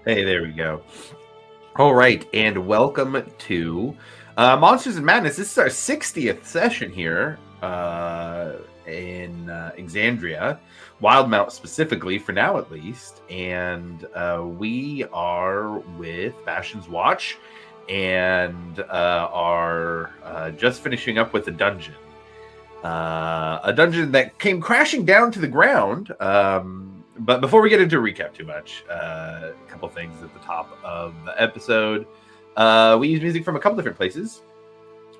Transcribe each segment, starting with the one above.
Hey, there we go. All right, and welcome to Monsters and Madness. This is our 60th session here in Exandria, Wildmount specifically, for now at least. And we are with Bastion's Watch and are just finishing up with a dungeon. A dungeon that came crashing down to the ground. But before we get into recap too much, a couple things at the top of the episode. We use music from a couple different places.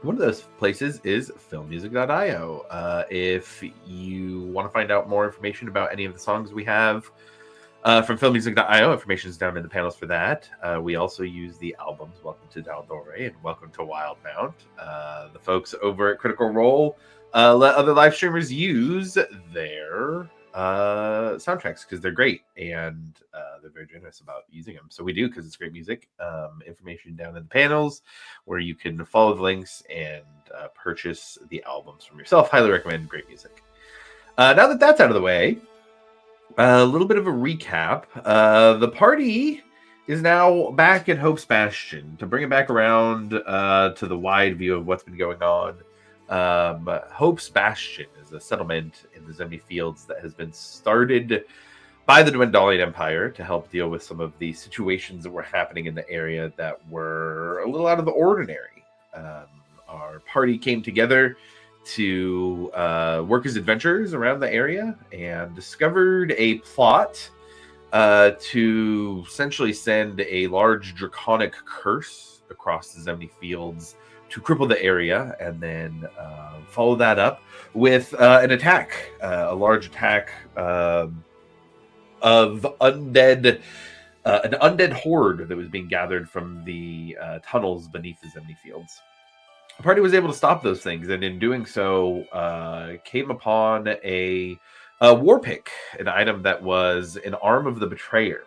One of those places is filmmusic.io. If you want to find out more information about any of the songs we have from filmmusic.io, information is down in the panels for that. We also use the albums Welcome to Daldore and Welcome to Wildmount. The folks over at Critical Role let other live streamers use their soundtracks because they're great and they're very generous about using them. So we do because it's great music. Information down in the panels where you can follow the links and purchase the albums from yourself. Highly recommend. Great music. Now that that's out of the way, a little bit of a recap. The party is now back at Hope's Bastion. To bring it back around to the wide view of what's been going on. Hope's Bastion is a settlement in the Zemni Fields that has been started by the Dwendalian Empire to help deal with some of the situations that were happening in the area that were a little out of the ordinary. Our party came together to work as adventurers around the area and discovered a plot to essentially send a large draconic curse across the Zemni Fields to cripple the area, and then follow that up with an attack, a large attack of undead, an undead horde that was being gathered from the tunnels beneath the Zemni Fields. The party was able to stop those things, and in doing so, came upon a war pick, an item that was an arm of the betrayer,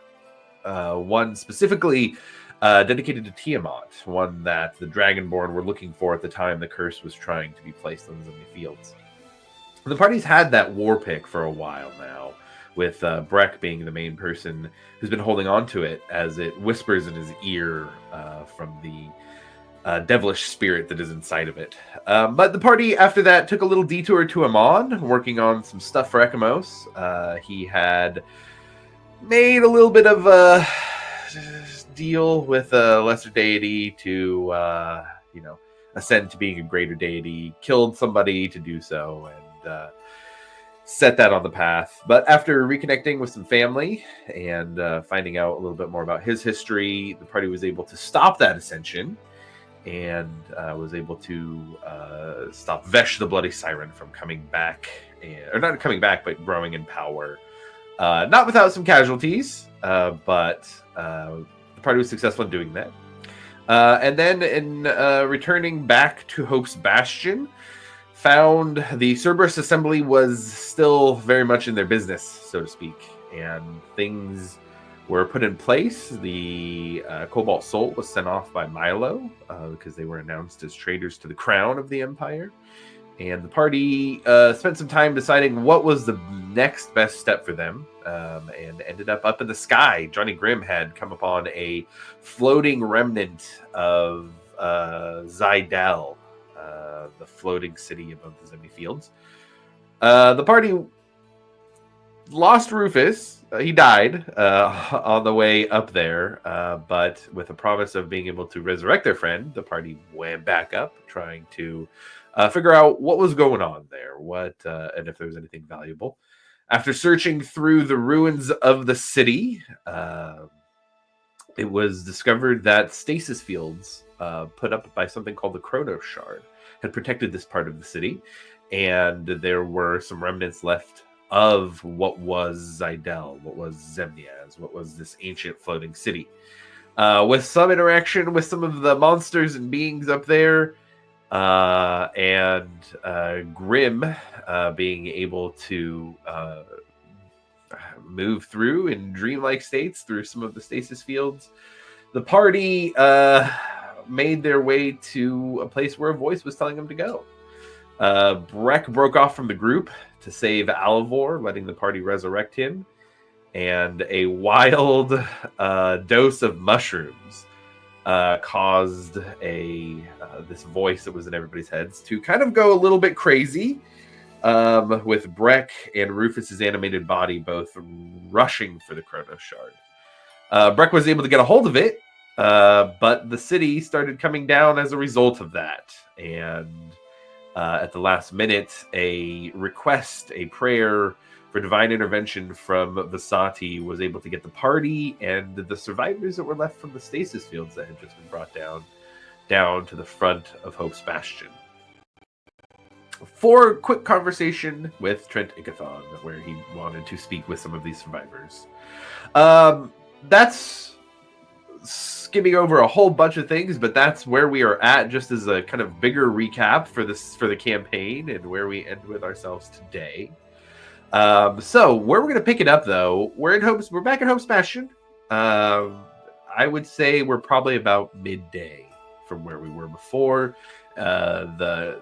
one specifically dedicated to Tiamat, one that the Dragonborn were looking for at the time the curse was trying to be placed on the Zemni Fields. The party's had that war pick for a while now, with Breck being the main person who's been holding on to it as it whispers in his ear from the devilish spirit that is inside of it. But the party, after that, took a little detour to Amon, working on some stuff for Ekamos. He had made a little bit of a deal with a lesser deity to, ascend to being a greater deity, killed somebody to do so, and set that on the path. But after reconnecting with some family and finding out a little bit more about his history, the party was able to stop that ascension and was able to stop Vesh the Bloody Siren from coming back, or not coming back, but growing in power. Not without some casualties, but the party was successful in doing that. And then in returning back to Hope's Bastion, found the Cerberus Assembly was still very much in their business, so to speak, and things were put in place. The Cobalt Soul was sent off by Milo because they were announced as traitors to the crown of the Empire. And the party spent some time deciding what was the next best step for them, and ended up in the sky. Johnny Grimm had come upon a floating remnant of Zydel, the floating city above the Zemni Fields. The party lost Rufus. He died on the way up there, but with a promise of being able to resurrect their friend, the party went back up, trying to figure out what was going on there, and if there was anything valuable. After searching through the ruins of the city, it was discovered that stasis fields put up by something called the Chronos Shard had protected this part of the city, and there were some remnants left of what was Zydel, what was Zemniaz, what was this ancient floating city. With some interaction with some of the monsters and beings up there, and Grim being able to move through in dreamlike states through some of the stasis fields, the party made their way to a place where a voice was telling them to go. Breck broke off from the group to save Alivor, letting the party resurrect him. and a wild dose of mushrooms caused this voice that was in everybody's heads to kind of go a little bit crazy, with Breck and Rufus's animated body both rushing for the Chronos Shard. Breck was able to get a hold of it, but the city started coming down as a result of that. And at the last minute, a prayer for divine intervention from Vasati was able to get the party and the survivors that were left from the stasis fields that had just been brought down to the front of Hope's Bastion for a quick conversation with Trent Ickathon, where he wanted to speak with some of these survivors. That's skimming over a whole bunch of things, but that's where we are at, just as a kind of bigger recap for the campaign and where we end with ourselves today. So where we're going to pick it up, though, we're back at Hope's Bastion. I would say we're probably about midday from where we were before. The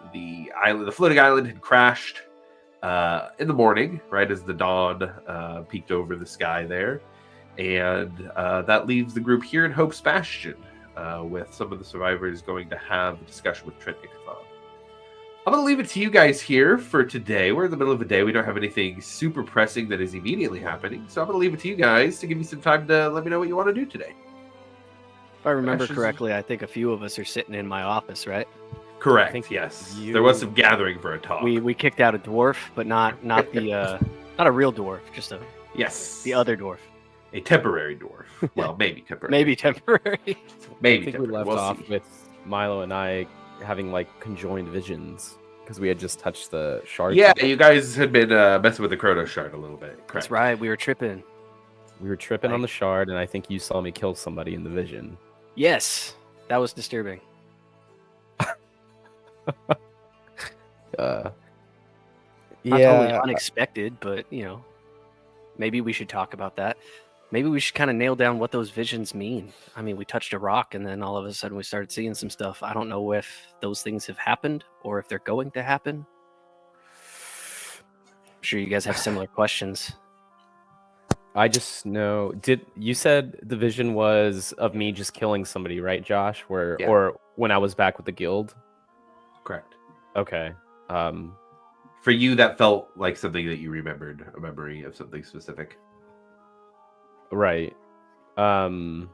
floating island had crashed in the morning, right as the dawn peeked over the sky there, and that leaves the group here in Hope's Bastion, with some of the survivors going to have a discussion with Trent Ickathon. I'm going to leave it to you guys here for today. We're in the middle of the day. We don't have anything super pressing that is immediately happening. So I'm going to leave it to you guys to give me some time to let me know what you want to do today. If I remember correctly, I think a few of us are sitting in my office, right? Correct. Yes. There was some gathering for a talk. We kicked out a dwarf, but not the not a real dwarf, just the other dwarf. A temporary dwarf. Well, maybe temporary. Maybe temporary. Maybe. I think we left off with Milo and I having like conjoined visions because we had just touched the shard. Yeah, you guys had been messing with the Chronos Shard a little bit. Correct. That's right. We were tripping. On the shard, and I think you saw me kill somebody in the vision. Yes, that was disturbing. Yeah, totally unexpected, but maybe we should talk about that. Maybe we should kind of nail down what those visions mean. I mean, we touched a rock and then all of a sudden we started seeing some stuff. I don't know if those things have happened or if they're going to happen. I'm sure you guys have similar questions. I just know, you said the vision was of me just killing somebody, right, Josh? Or when I was back with the guild? Correct. Okay. For you, that felt like something that you remembered, a memory of something specific. Right. Yeah,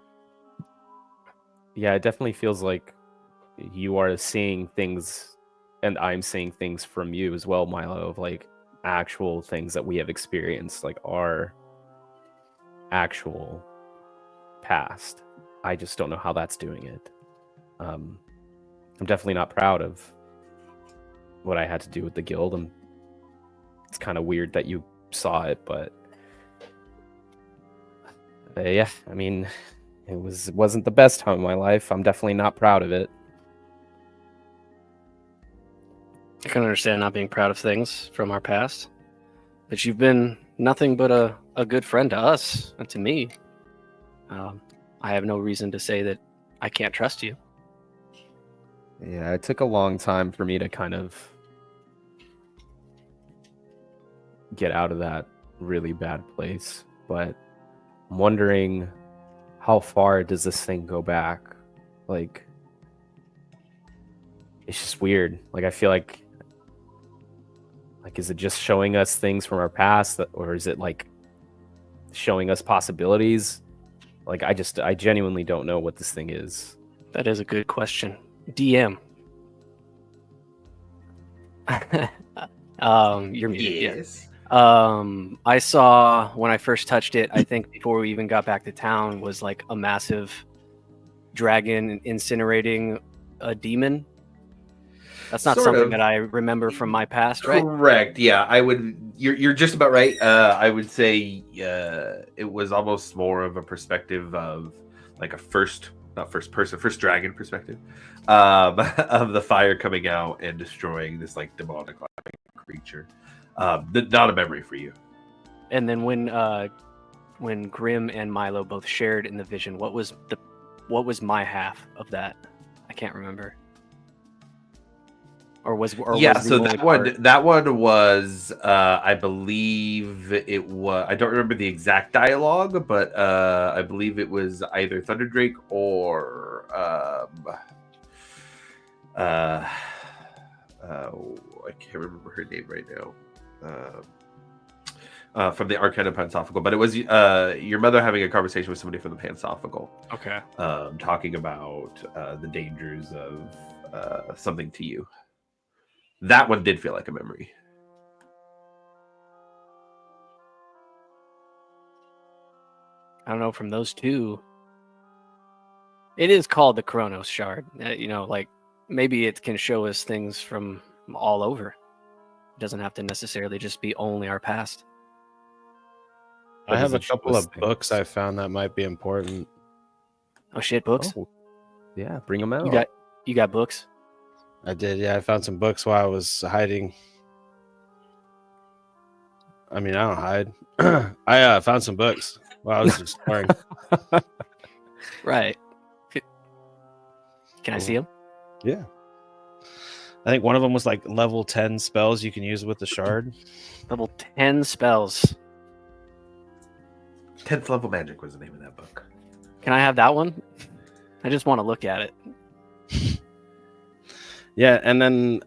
it definitely feels like you are seeing things and I'm seeing things from you as well, Milo, of like actual things that we have experienced, like our actual past. I just don't know how that's doing it. I'm definitely not proud of what I had to do with the guild. It's kind of weird that you saw it, but yeah, I mean, it wasn't the best time of my life. I'm definitely not proud of it. I can understand not being proud of things from our past, but you've been nothing but a good friend to us and to me. I have no reason to say that I can't trust you. Yeah, it took a long time for me to kind of get out of that really bad place, but I'm wondering, how far does this thing go back? Like, it's just weird. Like, I feel like is it just showing us things from our past, or is it like showing us possibilities? Like, I genuinely don't know what this thing is. That is a good question. DM. You're muted. Yes. I saw when I first touched it, I think before we even got back to town, was like a massive dragon incinerating a demon. That's not something that I remember from my past, right? Correct. Yeah, you're just about right. I would say it was almost more of a perspective of like a first dragon perspective, of the fire coming out and destroying this like demonic creature. Not a memory for you. And then when Grim and Milo both shared in the vision, what was my half of that? I can't remember. or was Yeah, was the so only that one was I believe it was, I don't remember the exact dialogue, but I believe it was either Thunderdrake or I can't remember her name right now. From the Arcana Pansophical, but it was your mother having a conversation with somebody from the Pansophical. Okay. Talking about the dangers of something to you. That one did feel like a memory. I don't know, from those two. It is called the Chronos Shard. Like maybe it can show us things from all over. It doesn't have to necessarily just be only our past. I have a couple of books I found that might be important. Oh shit, books? Oh, yeah, bring them out. You got books? I did, yeah. I found some books while I was hiding. I mean, I don't hide. I found some books while I was exploring. Right. Can I see them? Yeah. I think one of them was like level 10 spells you can use with the shard. Level 10 spells. 10th Level Magic was the name of that book. Can I have that one? I just want to look at it. Yeah, and then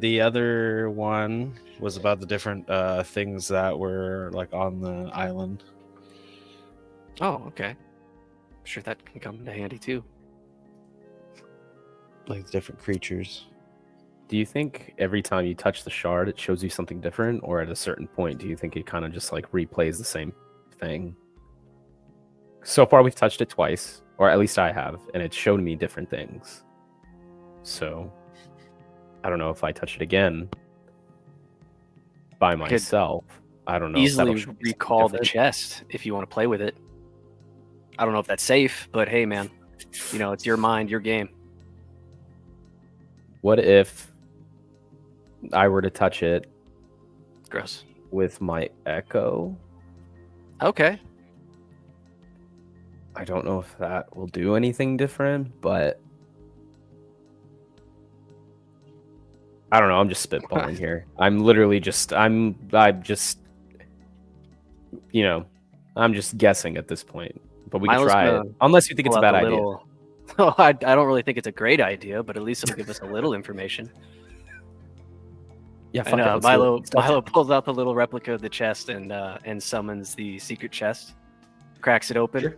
the other one was about the different things that were like on the island. Oh, okay. I'm sure that can come into handy too. Like the different creatures. Do you think every time you touch the shard, it shows you something different? Or at a certain point, do you think it kind of just like replays the same thing? So far, we've touched it twice, or at least I have, and it's shown me different things. So I don't know if I touch it again by myself. I don't know. Easily recall the chest if you want to play with it. I don't know if that's safe, but hey, man, it's your mind, your game. What if I were to touch it? Gross. With my echo? Okay. I don't know if that will do anything different, but I don't know. I'm just spitballing here. I'm literally just, I'm just guessing at this point. But we can try it. Unless you think it's a bad idea. Oh, I don't really think it's a great idea, but at least it'll give us a little information. Yeah, fuck it. Milo pulls out the little replica of the chest and summons the secret chest, cracks it open,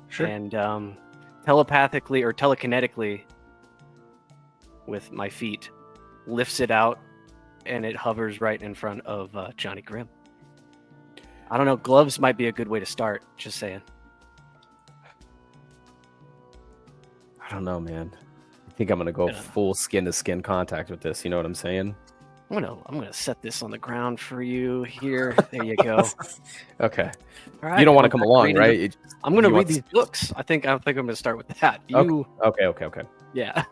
sure. And telepathically or telekinetically, with my feet, lifts it out, and it hovers right in front of Johnny Grimm. I don't know. Gloves might be a good way to start. Just saying. I don't know, man. I think I'm gonna go full skin-to-skin contact with this. You know what I'm saying? I'm gonna set this on the ground for you here. There you go. Okay. All right. You don't want to come along, right? I'm gonna read these books. I think I'm gonna start with that. Okay. Yeah.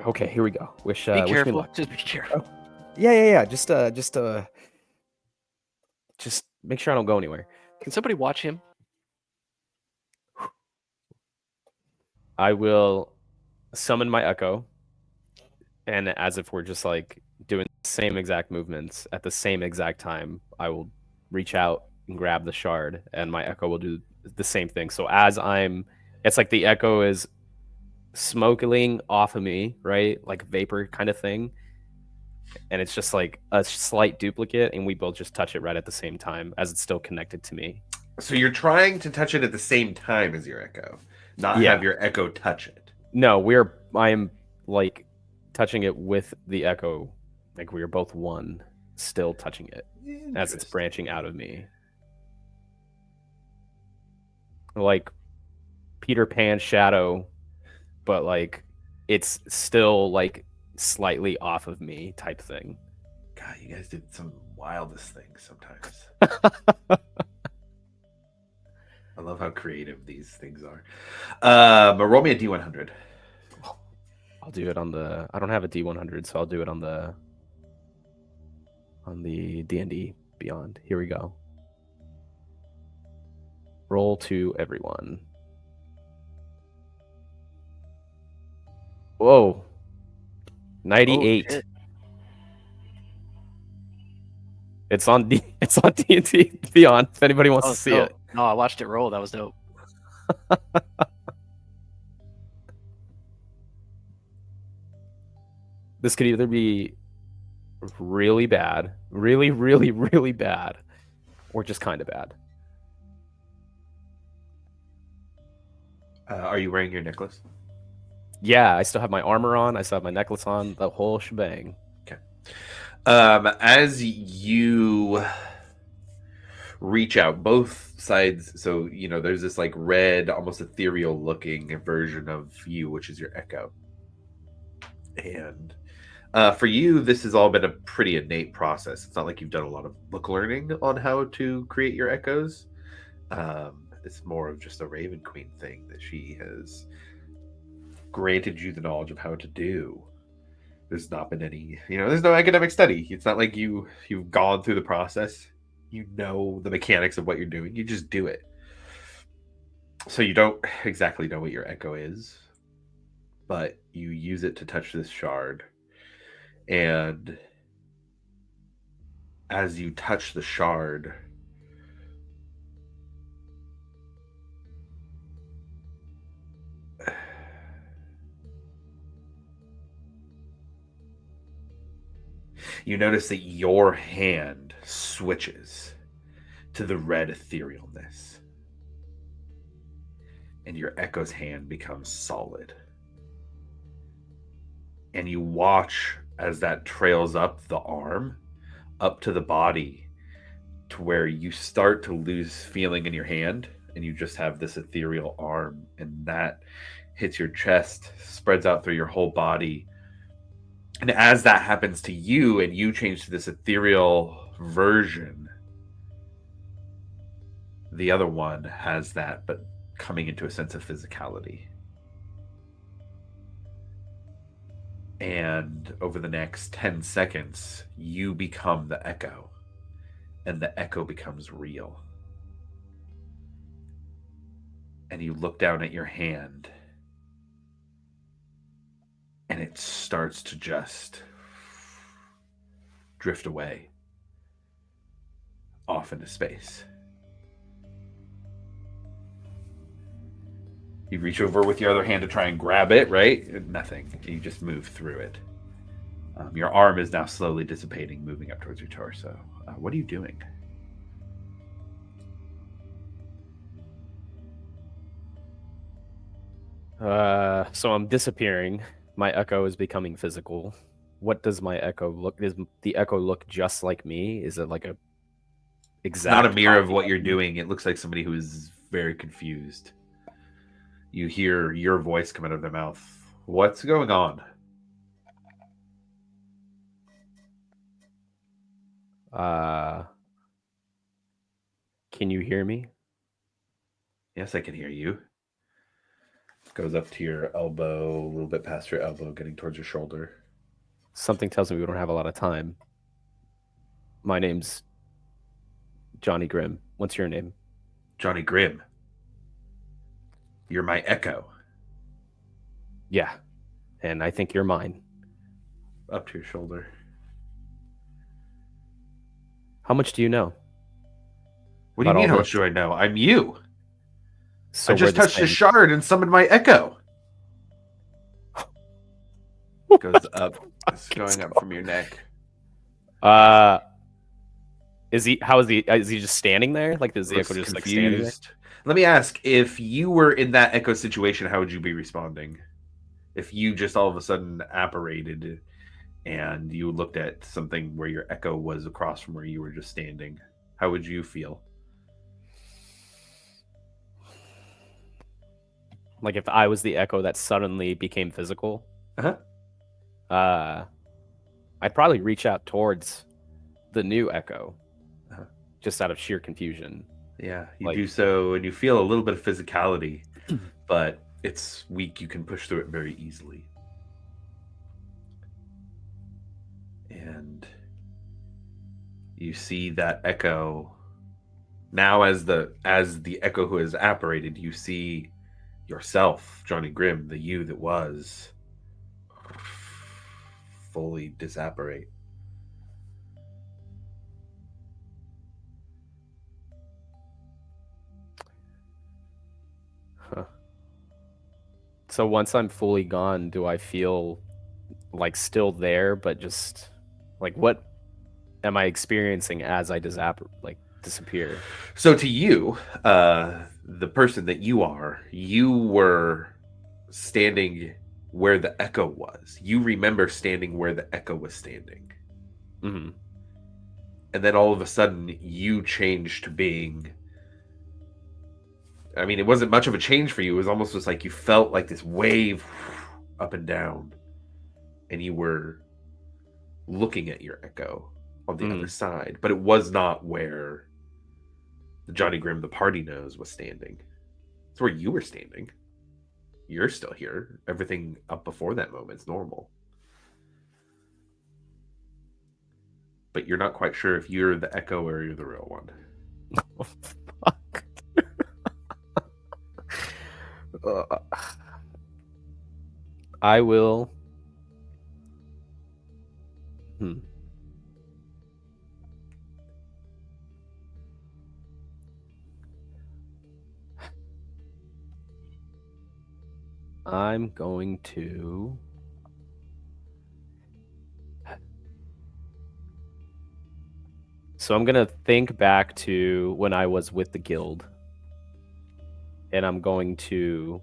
Okay, here we go. Be careful. Just be careful. Yeah. Just make sure I don't go anywhere. Can somebody watch him? I will summon my echo, and as if we're just like doing the same exact movements at the same exact time, I will reach out and grab the shard, and my echo will do the same thing. So it's like the echo is smoking off of me, right? Like vapor kind of thing. And it's just like a slight duplicate, and we both just touch it right at the same time as it's still connected to me. So you're trying to touch it at the same time as your echo, not have your echo touch it. No, I am like touching it with the echo. Like we are both one, still touching it as it's branching out of me. Like Peter Pan shadow, but like it's still like slightly off of me type thing. God, you guys did some wildest things sometimes. I love how creative these things are. But roll me a D100. I'll do it on the. I don't have a D100, so I'll do it on the D&D Beyond. Here we go. Roll to everyone. Whoa. 98. shit. It's on D&D Beyond. If anybody wants Oh, to see dope. it. No, I watched it roll. That was dope. This could either be really bad, really, really, really bad, or just kind of bad. Are you wearing your necklace? Yeah, I still have my armor on. I still have my necklace on. The whole shebang. Okay. As you reach out, both sides, so there's this like red, almost ethereal looking version of you, which is your echo. And for you, this has all been a pretty innate process. It's not like you've done a lot of book learning on how to create your echoes. It's more of just a Raven Queen thing that she has granted you the knowledge of how to do. There's not been any, there's no academic study. It's not like you've gone through the process. You know the mechanics of what you're doing. You just do it. So you don't exactly know what your echo is, but you use it to touch this shard. And as you touch the shard, you notice that your hand switches to the red etherealness, and your echo's hand becomes solid. And you watch as that trails up the arm, up to the body, to where you start to lose feeling in your hand, and you just have this ethereal arm, and that hits your chest, spreads out through your whole body. And as that happens to you, and you change to this ethereal version, the other one has that, but coming into a sense of physicality. And over the next 10 seconds, you become the echo, and the echo becomes real. And you look down at your hand, and it starts to just drift away off into space. You reach over with your other hand to try and grab it, right? Nothing. You just move through it. Your arm is now slowly dissipating, moving up towards your torso. What are you doing? So I'm disappearing. My echo is becoming physical. What does my echo look? Does the echo look just like me? Is it like a exact? It's not a mirror of what you're doing. It looks like somebody who is very confused. You hear your voice come out of their mouth. What's going on? Can you hear me? Yes, I can hear you. Goes up to your elbow, a little bit past your elbow, getting towards your shoulder. Something tells me we don't have a lot of time. My name's Johnny Grimm. What's your name? Johnny Grimm. You're my echo. Yeah. And I think you're mine. Up to your shoulder. How much do you know? What do you mean, how much do I know? I'm you. So I just touched a shard and summoned my echo. Goes up. It's going up from your neck. Is he just standing there? Like, is the echo just like standing there? Let me ask, if you were in that echo situation, how would you be responding? If you just all of a sudden apparated and you looked at something where your echo was across from where you were just standing, how would you feel? Like if I was the echo that suddenly became physical, I'd probably reach out towards the new echo, just out of sheer confusion. Yeah, you do so, and you feel a little bit of physicality, but it's weak. You can push through it very easily. And you see that echo now as the echo who has apparated. You see yourself, Johnny Grimm, the you that was, fully disapparate. Huh. So once I'm fully gone, do I feel like still there, but just like what am I experiencing as I disappear? So to you, the person that you were standing where the echo was. You remember standing where the echo was standing. Mm-hmm. And then all of a sudden you changed to being, I mean, it wasn't much of a change for you. It was almost just like you felt like this wave up and down, and you were looking at your echo on the other side, but it was not where the Johnny Grimm the party knows was standing. It's where you were standing. You're still here. Everything up before that moment's normal. But you're not quite sure if you're the echo or you're the real one. Oh, fuck. I will. I'm going to. So I'm going to think back to when I was with the guild. And I'm going to.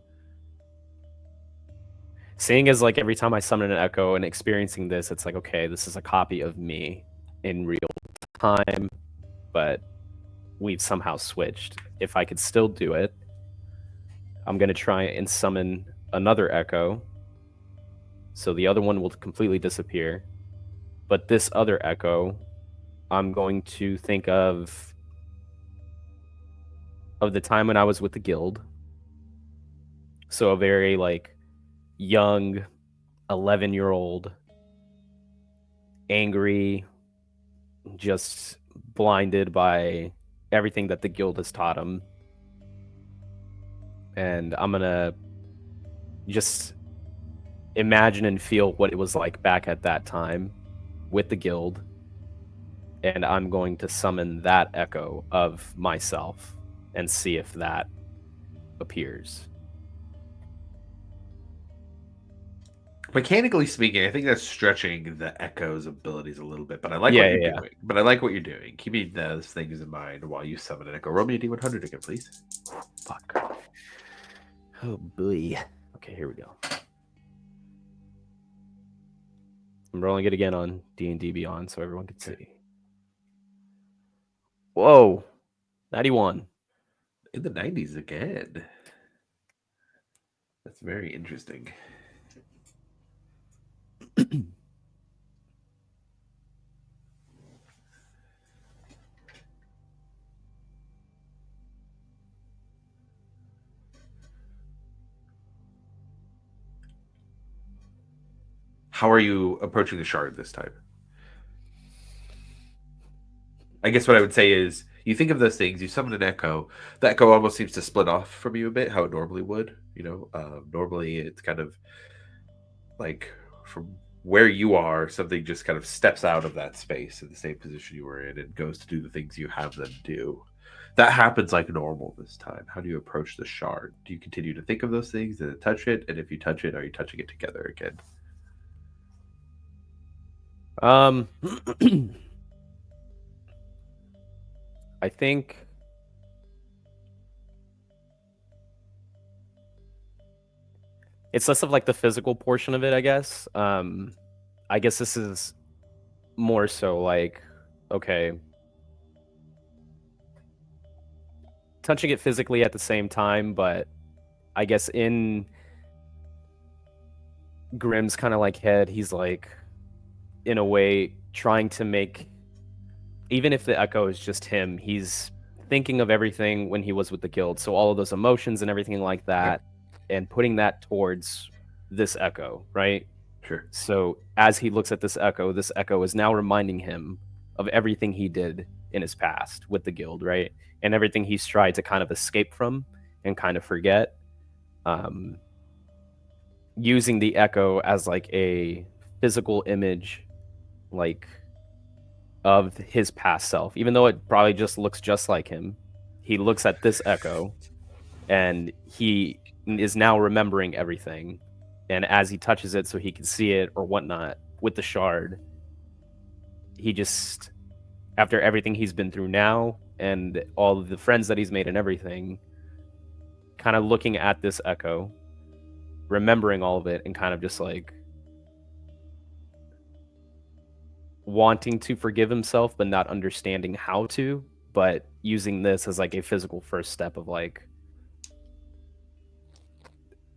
Seeing as like every time I summon an echo and experiencing this, it's like, okay, this is a copy of me in real time, but we've somehow switched. If I could still do it, I'm going to try and summon another echo. So the other one will completely disappear. But this other echo, I'm going to think of the time when I was with the guild. So a very like young 11-year-old, angry, just blinded by everything that the guild has taught him. And I'm going to just imagine and feel what it was like back at that time with the guild. And I'm going to summon that echo of myself and see if that appears. Mechanically speaking, I think that's stretching the echo's abilities a little bit, but I like what you're doing. But I like what you're doing. Keeping those things in mind while you summon an echo. Roll me a D100 again, please. Fuck. Oh boy. Okay, here we go. I'm rolling it again on D&D Beyond so everyone can see. Whoa. 91. In the 90s again. That's very interesting. How are you approaching the shard this time? I guess what I would say is you think of those things, you summon an echo. The echo almost seems to split off from you a bit, how it normally would. Normally it's kind of like from where you are, something just kind of steps out of that space in the same position you were in and goes to do the things you have them do. That happens like normal this time. How do you approach the shard? Do you continue to think of those things and touch it? And if you touch it, are you touching it together again? I think it's less of like the physical portion of it, I guess. I guess this is more so like, okay, touching it physically at the same time, but I guess in Grimm's kind of like head, he's like, in a way, trying to make, even if the echo is just him, he's thinking of everything when he was with the guild. So all of those emotions and everything like that, and putting that towards this echo, right? Sure. So as he looks at this echo is now reminding him of everything he did in his past with the guild, right? And everything he's tried to kind of escape from and kind of forget. Using the echo as like a physical image, like, of his past self, even though it probably just looks just like him. He looks at this echo, and he is now remembering everything. And as he touches it, so he can see it or whatnot with the shard, he just, after everything he's been through now and all of the friends that he's made and everything, kind of looking at this echo, remembering all of it, and kind of just like wanting to forgive himself but not understanding how to, but using this as like a physical first step of like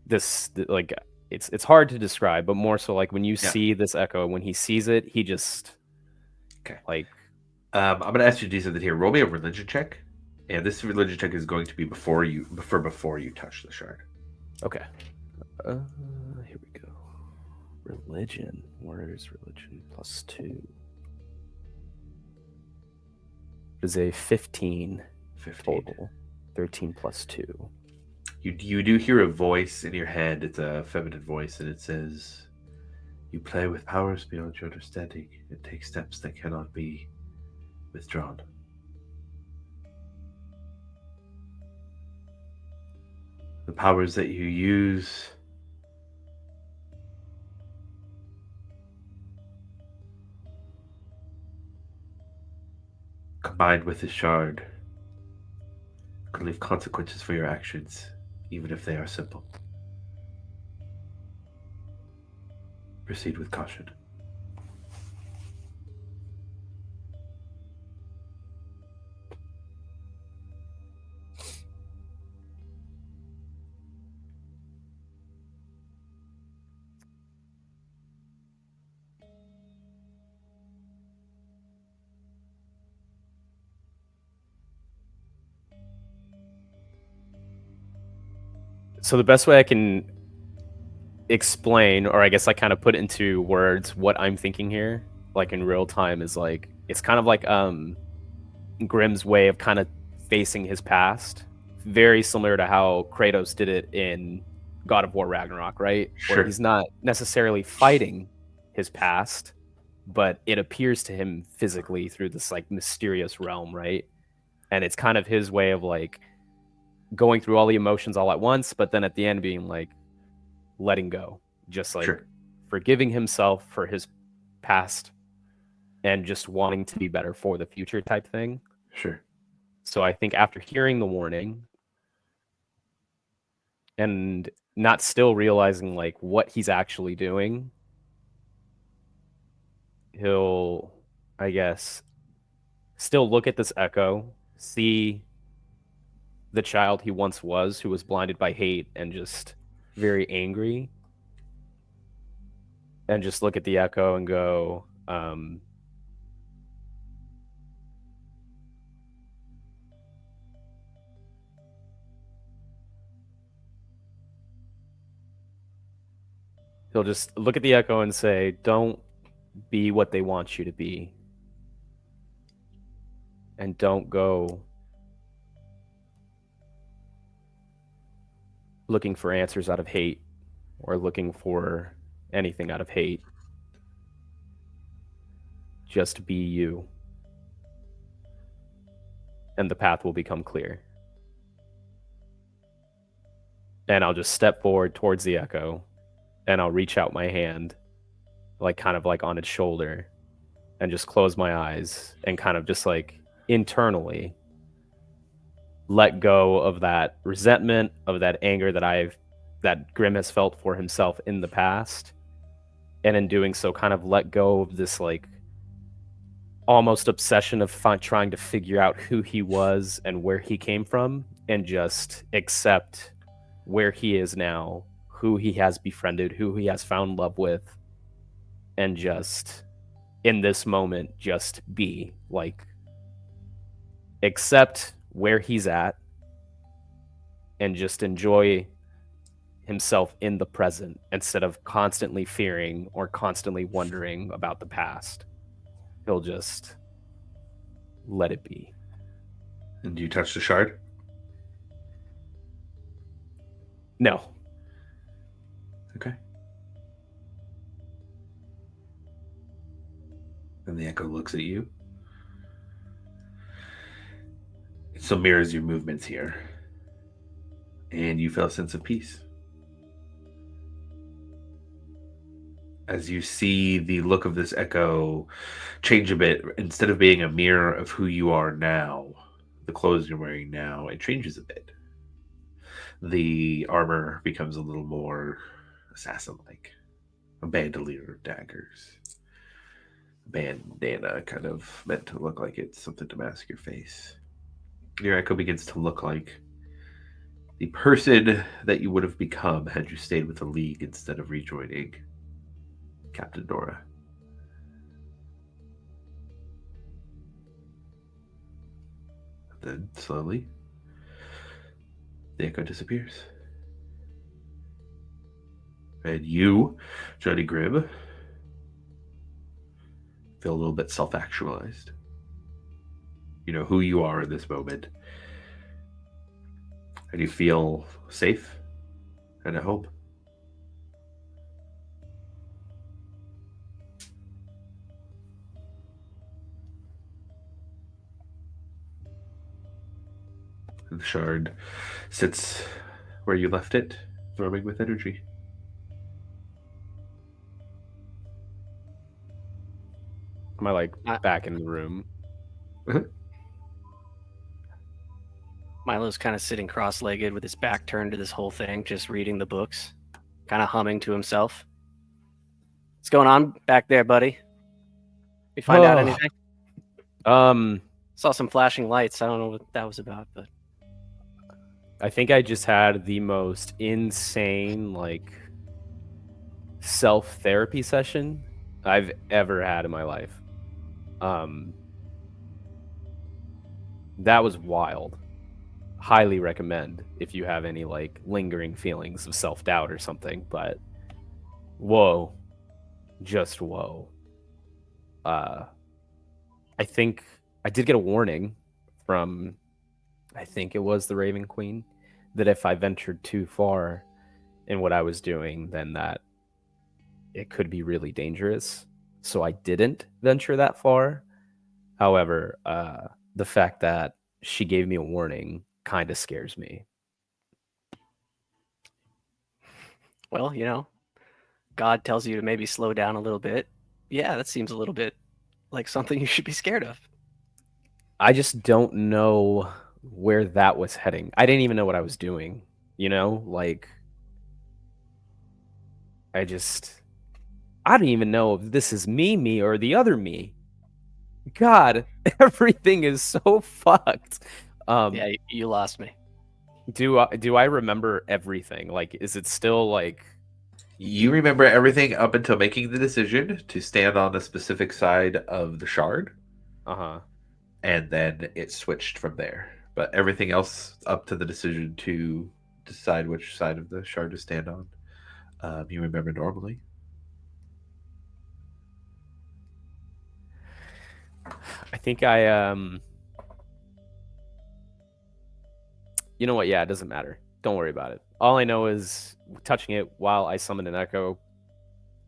this, like, it's hard to describe, but more so like when you see this echo, when he sees it, he just like I'm gonna ask you to do something here. Roll me a religion check, and this religion check is going to be before you touch the shard. Okay. Here we go. Religion. Where is religion? +2. It is a 15 total. 13 + 2. You do hear a voice in your head. It's a feminine voice, and it says, "You play with powers beyond your understanding and take steps that cannot be withdrawn. The powers that you use combined with the shard can leave consequences for your actions, even if they are simple. Proceed with caution." So the best way I can explain, or I guess I kind of put into words what I'm thinking here, like in real time, is like it's kind of like Grimm's way of kind of facing his past, very similar to how Kratos did it in God of War Ragnarok, right? Sure. Where he's not necessarily fighting his past, but it appears to him physically through this like mysterious realm, right? And it's kind of his way of like going through all the emotions all at once, but then at the end being like letting go, just like Sure. forgiving himself for his past and just wanting to be better for the future type thing. Sure. So I think after hearing the warning and not still realizing like what he's actually doing, he'll, I guess, still look at this echo, see the child he once was, who was blinded by hate and just very angry, and just look at the echo and go, he'll just look at the echo and say, "Don't be what they want you to be. And don't go looking for answers out of hate or looking for anything out of hate. Just be you. And the path will become clear." And I'll just step forward towards the echo, and I'll reach out my hand, like kind of like on its shoulder, and just close my eyes and kind of just like internally let go of that resentment, of that anger that Grimm has felt for himself in the past. And in doing so, kind of let go of this like almost obsession of trying to figure out who he was and where he came from, and just accept where he is now, who he has befriended, who he has found love with, and just in this moment just be like, accept where he's at and just enjoy himself in the present instead of constantly fearing or constantly wondering about the past. He'll just let it be. And do you touch the shard? No. Okay. And the echo looks at you. It still mirrors your movements here. And you feel a sense of peace. As you see the look of this echo change a bit, instead of being a mirror of who you are now, the clothes you're wearing now, it changes a bit. The armor becomes a little more assassin-like. A bandolier of daggers. Bandana kind of meant to look like it's something to mask your face. Your echo begins to look like the person that you would have become had you stayed with the League instead of rejoining Captain Dora. Then, slowly, the echo disappears. And you, Johnny Grimm, feel a little bit self-actualized. You know who you are in this moment. And you feel safe and at home. And the shard sits where you left it, throbbing with energy. Am I like back in the room? Milo's kind of sitting cross-legged with his back turned to this whole thing, just reading the books, kind of humming to himself. What's going on back there, buddy? You find out anything? Saw some flashing lights. I don't know what that was about, but I think I just had the most insane, like, self-therapy session I've ever had in my life. That was wild. Highly recommend if you have any, like, lingering feelings of self-doubt or something, but whoa. Just whoa. I think I did get a warning from, I think it was the Raven Queen, that if I ventured too far in what I was doing, then that it could be really dangerous. So I didn't venture that far. However, the fact that she gave me a warning kind of scares me. Well, you know, God tells you to maybe slow down a little bit. Yeah, that seems a little bit like something you should be scared of. I just don't know where that was heading. I didn't even know what I was doing, you know? Like, I don't even know if this is me, or the other me. God, everything is so fucked. Yeah, you lost me. Do I remember everything? Like, is it still like... You remember everything up until making the decision to stand on a specific side of the shard. Uh-huh. And then it switched from there. But everything else up to the decision to decide which side of the shard to stand on, you remember normally. I think I you know what? Yeah, it doesn't matter. Don't worry about it. All I know is touching it while I summoned an echo.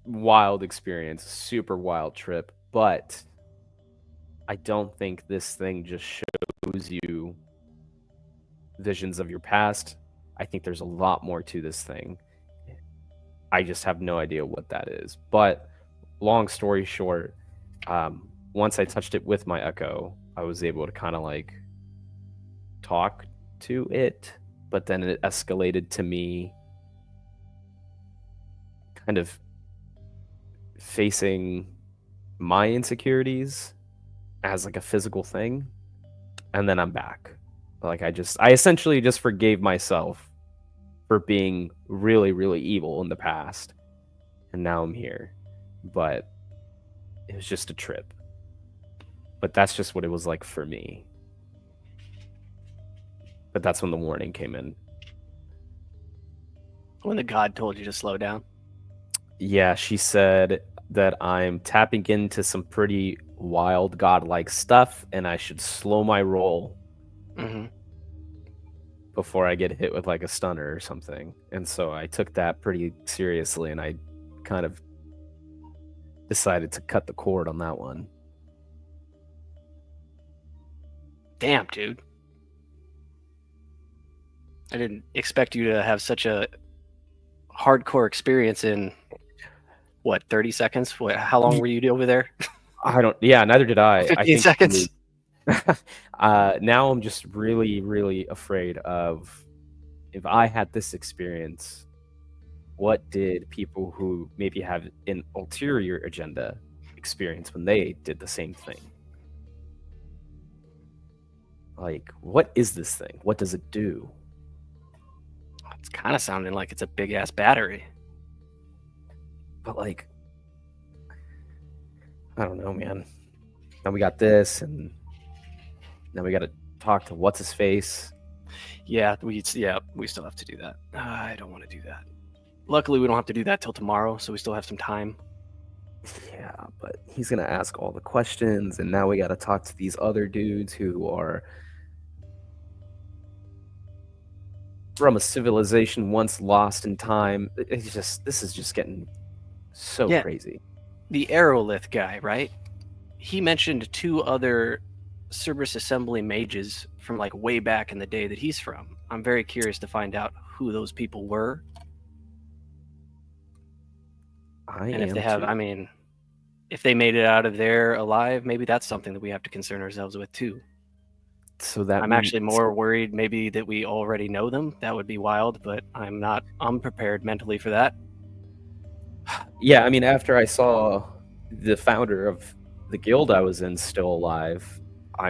Wild experience, super wild trip. But I don't think this thing just shows you visions of your past. I think there's a lot more to this thing. I just have no idea what that is. But long story short, once I touched it with my echo, I was able to kind of like talk to it, but then it escalated to me kind of facing my insecurities as like a physical thing, and then I'm back. Like I essentially just forgave myself for being really, really evil in the past, and now I'm here. But it was just a trip. But that's just what it was like for me. But that's when the warning came in. When the god told you to slow down? Yeah, she said that I'm tapping into some pretty wild godlike stuff, and I should slow my roll before I get hit with like a stunner or something. And so I took that pretty seriously, and I kind of decided to cut the cord on that one. Damn, dude. I didn't expect you to have such a hardcore experience in, what, 30 seconds? How long were you over there? I don't. Yeah, neither did I. 15 seconds? Now I'm just really, really afraid of if I had this experience, what did people who maybe have an ulterior agenda experience when they did the same thing? Like, what is this thing? What does it do? It's kind of sounding like it's a big ass battery. But like, I don't know, man. Now we got this, and now we got to talk to what's his face. Yeah, we still have to do that. I don't want to do that. Luckily, we don't have to do that till tomorrow, so we still have some time. Yeah, but he's gonna ask all the questions, and now we got to talk to these other dudes who are from a civilization once lost in time. This is just getting so crazy. The aerolith guy, right? He mentioned 2 other Cerberus Assembly mages from like way back in the day that he's from. I'm very curious to find out who those people were. If they made it out of there alive, maybe that's something that we have to concern ourselves with too. So that I'm actually more worried maybe that we already know them. That would be wild, but I'm not unprepared mentally for that. Yeah, I mean, after I saw the founder of the guild I was in still alive, I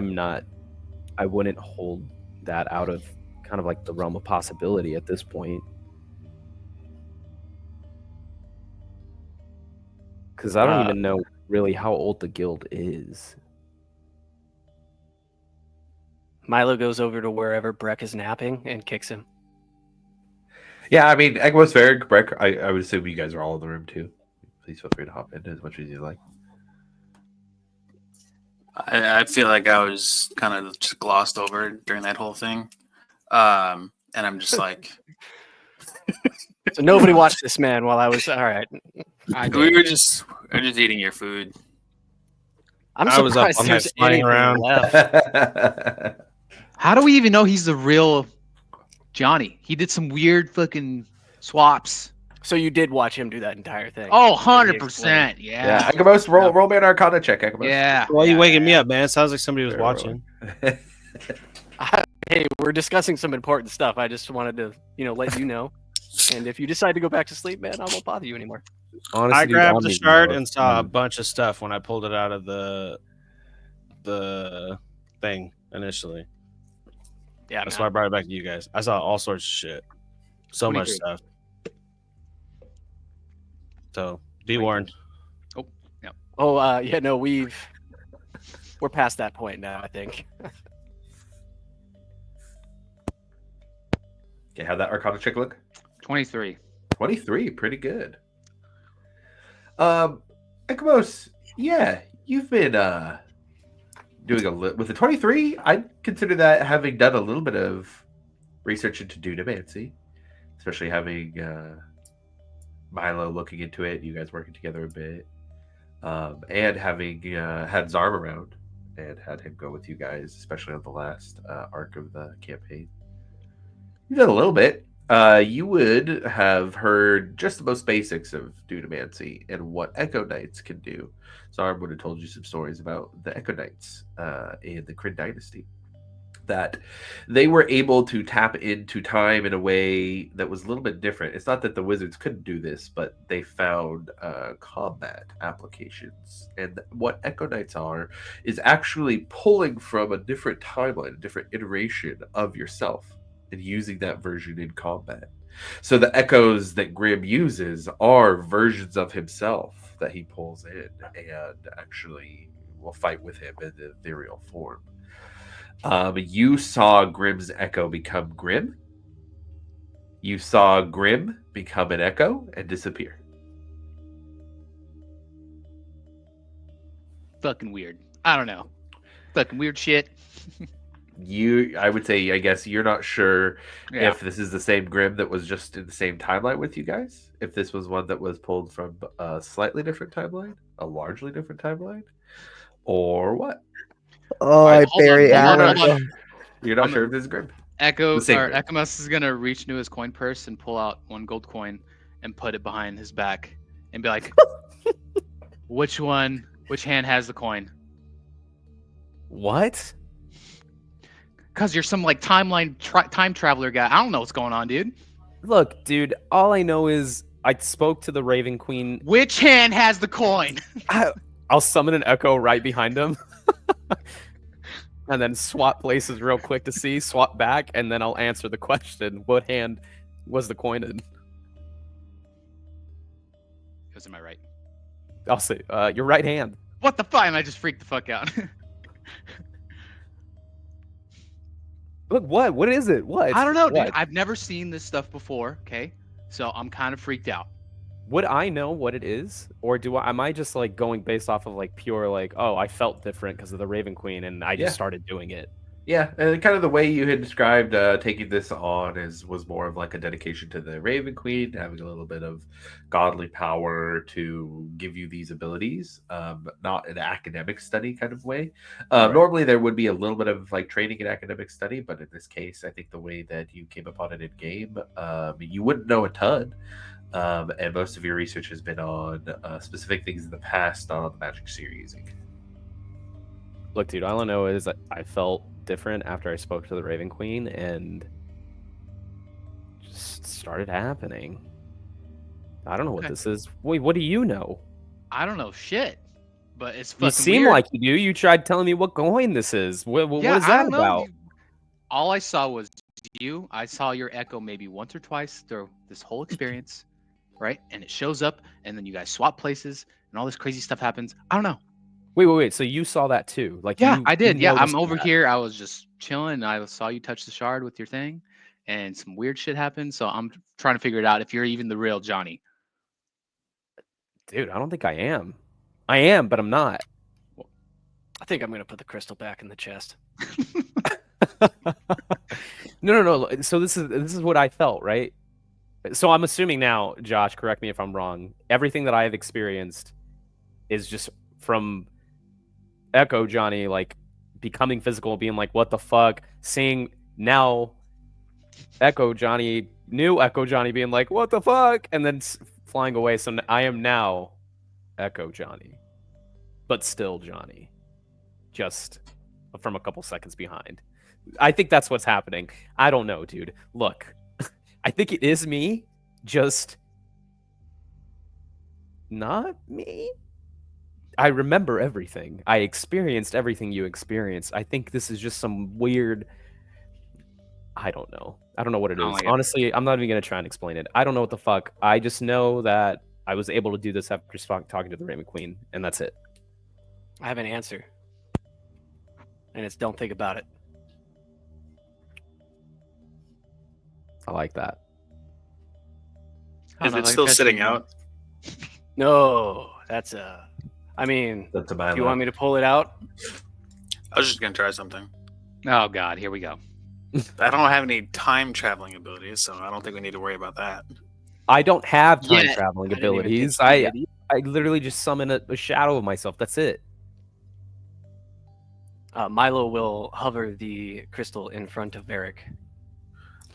wouldn't hold that out of kind of like the realm of possibility at this point. Because I don't even know really how old the guild is. Milo goes over to wherever Breck is napping and kicks him. Yeah, I mean, Egmo's fair. Breck, I would assume you guys are all in the room too. Please feel free to hop in as much as you like. I feel like I was kind of just glossed over during that whole thing. And I'm just like... So nobody watched this man while I was... All right. We were just eating your food. I'm surprised on there's that flying anything around. left. How do we even know he's the real Johnny? He did some weird fucking swaps. So you did watch him do that entire thing? Oh, 100%. Yeah. Egmos, roll me an Arcana check, Egmos. Yeah. Why are you waking me up, man? It sounds like somebody was watching. Hey, we're discussing some important stuff. I just wanted to, let you know. And if you decide to go back to sleep, man, I won't bother you anymore. Honestly, I grabbed the shard and saw a bunch of stuff when I pulled it out of the thing initially. Yeah, that's why I brought it back to you guys. I saw all sorts of shit. So much stuff. So be warned. Oh, yeah. Oh, yeah, no, we're past that point now, I think. Okay, how'd that Arcana check look? 23. 23, pretty good. Ekmos, yeah, you've been doing a little with the 23. I'd consider that having done a little bit of research into Dunamancy, especially having Milo looking into it, you guys working together a bit, and having had Zarm around and had him go with you guys, especially on the last arc of the campaign. You've done a little bit. You would have heard just the most basics of Dunamancy and what Echo Knights can do. Zarm would have told you some stories about the Echo Knights in the Kryn Dynasty. That they were able to tap into time in a way that was a little bit different. It's not that the wizards couldn't do this, but they found combat applications. And what Echo Knights are is actually pulling from a different timeline, a different iteration of yourself, and using that version in combat. So the echoes that Grim uses are versions of himself that he pulls in and actually will fight with him in the ethereal form. You saw Grim's echo become Grim. You saw Grim become an echo and disappear. Fucking weird. I don't know. Fucking weird shit. I would say, I guess you're not sure if this is the same Grim that was just in the same timeline with you guys. If this was one that was pulled from a slightly different timeline, a largely different timeline, or what? Oh, Alright, I hold on, bury hold on, Echo. hold on. You're not I'm sure a- if this is Grim. Echo The same or Grim. Echomus is gonna reach into his coin purse and pull out one gold coin and put it behind his back and be like, which hand has the coin? What? Cause you're some like time traveler guy. I don't know what's going on, dude. Look, dude, all I know is I spoke to the Raven Queen. Which hand has the coin? I'll summon an echo right behind him. And then swap places real quick to see, swap back, and then I'll answer the question. What hand was the coin in? It was in my right. I'll say, your right hand. What the fuck? And I just freaked the fuck out. Look, what? What is it? What? I don't know, dude. What? I've never seen this stuff before. Okay, so I'm kind of freaked out. Would I know what it is, or am I just like going based off of like pure like, oh, I felt different because of the Raven Queen, and I just Yeah. started doing it? Yeah, and kind of the way you had described taking this on was more of like a dedication to the Raven Queen, having a little bit of godly power to give you these abilities, not an academic study kind of way. Right. Normally, there would be a little bit of like training in academic study, but in this case, I think the way that you came upon it in game, you wouldn't know a ton. And most of your research has been on specific things in the past, not on the Magic series. Look, dude, all I know is that I felt different after I spoke to the Raven Queen, and just started happening. I don't know what Okay. this is. Wait, what do you know? I don't know shit, but it's fucking You seem weird. like you do. You tried telling me what coin this is. What Yeah, is I that don't know. about? All I saw was you. I saw your echo maybe once or twice through this whole experience, right? And it shows up, and then you guys swap places, and all this crazy stuff happens. I don't know. Wait. So you saw that too? Like, Yeah, you, I did. You Yeah, I'm noticed over that. here. I was just chilling, and I saw you touch the shard with your thing, and some weird shit happened. So I'm trying to figure it out if you're even the real Johnny. Dude, I don't think I am. I am, but I'm not. I think I'm gonna put the crystal back in the chest. No. So this is what I felt, right? So I'm assuming now, Josh, correct me if I'm wrong. Everything that I have experienced is just from Echo Johnny, like becoming physical, being like, "What the fuck?" Seeing now Echo Johnny, new Echo Johnny, being like, "What the fuck?" and then flying away. So I am now Echo Johnny, but still Johnny, just from a couple seconds behind. I think that's what's happening. I don't know, dude. Look, I think it is me, just not me. I remember everything. I experienced everything you experienced. I think this is just some weird. I don't know. I don't know what it I don't is. like it. Honestly, I'm not even gonna try and explain it. I don't know what the fuck. I just know that I was able to do this after talking to the Raven Queen, and that's it. I have an answer, and it's don't think about it. I like that. I don't Is know, it like still I said, sitting you know, out? No, that's a. I mean, That's a do you want me to pull it out? I was just gonna try something. Oh God, here we go. I don't have any time traveling abilities, so I don't think we need to worry about that. I don't have time Yeah, traveling I didn't even think abilities. you I did either. I literally just summon a shadow of myself. That's it. Milo will hover the crystal in front of Varric.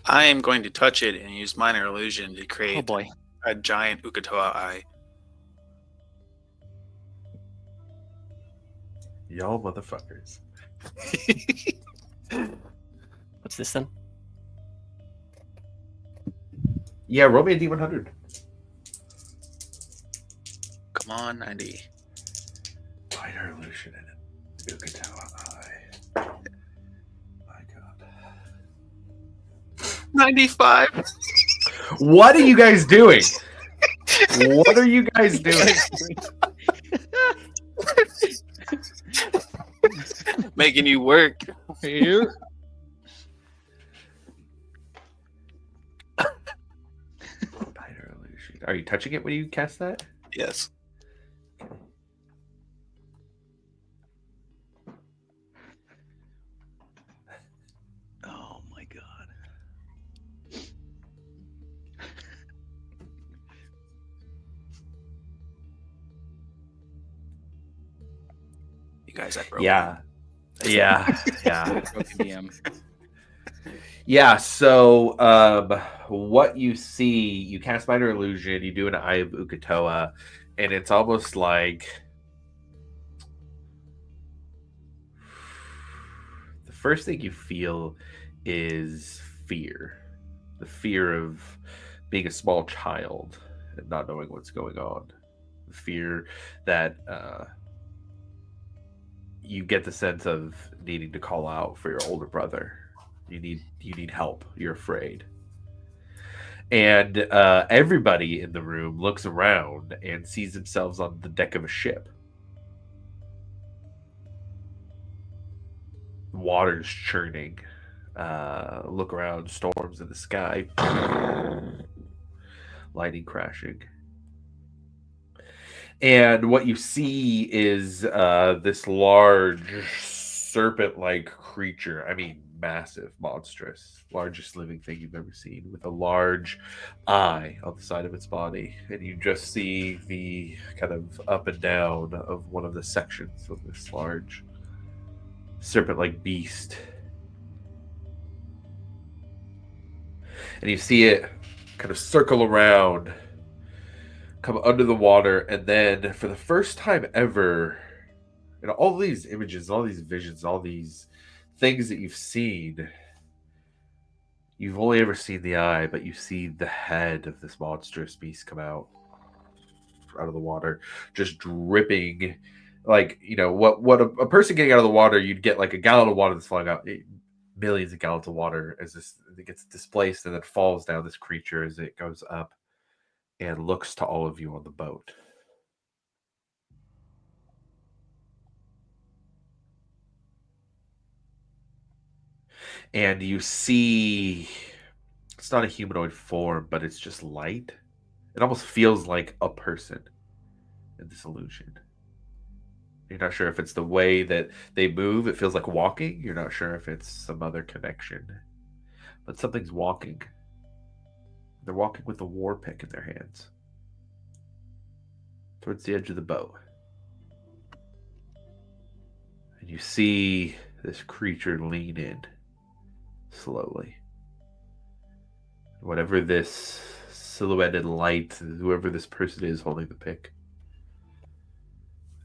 I am going to touch it and use minor illusion to Oh create boy. a giant Ukatoa eye. Y'all motherfuckers. What's this then? Yeah, roll me a D100. Come on, 90. Minor illusion in it. Ukatawa eye. My God. 95. What are you guys doing? What are you guys doing? Making you work. Here. Minor illusion. Are you touching it when you cast that? Yes. Oh my God. You guys, I broke. Yeah. Yeah, yeah. Broken DM. Yeah, so what you see, you cast Minor Illusion, you do an Eye of Ukatoa, and it's almost like the first thing you feel is fear. The fear of being a small child and not knowing what's going on. The fear that you get the sense of needing to call out for your older brother. You need help. You're afraid. And everybody in the room looks around and sees themselves on the deck of a ship. Water's churning. Look around, storms in the sky. Lightning crashing. And what you see is this large serpent-like creature. I mean, massive, monstrous, largest living thing you've ever seen, with a large eye on the side of its body. And you just see the kind of up and down of one of the sections of this large serpent-like beast. And you see it kind of circle around, come under the water, and then for the first time ever, and all these images, all these visions, all these things that you've seen, you've only ever seen the eye, but you see the head of this monstrous beast come out of the water, just dripping. Like, you know, what a person getting out of the water, you'd get like a gallon of water that's falling out, millions of gallons of water as this it gets displaced and then falls down this creature as it goes up and looks to all of you on the boat. And you see it's not a humanoid form, but it's just light. It almost feels like a person in this illusion. You're not sure if it's the way that they move. It feels like walking. You're not sure if it's some other connection. But something's walking. They're walking with a war pick in their hands towards the edge of the boat. And you see this creature lean in slowly. Whatever this silhouetted light, whoever this person is holding the pick,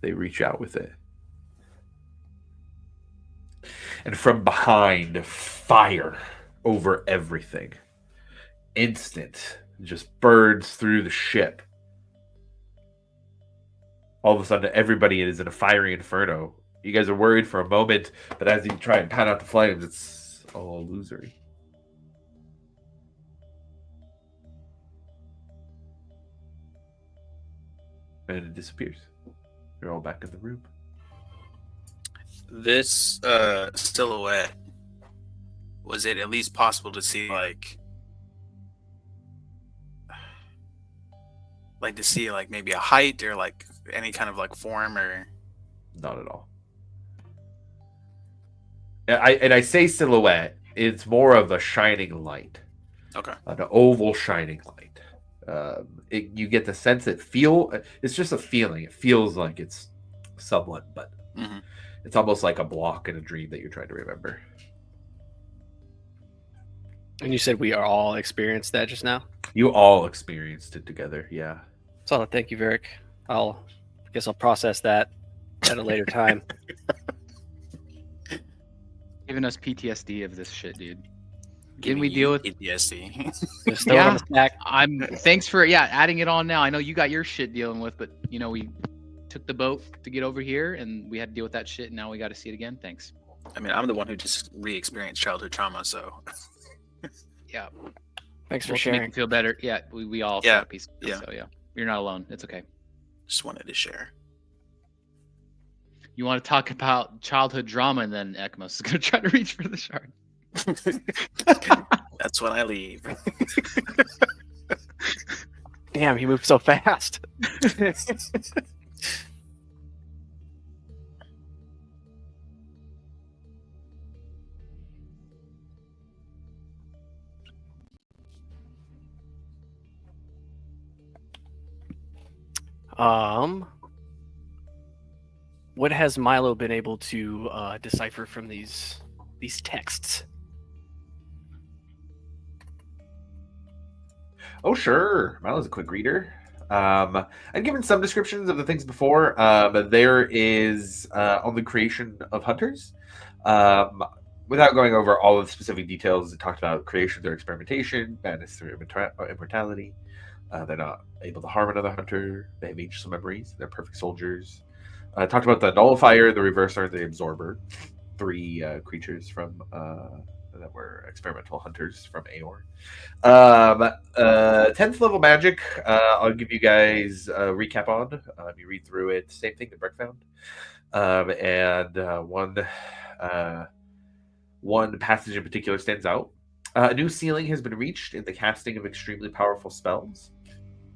they reach out with it. And from behind, fire over everything. Instant. Just burns through the ship. All of a sudden, everybody is in a fiery inferno. You guys are worried for a moment, but as you try and pat out the flames, it's all illusory. And it disappears. You're all back in the room. This silhouette, was it at least possible to see like maybe a height or like any kind of like form or? Not at all. I say silhouette. It's more of a shining light. Okay. An oval shining light. You get the sense it's just a feeling. It feels like it's someone, but it's almost like a block in a dream that you're trying to remember. And you said we are all experienced that just now? You all experienced it together, yeah. So thank you, Varric. I guess I'll process that at a later time. Giving us PTSD of this shit, dude. Didn't we deal with PTSD? Just throw it on the stack. Thanks for adding it on now. I know you got your shit dealing with, but you know we took the boat to get over here and we had to deal with that shit and now we got to see it again. Thanks. I mean, I'm the one who just re-experienced childhood trauma, so yeah. Thanks for Make sharing. me feel better. Yeah, we all Yeah. felt a piece of it, so yeah. You're not alone. It's okay. just wanted to share. You want to talk about childhood drama and then Ekmos is gonna try to reach for the shard. That's when I leave. Damn, he moved so fast. What has Milo been able to decipher from these texts? Oh, sure. Milo's a quick reader. I've given some descriptions of the things before. There is on the creation of hunters. Without going over all of the specific details, it talked about creation through experimentation, madness through immortality. They're not able to harm another hunter. They have each some memories. They're perfect soldiers. Talked about the nullifier, the reverser, and the absorber. Three creatures from that were experimental hunters from Aor. 10th level magic. I'll give you guys a recap on. You read through it. Same thing that Breck found. One passage in particular stands out. A new ceiling has been reached in the casting of extremely powerful spells.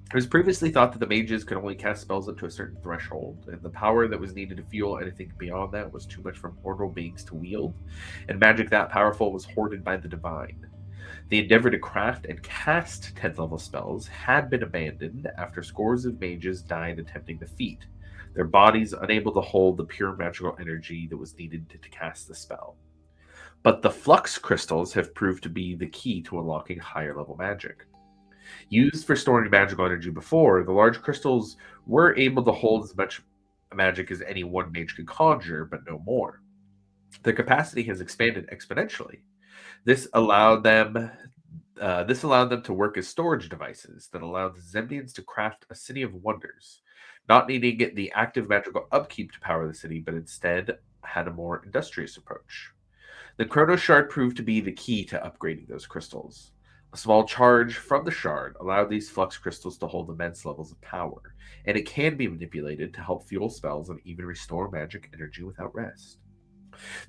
It was previously thought that the mages could only cast spells up to a certain threshold, and the power that was needed to fuel anything beyond that was too much for mortal beings to wield, and magic that powerful was hoarded by the divine. The endeavor to craft and cast 10th level spells had been abandoned after scores of mages died attempting the feat, their bodies unable to hold the pure magical energy that was needed to cast the spell. But the flux crystals have proved to be the key to unlocking higher level magic. Used for storing magical energy before, the large crystals were able to hold as much magic as any one mage could conjure, but no more. Their capacity has expanded exponentially. This allowed them to work as storage devices that allowed the Zemnians to craft a city of wonders, not needing the active magical upkeep to power the city, but instead had a more industrious approach. The Chrono Shard proved to be the key to upgrading those crystals. A small charge from the shard allowed these flux crystals to hold immense levels of power, and it can be manipulated to help fuel spells and even restore magic energy without rest.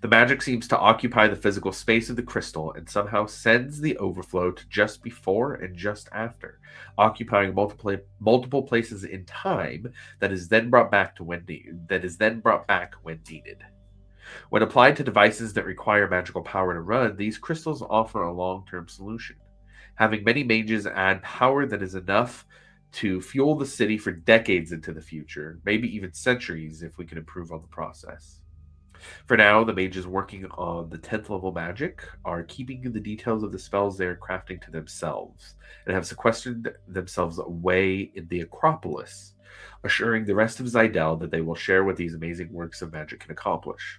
The magic seems to occupy the physical space of the crystal and somehow sends the overflow to just before and just after, occupying multiple places in time that is then brought back when needed. When applied to devices that require magical power to run, these crystals offer a long-term solution. Having many mages add power that is enough to fuel the city for decades into the future, maybe even centuries if we can improve on the process. For now, the mages working on the 10th level magic are keeping the details of the spells they are crafting to themselves and have sequestered themselves away in the Acropolis, assuring the rest of Zidel that they will share what these amazing works of magic can accomplish.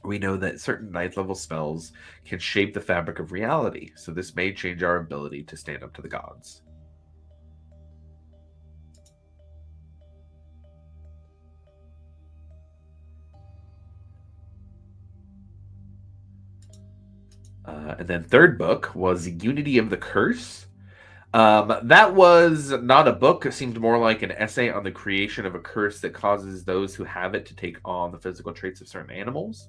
We know that certain 9th level spells can shape the fabric of reality, so this may change our ability to stand up to the gods. And then third book was Unity of the Curse. That was not a book. It seemed more like an essay on the creation of a curse that causes those who have it to take on the physical traits of certain animals.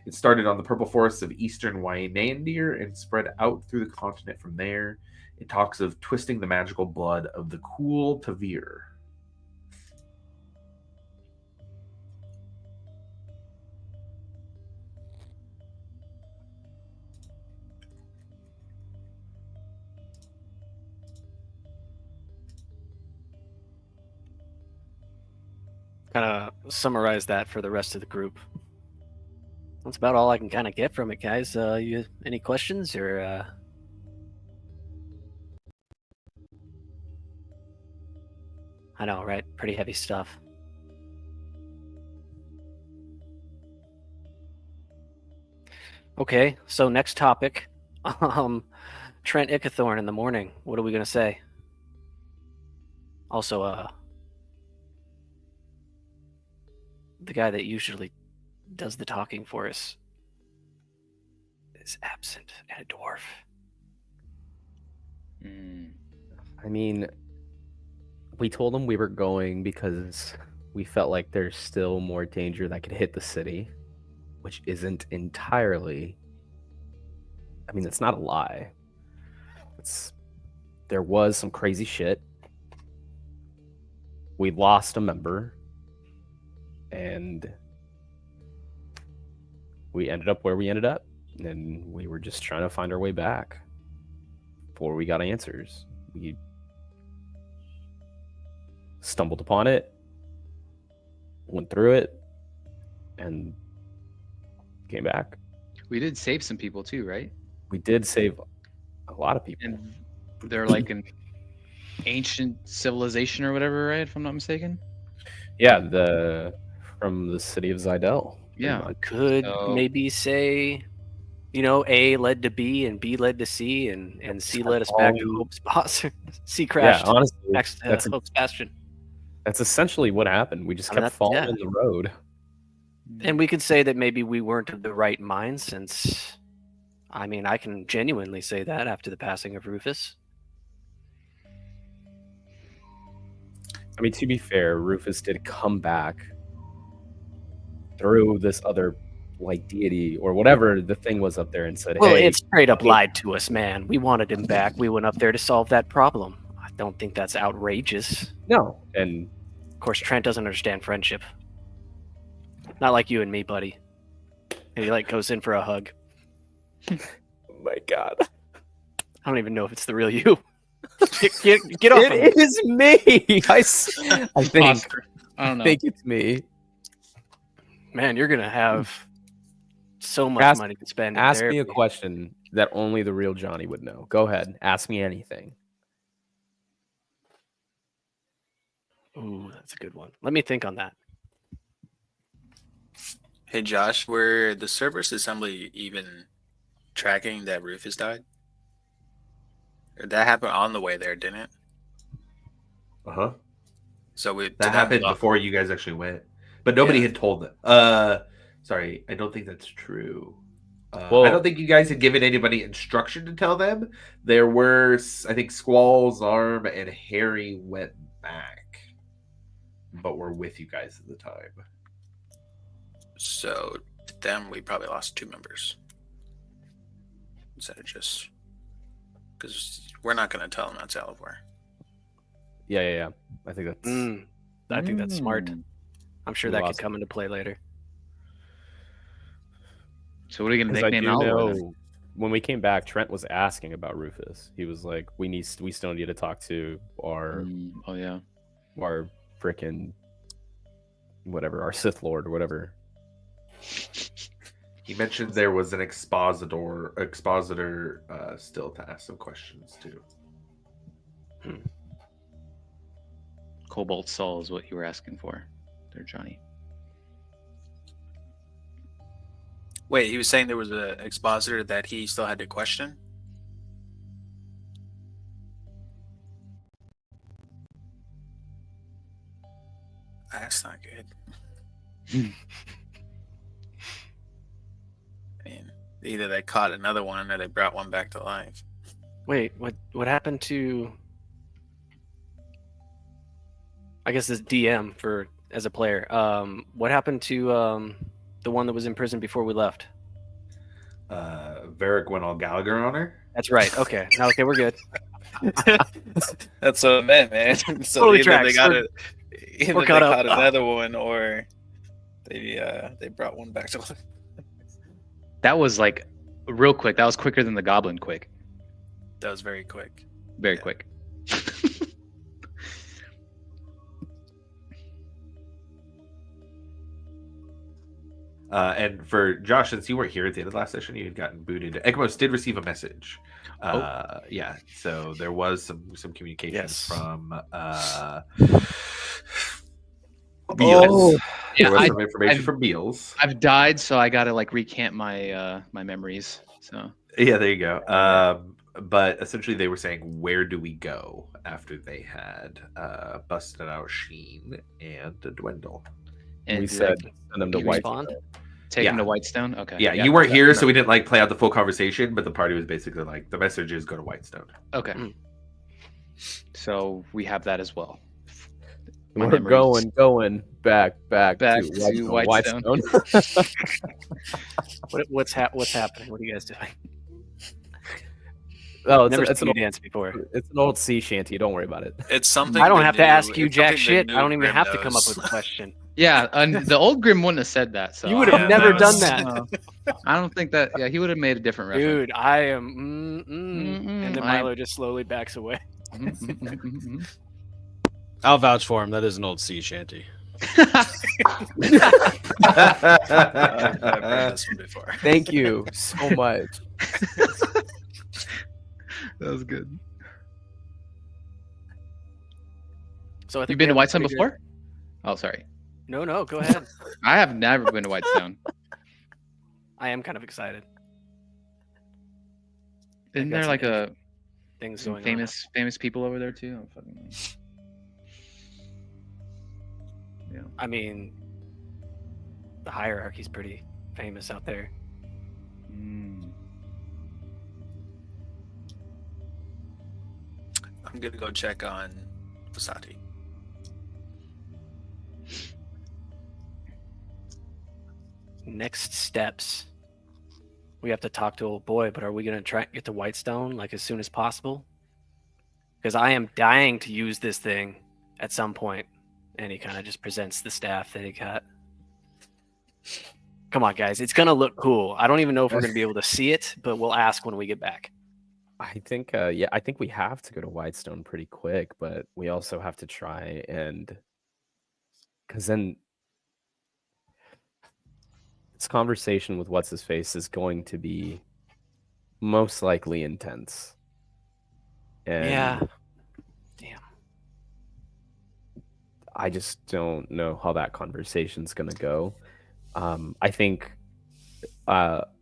It started on the purple forests of eastern Wynandir and spread out through the continent from there. It talks of twisting the magical blood of the cool Tavir. Kind of summarize that for the rest of the group. That's about all I can kind of get from it, guys. You any questions or? I know, right? Pretty heavy stuff. Okay, so next topic. Trent Ickethorn in the morning. What are we gonna say? Also, the guy that usually does the talking for us is absent, and a dwarf. I mean, we told him we were going because we felt like there's still more danger that could hit the city, which isn't entirely. I mean, it's not a lie. There was some crazy shit. We lost a member, and we ended up where we ended up, and we were just trying to find our way back before we got answers. We stumbled upon it, went through it, and came back. We did save some people too, right? We did save a lot of people. And they're like an ancient civilization or whatever, right? If I'm not mistaken. Yeah, from the city of Zidel. pretty Yeah. much. Could So- maybe say, A led to B and B led to C and C led us back to Hope's boss. C crashed. Yeah, honestly, next to that's Hope's Bastion. that's essentially what happened. We just I mean, kept that's- falling yeah. in the road. And we could say that maybe we weren't of the right mind since, I mean, I can genuinely say that after the passing of Rufus. I mean, to be fair, Rufus did come back through this other like deity or whatever the thing was up there and said, Well, "Hey, it straight up lied to us, man. We wanted him back. We went up there to solve that problem. I don't think that's outrageous. no." And Of course, Trent doesn't understand friendship. Not like you and me, buddy. And he goes in for a hug. oh my God, I don't even know if it's the real you. Get off of me. it is me. I think Oscar. I don't know. it's me. Man, you're gonna have so much Ask- money to spend. in Ask me a therapy. question that only the real Johnny would know. Go ahead, ask me anything. Ooh, that's a good one. Let me think on that. Hey Josh, were the Cerberus assembly even tracking that Rufus died? Or that happened on the way there, didn't it? Uh-huh. So That happened before you guys actually went. But nobody Yeah. had told them. Sorry, I don't think that's true. Well- I don't think you guys had given anybody instruction to tell them. There were, I think, Squall, Zarm, and Harry went back, but were with you guys at the time. So to them, we probably lost 2 members instead of just because we're not going to tell them that's Alivor. Yeah. I think that's I think that's smart. I'm sure We that could lost come into play later. So what are you gonna because I nickname do Alvor then? know when we came back, Trent was asking about Rufus. He was like, "We still need to talk to our Oh yeah. our frickin' whatever, our Sith Lord or whatever." He mentioned there was an expositor still to ask some questions too. Cobalt Soul is what you were asking for, there, Johnny. Wait, he was saying there was an expositor that he still had to question? That's not good. I mean, either they caught another one or they brought one back to life. Wait, what happened to? I guess this DM for as a player. What happened to the one that was in prison before we left? Varric went all Gallagher on her. That's right. Okay. Now, okay, we're good. That's what I meant, man. So Totally either tracks. they got We're- it, either we're they caught up. caught another one, or they brought one back to life. That was like real quick. That was quicker than the Goblin quick. That was very quick. Very Yeah. quick. And for Josh, since you weren't here at the end of the last session, you had gotten booted. Egmos did receive a message. Yeah, so there was some communication Yes. from Oh. Beals. Yeah, There was I- some information I've- from Beals. I've died, so I gotta like recant my my memories. So Yeah, there you go. But essentially, they were saying, where do we go after they had busted out Sheen and Dwindle? and We did said I send them to You White. respond? take him yeah. to Whitestone. Okay. Yeah, you weren't here, so we didn't like play out the full conversation. But the party was basically like, the message is go to Whitestone. Okay. Mm. So we have that as well. My We're memories. going back Back to to Whitestone. Whitestone. What's happening? What are you guys doing? Oh, Never it's seen an you dance before. old sea shanty. Don't worry about it. It's something. I don't the have to new- ask you it's jack something the shit. new I don't even Grim have to come up knows. with a question. Yeah, and the old Grim wouldn't have said that. So You would have Yeah, never that done was- that. I don't think that. Yeah, he would have made a different reference. Dude, I am. And then I'm- Milo just slowly backs away. Mhm. I'll vouch for him. That is an old sea shanty. I've heard this one before. Thank you so much. That was good. So I think You've been we to have a Whitestone pretty before? Oh, sorry. No, go ahead. I have never been to Whitestone. I am kind of excited. Isn't got there some like a Things some going on. famous people over there too? Oh, fucking yeah. I mean, the hierarchy's pretty famous out there. Mm. I'm gonna go check on Vasati. Next steps. We have to talk to old boy, but are we gonna try and get to Whitestone like as soon as possible? Because I am dying to use this thing at some point. And he kind of just presents the staff that he got. Come on, guys. It's gonna look cool. I don't even know if we're gonna be able to see it, but we'll ask when we get back. I think, yeah, I think we have to go to Whitestone pretty quick, but we also have to try and, because then this conversation with what's his face is going to be most likely intense. And Yeah. Damn. I just don't know how that conversation's going to go. I think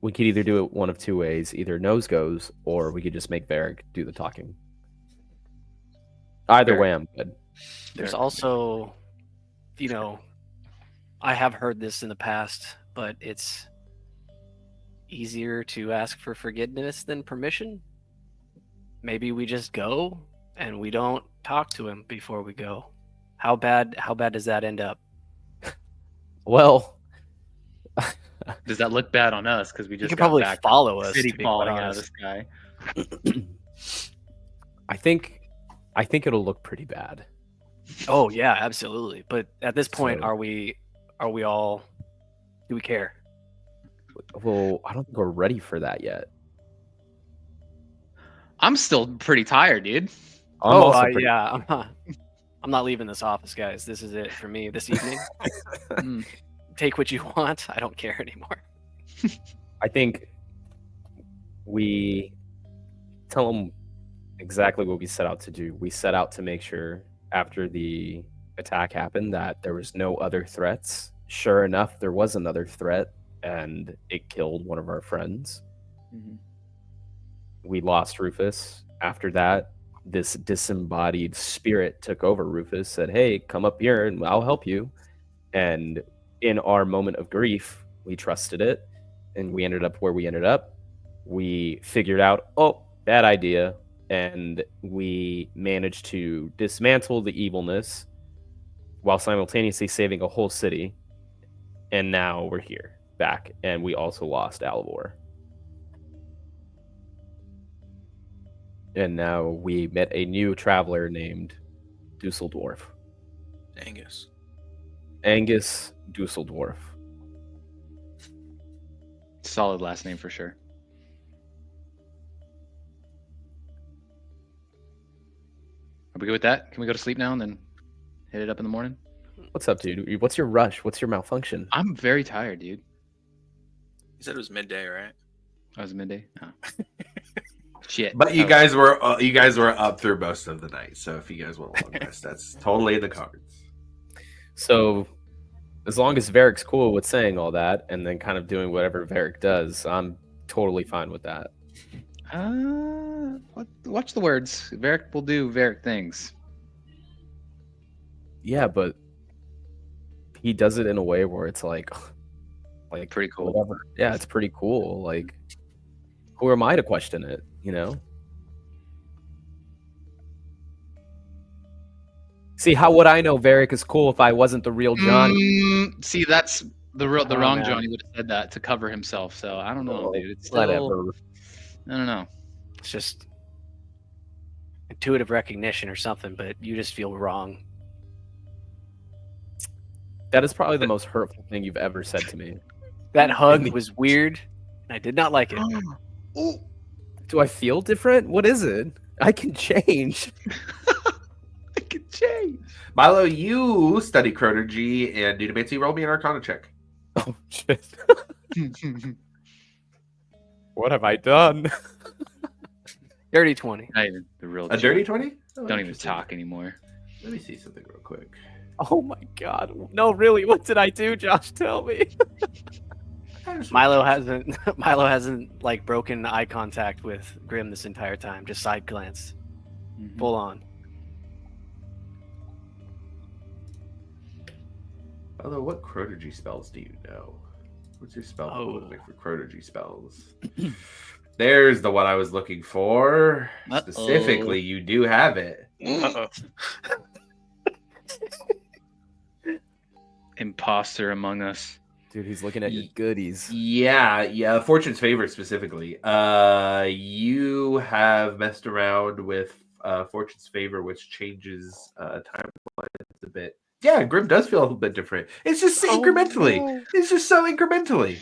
we could either do it one of two ways. Either nose goes, or we could just make Varric do the talking. Either way, I'm good. There's also, you know, I have heard this in the past, but it's easier to ask for forgiveness than permission. Maybe we just go and we don't talk to him before we go. How bad does that end up? Well, Does that look bad on us? Because we You just could got probably back follow us. city To be falling quite out of honest. the sky. I think it'll look pretty bad. Oh yeah, absolutely. But at this point, So- are we all? Do we care? Well, I don't think we're ready for that yet. I'm still pretty tired, dude. I'm also pretty- yeah. I'm not leaving this office, guys. This is it for me this evening. Mm. Take what you want. I don't care anymore. I think we tell them exactly what we set out to do. We set out to make sure after the attack happened that there was no other threats. Sure enough, there was another threat, and it killed one of our friends. Mhm. We lost Rufus. After that, this disembodied spirit took over Rufus, said, "Hey, come up here and I'll help you." And in our moment of grief, we trusted it, and we ended up where we ended up. We figured out, oh, bad idea, and we managed to dismantle the evilness while simultaneously saving a whole city. And now we're here, back, and we also lost Alivor. And now we met a new traveler named Dusseldorf. Angus. Angus Dusseldorf. Solid last name for sure. Are we good with that? Can we go to sleep now and then hit it up in the morning? What's up, dude? What's your rush? What's your malfunction? I'm very tired, dude. You said it was midday, right? I was midday. Oh. Shit. But you Oh. guys were up through most of the night, so if you guys want a long rest, that's totally in the cards. So, as long as Varric's cool with saying all that and then kind of doing whatever Varric does, I'm totally fine with that. Watch the words. Varric will do Varric things. Yeah, but he does it in a way where it's like Pretty cool. whatever. Yeah, it's pretty cool. Like, who am I to question it? You know? See, how would I know Varric is cool if I wasn't the real Johnny? See, that's the Oh, wrong man. Johnny would have said that to cover himself. So I don't know, Oh, dude. It's still, Whatever. I don't know. It's just intuitive recognition or something, but you just feel wrong. That is probably the most hurtful thing you've ever said to me. That hug was weird, and I did not like it. Do I feel different? What is it? I can change. I could change. Milo, you study chronergy and Dunamancy. Roll me an Arcana check. Oh shit! What have I done? Dirty 20. Not even the real. A dirty 20? Oh, Don't even interesting. talk anymore. Let me see something real quick. Oh my god! No, really, what did I do, Josh? Tell me. Milo hasn't like broken eye contact with Grim this entire time. Just side glance, full on. Although, what chronergy spells do you know? What's your spell look like for chronergy spells? There's the one I was looking for. Specifically, you do have it. Imposter among us. Dude, he's looking at your goodies. Yeah, Fortune's favor specifically. You have messed around with Fortune's favor, which changes timelines a bit. Yeah, Grim does feel a little bit different. It's just incrementally. No. It's just so incrementally.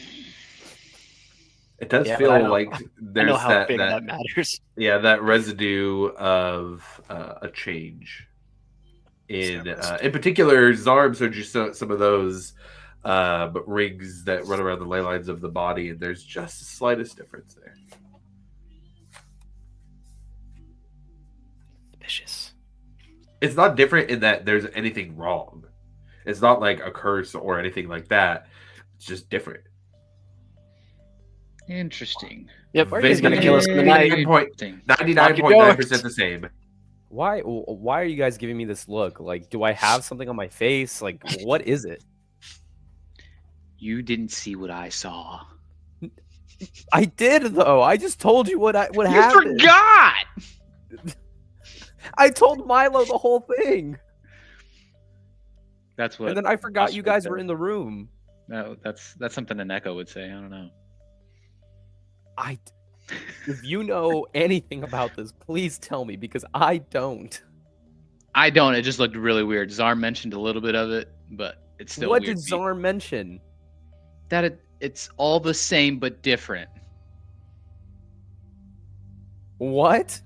It does feel like there's that matters. Yeah, that residue of a change. In particular, Zarbs are just some of those rings that run around the ley lines of the body, and there's just the slightest difference there. Suspicious. It's not different in that there's anything wrong. It's not like a curse or anything like that. It's just different. Interesting. Yep, he's gonna kill us in the night. 99.9% the same. Why are you guys giving me this look? Like, do I have something on my face? Like, what is it? You didn't see what I saw. I did though. I just told you what happened. You forgot. I told Milo the whole thing. That's what. And then I forgot you guys were in the room. No, that's something an Echo would say. I don't know. If you know anything about this, please tell me, because I don't. I don't. It just looked really weird. Czar mentioned a little bit of it, but it's still What weird. did Czar mention? That it's all the same but different. What?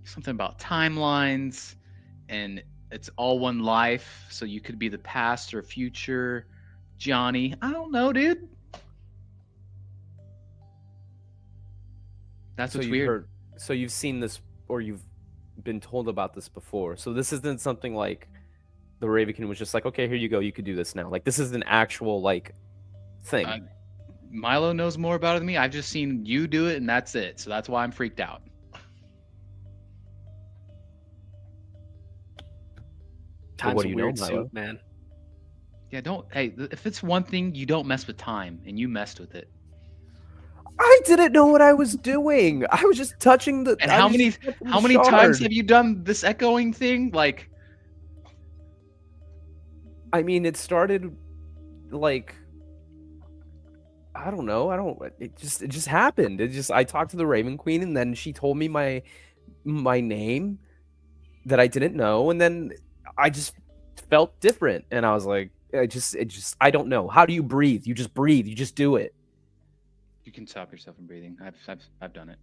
Something about timelines, and it's all one life, so you could be the past or future Johnny. I don't know, dude. That's what's weird. So you've seen this, or you've been told about this before. So this isn't something like the Ravenkin was just like, okay, here you go, you could do this now. Like, this is an actual like thing. Milo knows more about it than me. I've just seen you do it, and that's it. So that's why I'm freaked out. Time's a weird suit, man. Yeah, don't. Hey, if it's one thing, you don't mess with time, and you messed with it. I didn't know what I was doing. I was just touching the. And how many times have you done this echoing thing? Like, I mean, it started like, I don't know. It just happened. I talked to the Raven Queen, and then she told me my name that I didn't know, and then I just felt different, and I was like, I don't know. How do you breathe? You just breathe. You just do it. You can stop yourself from breathing. I've done it.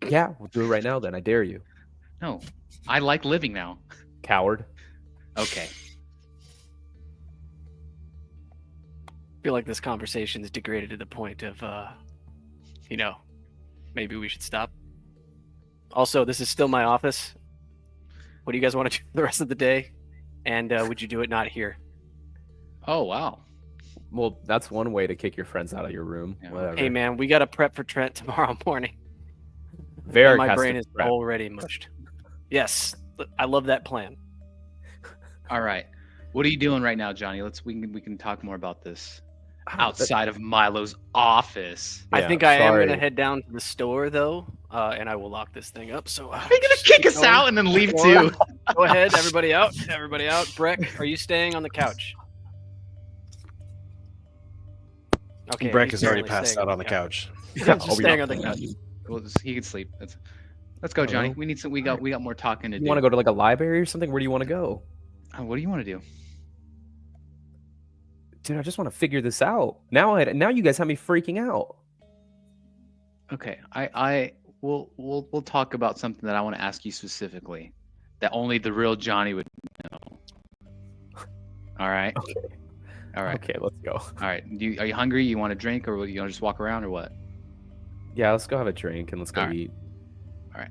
Yeah, we'll do it right now then. I dare you. No, I like living now. Coward. Okay. I feel like this conversation is degraded to the point of, maybe we should stop. Also, this is still my office. What do you guys want to do the rest of the day? And would you do it not here? Oh, wow. Well, that's one way to kick your friends out of your room. Yeah. Whatever. Hey, man, we got to prep for Trent tomorrow morning. Very. My brain is already mushed. Yes, I love that plan. All right. What are you doing right now, Johnny? We can talk more about this outside of Milo's office. I think I am going to head down to the store, though, and I will lock this thing up. So, are you going to kick us out and then leave too? Go ahead, everybody out. Everybody out. Breck, are you staying on the couch? Okay, Breck has already passed out on the couch. Just staying on the couch. Well, he can sleep. Let's go, Johnny. We need some. We got more talking to do. You want to go to like a library or something? Where do you want to go? What do you want to do? Dude, I just want to figure this out. Now you guys have me freaking out. Okay, we'll talk about something that I want to ask you specifically. that only the real Johnny would know. All right. Okay. All right. Okay, let's go. All right. Are you hungry? You want a drink, or you want to just walk around, or what? Yeah, let's go have a drink and let's go All right. eat. All right.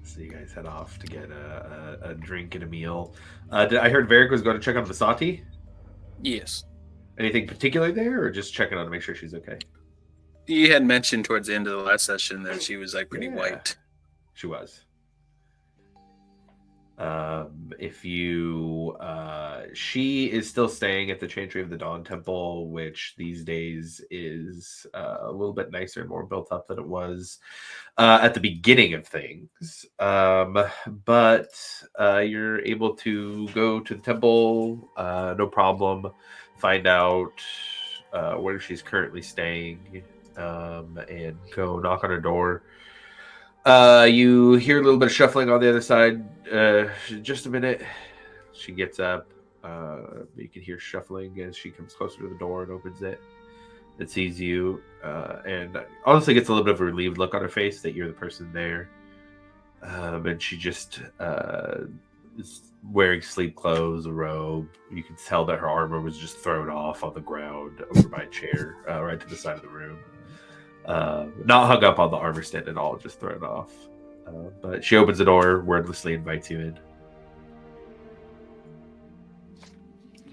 So you guys head off to get a drink and a meal. I heard Varric was going to check on Vasati? Yes. Anything particular there, or just checking on to make sure she's okay? He had mentioned towards the end of the last session that she was like pretty Yeah. white. She was. If you, she is still staying at the Chantry of the Dawn Temple, which these days is a little bit nicer and more built up than it was at the beginning of things. But you're able to go to the temple, no problem. Find out where she's currently staying, and go knock on her door. You hear a little bit of shuffling on the other side. Just a minute. She gets up. You can hear shuffling as she comes closer to the door and opens it. It sees you, and honestly gets a little bit of a relieved look on her face that you're the person there. And she just is wearing sleep clothes, a robe. You can tell that her armor was just thrown off on the ground over by a chair, right to the side of the room. Not hung up on the armor stand at all, just thrown off. But she opens the door, wordlessly invites you in.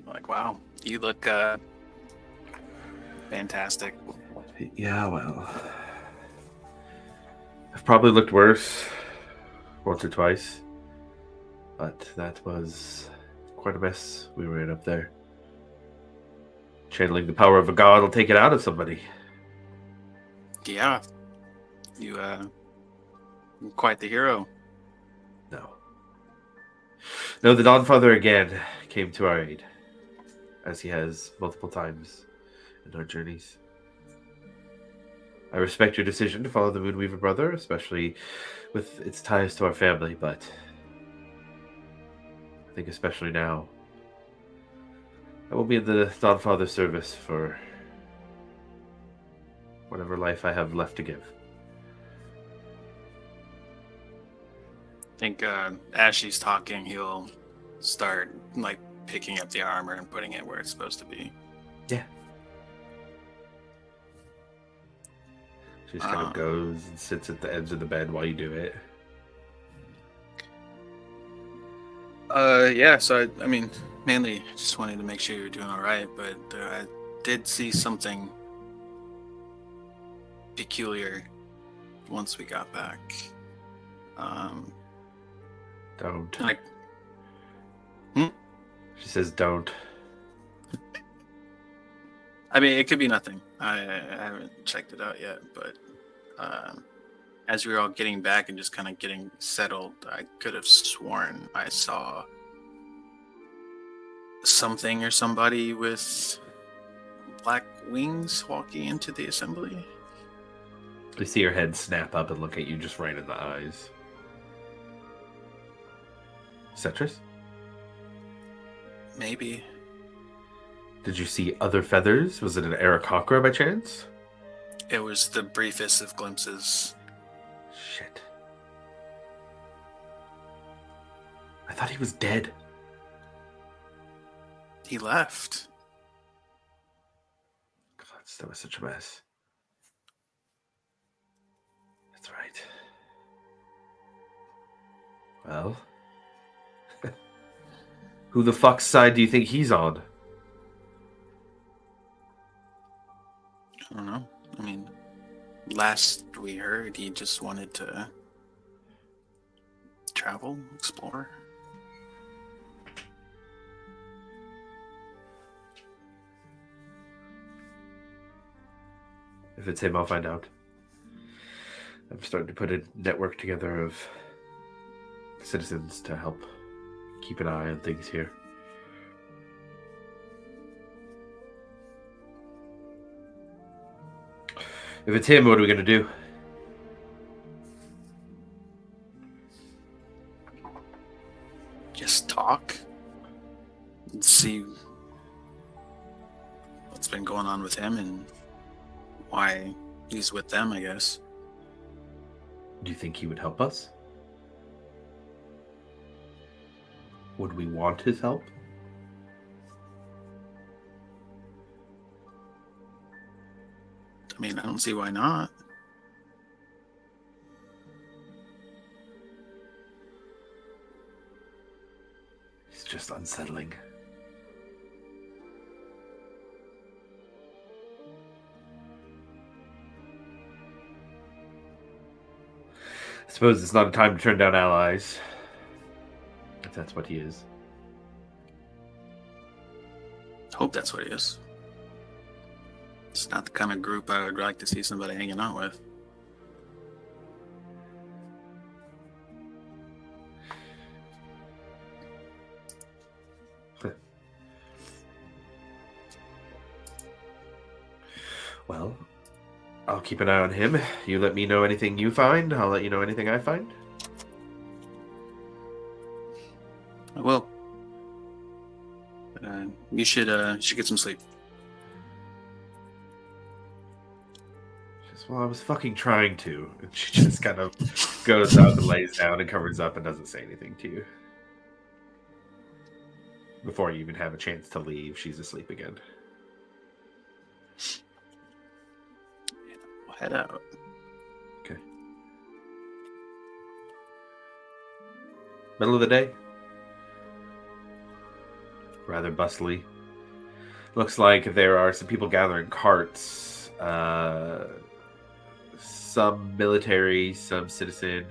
Like, wow, you look fantastic. Yeah, well, I've probably looked worse once or twice, but that was quite a mess we were in up there. Channeling the power of a god will take it out of somebody. Yeah, you're quite the hero. No, the Dawnfather again came to our aid, as he has multiple times in our journeys. I respect your decision to follow the Moonweaver brother, especially with its ties to our family, but I think especially now, I will be in the Dawnfather service for whatever life I have left to give. I think as she's talking, he'll start like picking up the armor and putting it where it's supposed to be. Yeah. She just kind of goes and sits at the edge of the bed while you do it. Yeah, so I mean, mainly just wanted to make sure you're doing all right, but I did see something peculiar once we got back. Don't. Like, She says don't. I mean, it could be nothing. I haven't checked it out yet, but as we were all getting back and just kind of getting settled, I could have sworn I saw something or somebody with black wings walking into the assembly. You see her head snap up and look at you just right in the eyes. Cetrus? Maybe. Did you see other feathers? Was it an Aarakocra by chance? It was the briefest of glimpses. Shit. I thought he was dead. He left. God, that was such a mess. That's right. Well, who the fuck's side do you think he's on? I don't know. I mean, last we heard, he just wanted to travel, explore. If it's him, I'll find out. I'm starting to put a network together of citizens to help keep an eye on things here. If it's him, what are we going to do? Just talk and see what's been going on with him and why he's with them, I guess. Do you think he would help us? Would we want his help? I mean, I don't see why not. It's just unsettling. I suppose it's not a time to turn down allies. If that's what he is. Hope that's what it is. It's not the kind of group I would like to see somebody hanging out with. Well, I'll keep an eye on him. You let me know anything you find. I'll let you know anything I find. I will. You should get some sleep. Well, I was fucking trying to. And she just kind of goes up and lays down and covers up and doesn't say anything to you. Before you even have a chance to leave, she's asleep again. We'll head out. Okay. Middle of the day. Rather bustly. Looks like there are some people gathering carts. Some military, some citizen.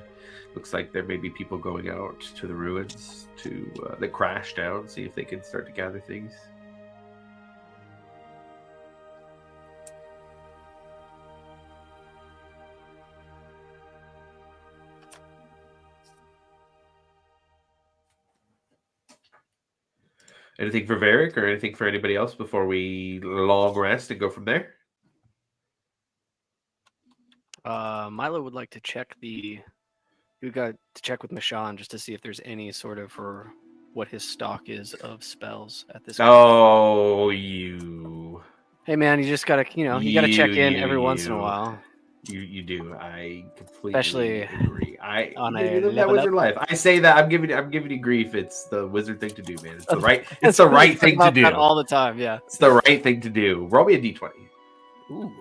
Looks like there may be people going out to the ruins to that crash down, see if they can start to gather things. Anything for Varric or anything for anybody else before we long rest and go from there? Milo would like to check we got to check with Michonne just to see if there's any sort of for what his stock is of spells at this point. Oh, you. Hey man, you just gotta, you gotta check in every once in a while. You do. I completely Especially agree. on You a live that level wizard life. I say that I'm giving you grief. It's the wizard thing to do, man. It's the right. It's That's the what I right think thing to about do. that all the time. Yeah. It's the right thing to do. Roll me a d20. Ooh.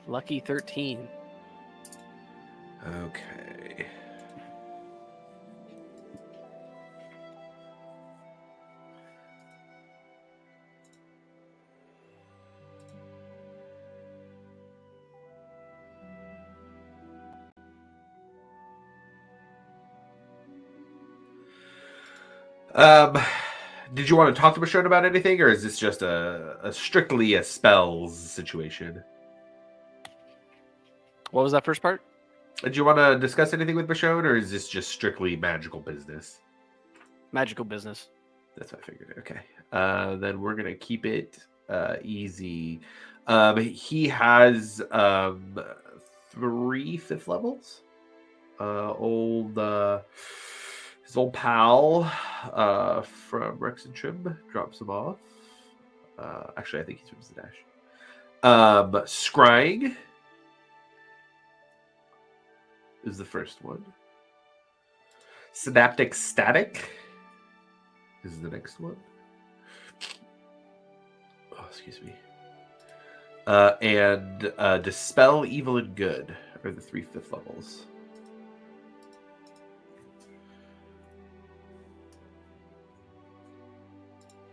Lucky 13. Okay. Did you want to talk to Michonne about anything, or is this just a strictly a spells situation? What was that first part? Did you want to discuss anything with Michonne, or is this just strictly magical business? Magical business. That's what I figured. Okay. Then we're gonna keep it easy. He has 3 5th levels. His old pal from Rex and Trim drops him off. Actually, I think he's from Zadash. Scrying is the first one. Synaptic Static is the next one. Oh, excuse me. And Dispel Evil and Good are the 3 5th levels.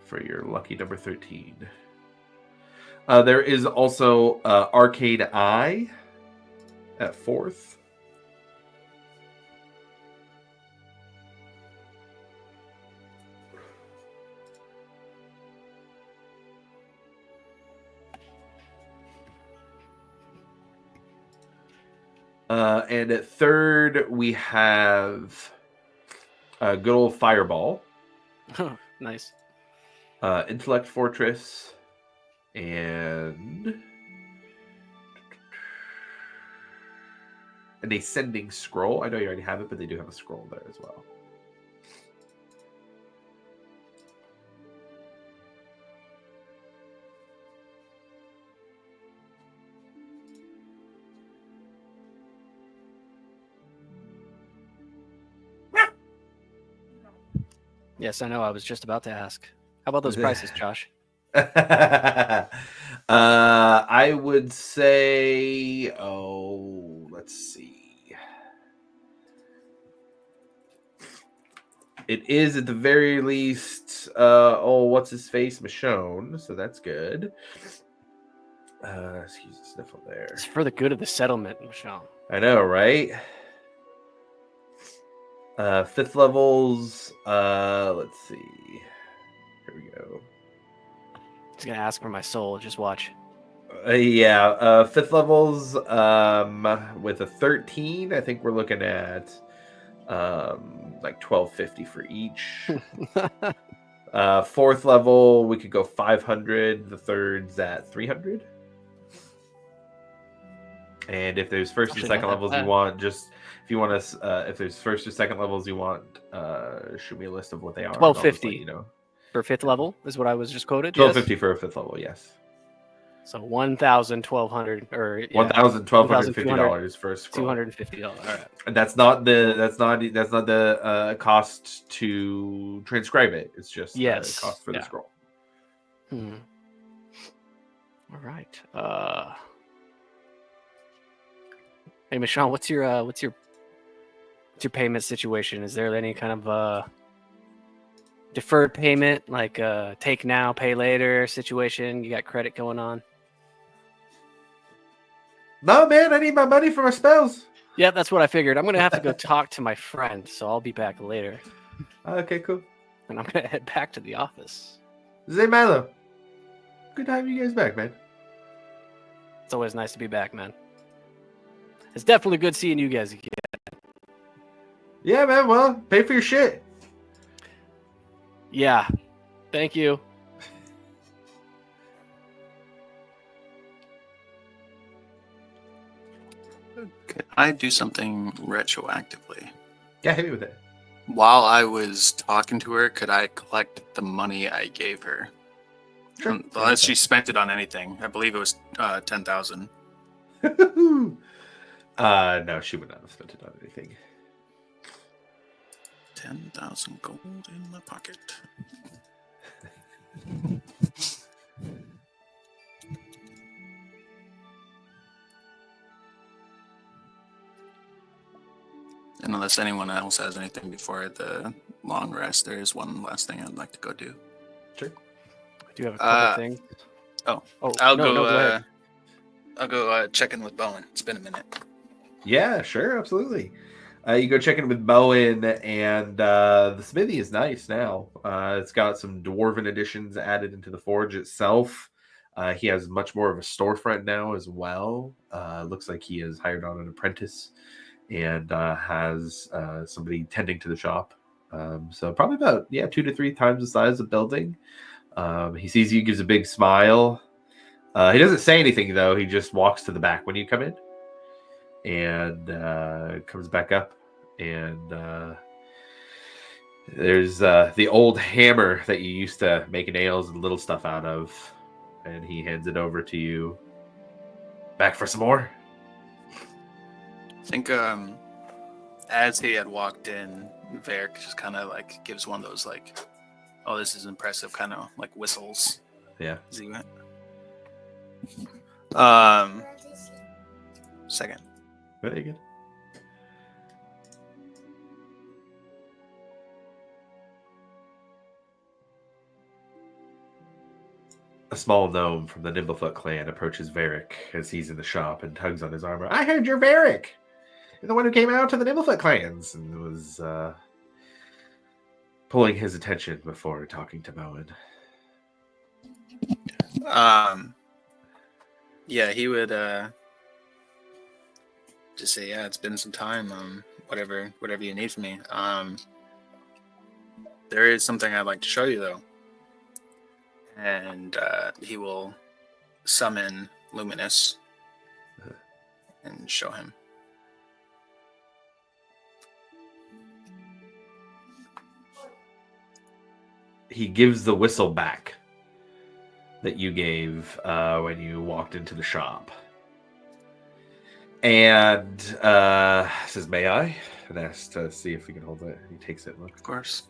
For your lucky number 13. There is also Arcade Eye at 4th. And at 3rd, we have good old Fireball. Nice. Intellect Fortress, and an Ascending Scroll. I know you already have it, but they do have a scroll there as well. Yes, I know. I was just about to ask. How about those prices, Josh? I would say, let's see. It is at the very least, what's his face? Michonne, so that's good. Excuse the sniffle there. It's for the good of the settlement, Michelle. I know, right? 5th levels, let's see. Here we go. He's gonna ask for my soul. Just watch. 5th levels, with a 13, I think we're looking at like 1250 for each. 4th level, we could go 500. The 3rd's at 300. And if there's first or second levels you want, if there's first or second levels you want, shoot me a list of what they are. 1250. You know, for 5th level is what I was just quoted. 1250 for a 5th level, yes. So 1,1200 or $1,250 for a scroll. $250. All right. And that's not the cost to transcribe it. It's just the cost for the scroll. All right. Hey, Michelle, what's your payment situation? Is there any kind of deferred payment, like take now, pay later situation? You got credit going on? No, man, I need my money for my spells. Yeah, that's what I figured. I'm gonna have to go talk to my friend, so I'll be back later. Okay, cool. And I'm gonna head back to the office. Zay Milo, good to have you guys back, man. It's always nice to be back, man. It's definitely good seeing you guys again. Yeah, man. Well, pay for your shit. Yeah. Thank you. Could I do something retroactively? Yeah, hit me with it. While I was talking to her, could I collect the money I gave her? Sure. Unless she spent it on anything. I believe it was 10,000. No, she would not have spent it on anything. 10,000 gold in my pocket. And unless anyone else has anything before the long rest, there is one last thing I'd like to go do. Sure. I do have a couple things. I'll go ahead. I'll go check in with Bowen. It's been a minute. Yeah, sure, absolutely. You go check in with Bowen, and the smithy is nice now. It's got some dwarven additions added into the forge itself. He has much more of a storefront now as well. Looks like he has hired on an apprentice and has somebody tending to the shop. So probably about 2 to 3 times the size of the building. He sees you, gives a big smile. He doesn't say anything, though. He just walks to the back when you come in and comes back up. And there's the old hammer that you used to make nails and little stuff out of. And he hands it over to you. Back for some more? I think as he had walked in, Varric just kind of like gives one of those like, oh, this is impressive kind of like whistles. Yeah. As he went. Second. Very good. A small gnome from the Nimblefoot clan approaches Varric as he's in the shop and tugs on his armor. I heard you're Varric! You're the one who came out to the Nimblefoot clans and was pulling his attention before talking to Bowen. Yeah, he would just say, yeah, it's been some time. Whatever you need from me. There is something I'd like to show you, though. And he will summon Luminous and show him. He gives the whistle back that you gave when you walked into the shop. And says, may I? And asks to see if he can hold it. He takes it and looks. Of course.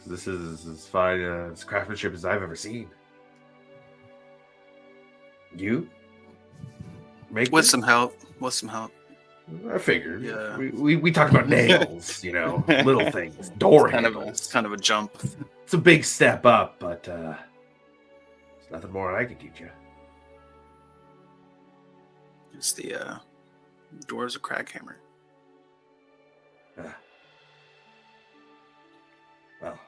This is as fine as craftsmanship as I've ever seen. You make With this? some help. With some help. I figured. Yeah. We talked about nails, little things, door handles. It's kind of a jump. It's a big step up, but there's nothing more I can teach you. It's the door's a crack hammer. Well,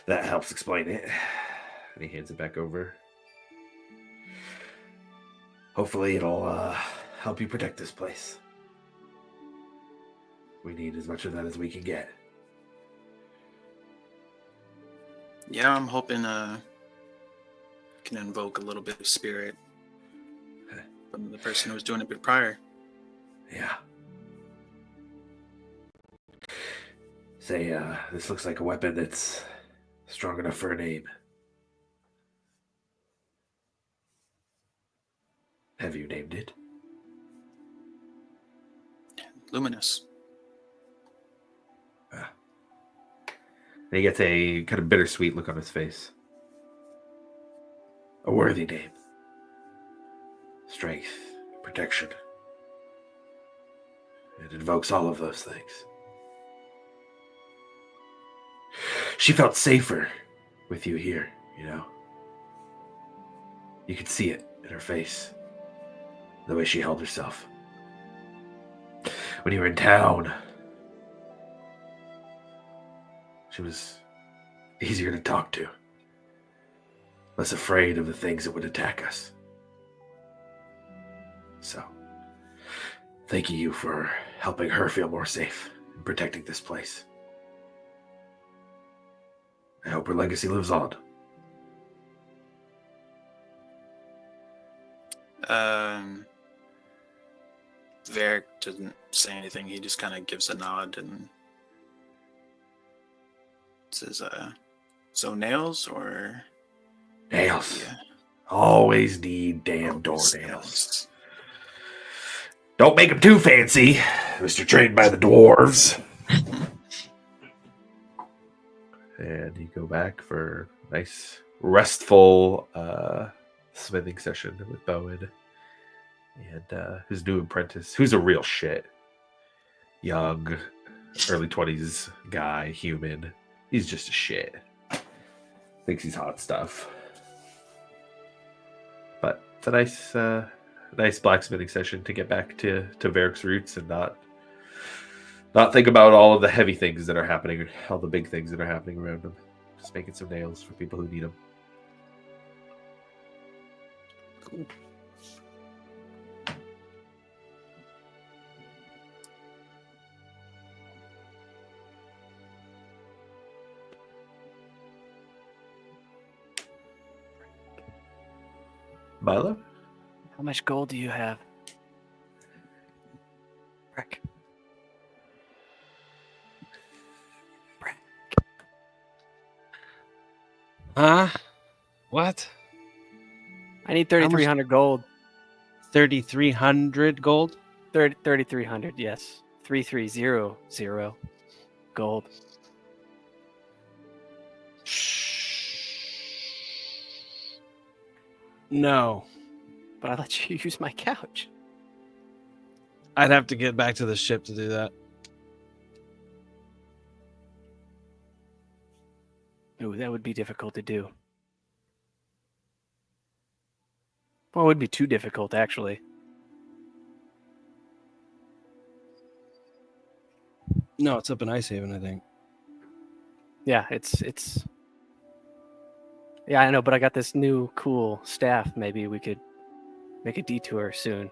that helps explain it. And he hands it back over. Hopefully it'll help you protect this place. We need as much of that as we can get. Yeah, I'm hoping can invoke a little bit of spirit from the person who was doing it prior. Yeah. Say, this looks like a weapon that's strong enough for a name. Have you named it? Luminous. And he gets a kind of bittersweet look on his face. A worthy name. Strength, protection. It invokes all of those things. She felt safer with you here, You could see it in her face. The way she held herself. When you were in town, she was easier to talk to. Less afraid of the things that would attack us. So, thank you for helping her feel more safe and protecting this place. I hope her legacy lives on. Varric doesn't say anything. He just kind of gives a nod and says, so nails or... Nails. Yeah. Always need damn doornails. Don't make them too fancy, Mr. Trained by the Dwarves. And you go back for a nice, restful smithing session with Bowen and his new apprentice, who's a real shit. Young, early 20s guy, human. He's just a shit. Thinks he's hot stuff. But it's a nice blacksmithing session to get back to Varric's roots and not think about all of the heavy things that are happening, all the big things that are happening around him. Just making some nails for people who need them. Cool. Milo? How much gold do you have? Frick. Huh? What? I need 3,300 gold. 3,300 gold? 3,300, yes. 3,300 gold. No. But I let you use my couch. I'd have to get back to the ship to do that. Ooh, that would be difficult to do. Well, it would be too difficult, actually. No, it's up in Icehaven, I think. Yeah, it's. Yeah, I know, but I got this new cool staff. Maybe we could make a detour soon.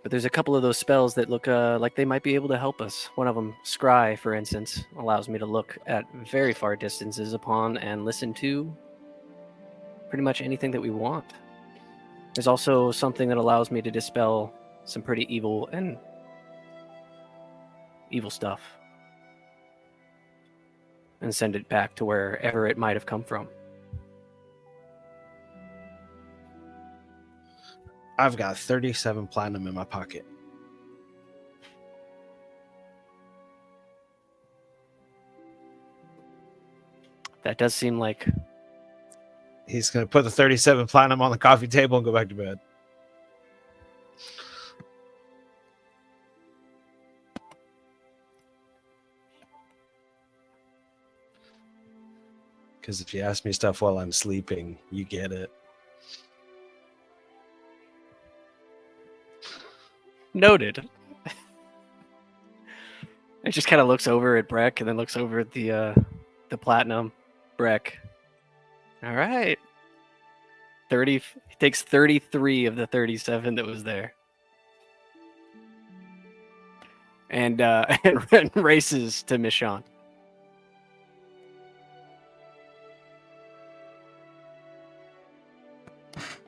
But there's a couple of those spells that look like they might be able to help us. One of them, Scry, for instance, allows me to look at very far distances upon and listen to pretty much anything that we want. There's also something that allows me to dispel some pretty evil stuff and send it back to wherever it might have come from. I've got 37 platinum in my pocket. That does seem like He's going to put the 37 platinum on the coffee table and go back to bed. Because if you ask me stuff while I'm sleeping, you get it. noted. It just kind of looks over at Breck and then looks over at the platinum. Breck. All right. 30. He takes 33 of the 37 that was there. And and races to Michonne.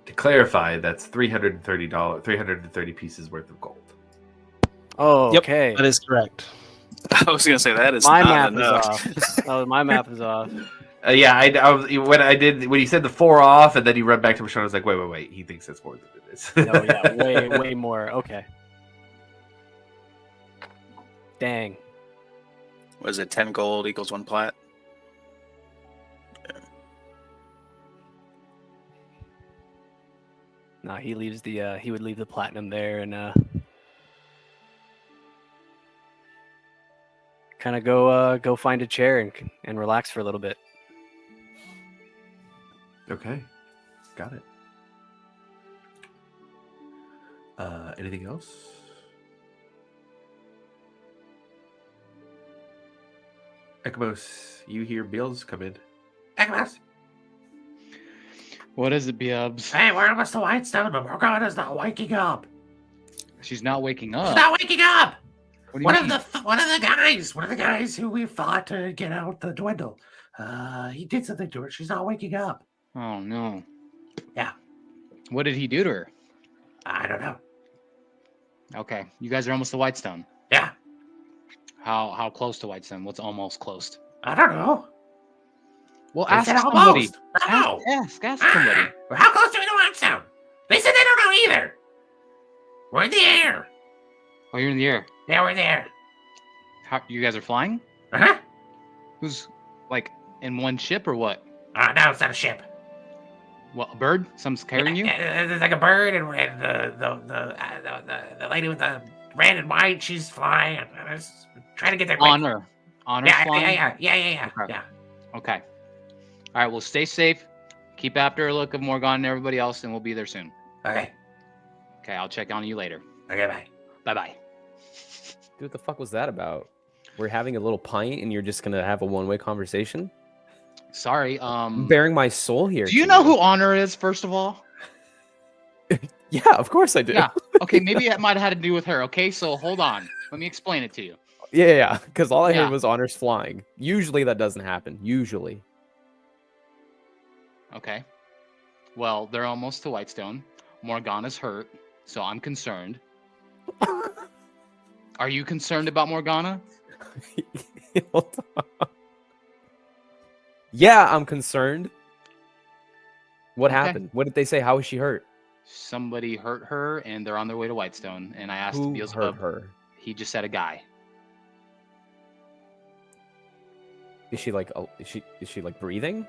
To clarify, that's $330, 330 pieces worth of gold. Oh, Yep, okay. that is correct. I was gonna say that is My not math enough. is off. Oh, my math is off. Yeah, I was, when he said the 4 off, and then he read back to Michonne, I was like, wait, he thinks that's more than it is. No, yeah, way more. Okay. Dang. Was it 10 gold equals 1 plat? No, he leaves the he would leave the platinum there and kind of go find a chair and relax for a little bit. Okay, got it. Anything else? Ekamos, you hear Bills come in. Ekamos! What is it, Biebs? Hey, we're almost to Whitestone, but Morgana's not waking up. She's not waking She's up. not waking up! What do you One mean? of the guys who we fought to get out the dwindle. He did something to her. She's not waking up. Oh no. Yeah. What did he do to her? I don't know. Okay, you guys are almost to Whitestone. Yeah. How close to Whitestone? What's almost close? I don't know. Well, They ask said somebody. almost. I don't know. Ask somebody. How close are we to Whitestone? They said they don't know either. We're in the air. Oh, you're in the air. Yeah, we're in the air. How you guys are flying? Uh-huh. Who's like in one ship or what? No, it's not a ship. What, a bird? Someone's carrying you? There's like a bird, and the lady with the red and white, she's flying. I was trying to get there quick. Honor flying? Yeah. Okay. All right, well, stay safe. Keep after a look of Morgan and everybody else, and we'll be there soon. Okay. Okay, I'll check on you later. Okay, bye. Bye-bye. Dude, what the fuck was that about? We're having a little pint and you're just gonna have a one-way conversation? Sorry. I'm bearing my soul here. Do you know who Honor is, first of all? Yeah, of course I do. Yeah. Okay, maybe it might have had to do with her. Okay, so hold on. Let me explain it to you. Yeah. Because all I Yeah. heard was honors flying. Usually that doesn't happen. Usually. Okay. Well, they're almost to Whitestone. Morgana's hurt, so I'm concerned. Are you concerned about Morgana? Hold on. Yeah, I'm concerned. What Okay. happened? What did they say? How was she hurt? Somebody hurt her, and they're on their way to Whitestone. And I asked Who Beelzebub. hurt her? He just said a guy. Is she like? Is she like breathing?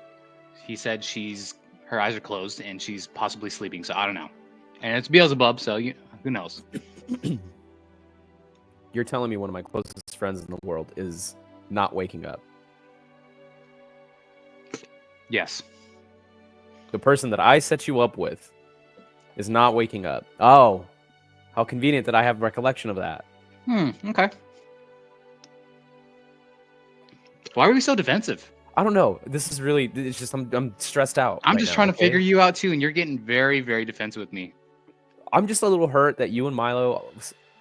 He said her eyes are closed and she's possibly sleeping. So I don't know. And it's Beelzebub, so who knows? You're telling me one of my closest friends in the world is not waking up. Yes. The person that I set you up with is not waking up. Oh, how convenient that I have recollection of that. Okay. Why are we so defensive? I don't know. This is really. It's just I'm stressed out. I'm right just now, trying to okay? figure you out too, and you're getting very, very defensive with me. I'm just a little hurt that you and Milo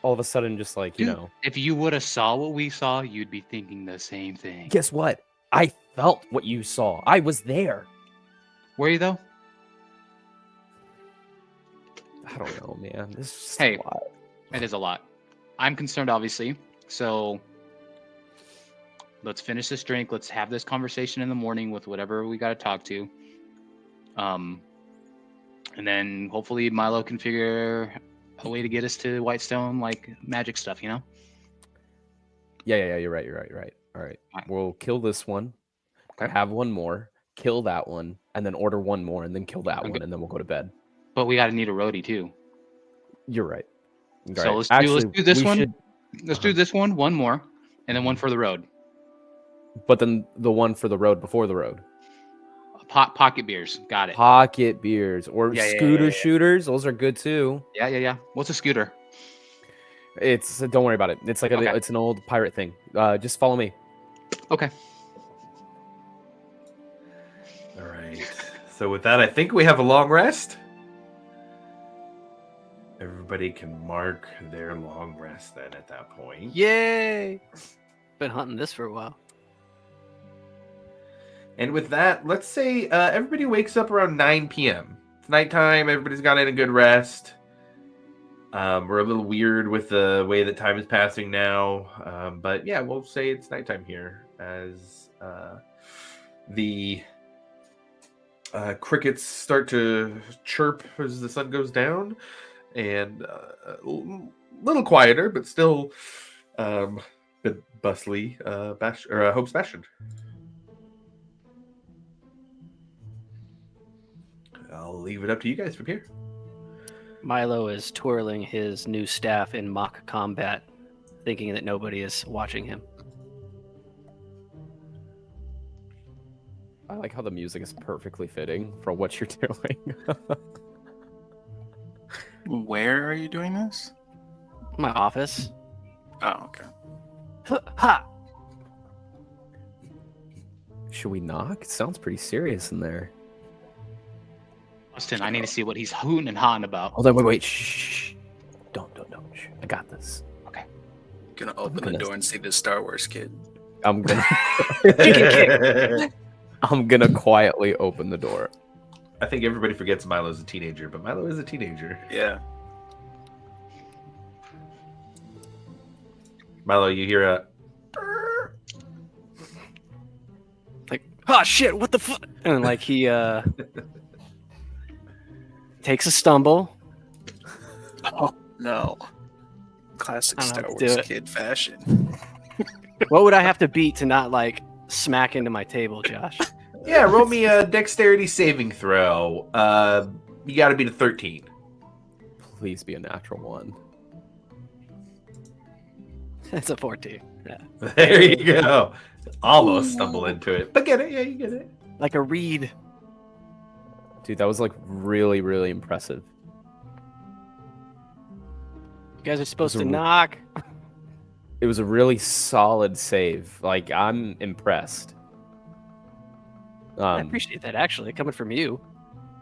all of a sudden just like, you Dude, know. if you would have saw what we saw, you'd be thinking the same thing. Guess what? I felt what you saw. I was there. Were you though? I don't know, man. This is just Hey. a lot. It is a lot. I'm concerned, obviously. So let's finish this drink. Let's have this conversation in the morning with whatever we got to talk to. And then hopefully Milo can figure a way to get us to Whitestone, like magic stuff, you know? Yeah. You're right. All right. Alright. We'll kill this one. have one more, kill that one, and then order one more, and then kill that Okay. one, and then we'll go to bed. But we gotta need a roadie too. You're right. So Right. let's do this we one. should- Let's do this one more, and then one for the road. but then the one for the road before the road. Pocket beers. Got it. Pocket beers or Yeah, yeah, scooter yeah. shooters. Those are good too. Yeah. What's a scooter? It's don't worry about it. It's like Okay. it's an old pirate thing. Just follow me. Okay. All right. So with that, I think we have a long rest. Everybody can mark their long rest then at that point. Yay! Been hunting this for a while. And with that, let's say everybody wakes up around 9 p.m. It's nighttime. Everybody's got in a good rest. We're a little weird with the way that time is passing now. But yeah, we'll say it's nighttime here as the crickets start to chirp as the sun goes down. And a little quieter, but still bit bustly Hope's Bastion. I'll leave it up to you guys from here. Milo is twirling his new staff in mock combat, thinking that nobody is watching him. I like how the music is perfectly fitting for what you're doing. Where are you doing this? My office. Oh, okay. Ha! Should we knock? It sounds pretty serious in there. Austin, I need to see what he's hooting and hawing about. Hold on, wait. Shh. Don't. Shh. I got this. Gonna open the Goodness. door and see this Star Wars kid. I'm gonna I'm gonna quietly open the door. I think everybody forgets Milo's a teenager, but Milo is a teenager. Yeah. Milo, you hear a Like, oh shit, what the fuck? And like he takes a stumble. Oh no. Classic I don't know Star how to do Wars it. kid fashion. What would I have to beat to not like smack into my table, Josh? yeah, roll me a dexterity saving throw. You got to beat a 13. Please be a natural one. It's a 14. Yeah. There you go. Almost stumble into it, but get it. Yeah, you get it. Like a reed. Dude, that was like really, really impressive. You guys are supposed Those to are- knock. It was a really solid save. Like, I'm impressed. I appreciate that actually, coming from you.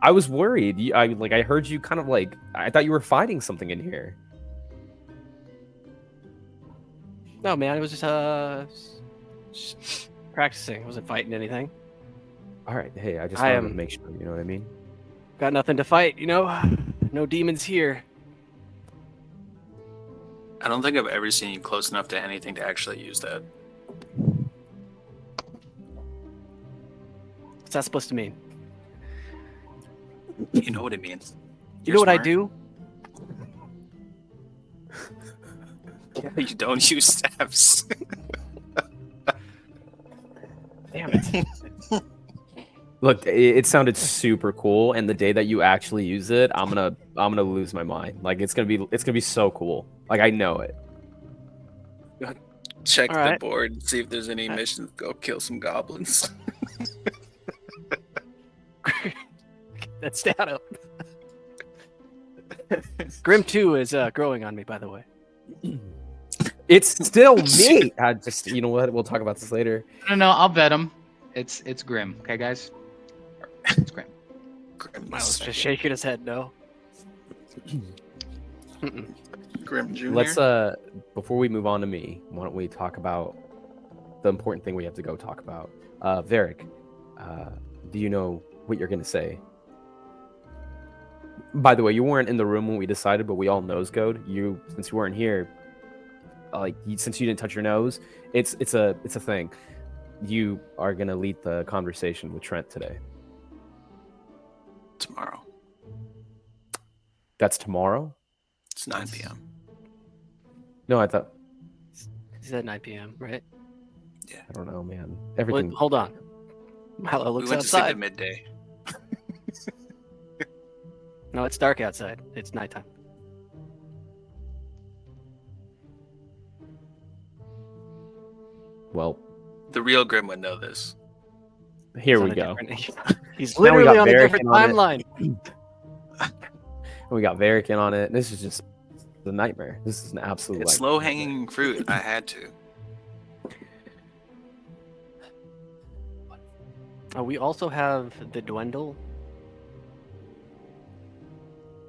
I was worried. I heard you kind of like. I thought you were fighting something in here. No, man, it was just practicing. I wasn't fighting anything. All right. Hey, I just I wanted to am- make sure. You know what I mean? Got nothing to fight, you know? No demons here. I don't think I've ever seen you close enough to anything to actually use that. What's that supposed to mean? You know what it means. You know what I do? You don't use staffs. Damn it. Look, it sounded super cool, and the day that you actually use it, I'm gonna lose my mind. Like it's gonna be so cool. Like I know it. Check All the right. board and see if there's any missions. Go kill some goblins. That's down up. Grim 2 is growing on me, by the way. It's still me. I just, you know what? We'll talk about this later. No, I'll bet him. It's grim. Okay, guys. It's grim. Miles just shaking his head no. Mm-mm. Grim Jr. Let's before we move on to me, why don't we talk about the important thing we have to go talk about? Varric, do you know what you're gonna say? By the way, you weren't in the room when we decided, but we all nosegoed. Since you weren't here, since you didn't touch your nose, it's a thing. You are gonna lead the conversation with Trent today. tomorrow. That's tomorrow? It's 9 p.m. No, I thought. He said 9 p.m., right? I don't know, man. Well, Everything. hold on. Milo We looks went to sleep outside. at midday. No, it's dark outside. It's nighttime. Well, The real Grim would know this. here He's we on a go. He's Now we literally got on a Varric different in on it. timeline. We got Varric in on it. This is just the nightmare. This is an absolute. It's low hanging fruit. I had to. We also have the Dwindle.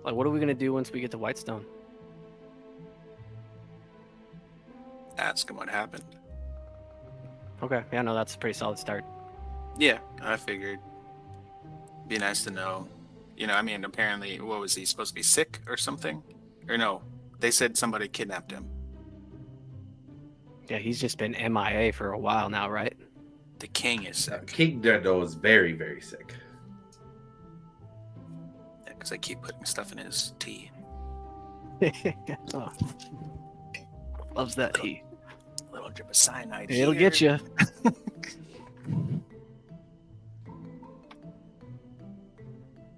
Like, what are we gonna do once we get to Whitestone? Ask him what happened. Okay, yeah, no, that's a pretty solid start. Yeah, I figured. Be nice to know. You know, I mean, apparently, what was he supposed to be sick or something? Or no, they said somebody kidnapped him. Yeah, he's just been MIA for a while now, right? The king is sick. King Dendel is very, very sick. Yeah, because I keep putting stuff in his tea. Oh. Loves that tea. A little drip of cyanide. It'll here. get you.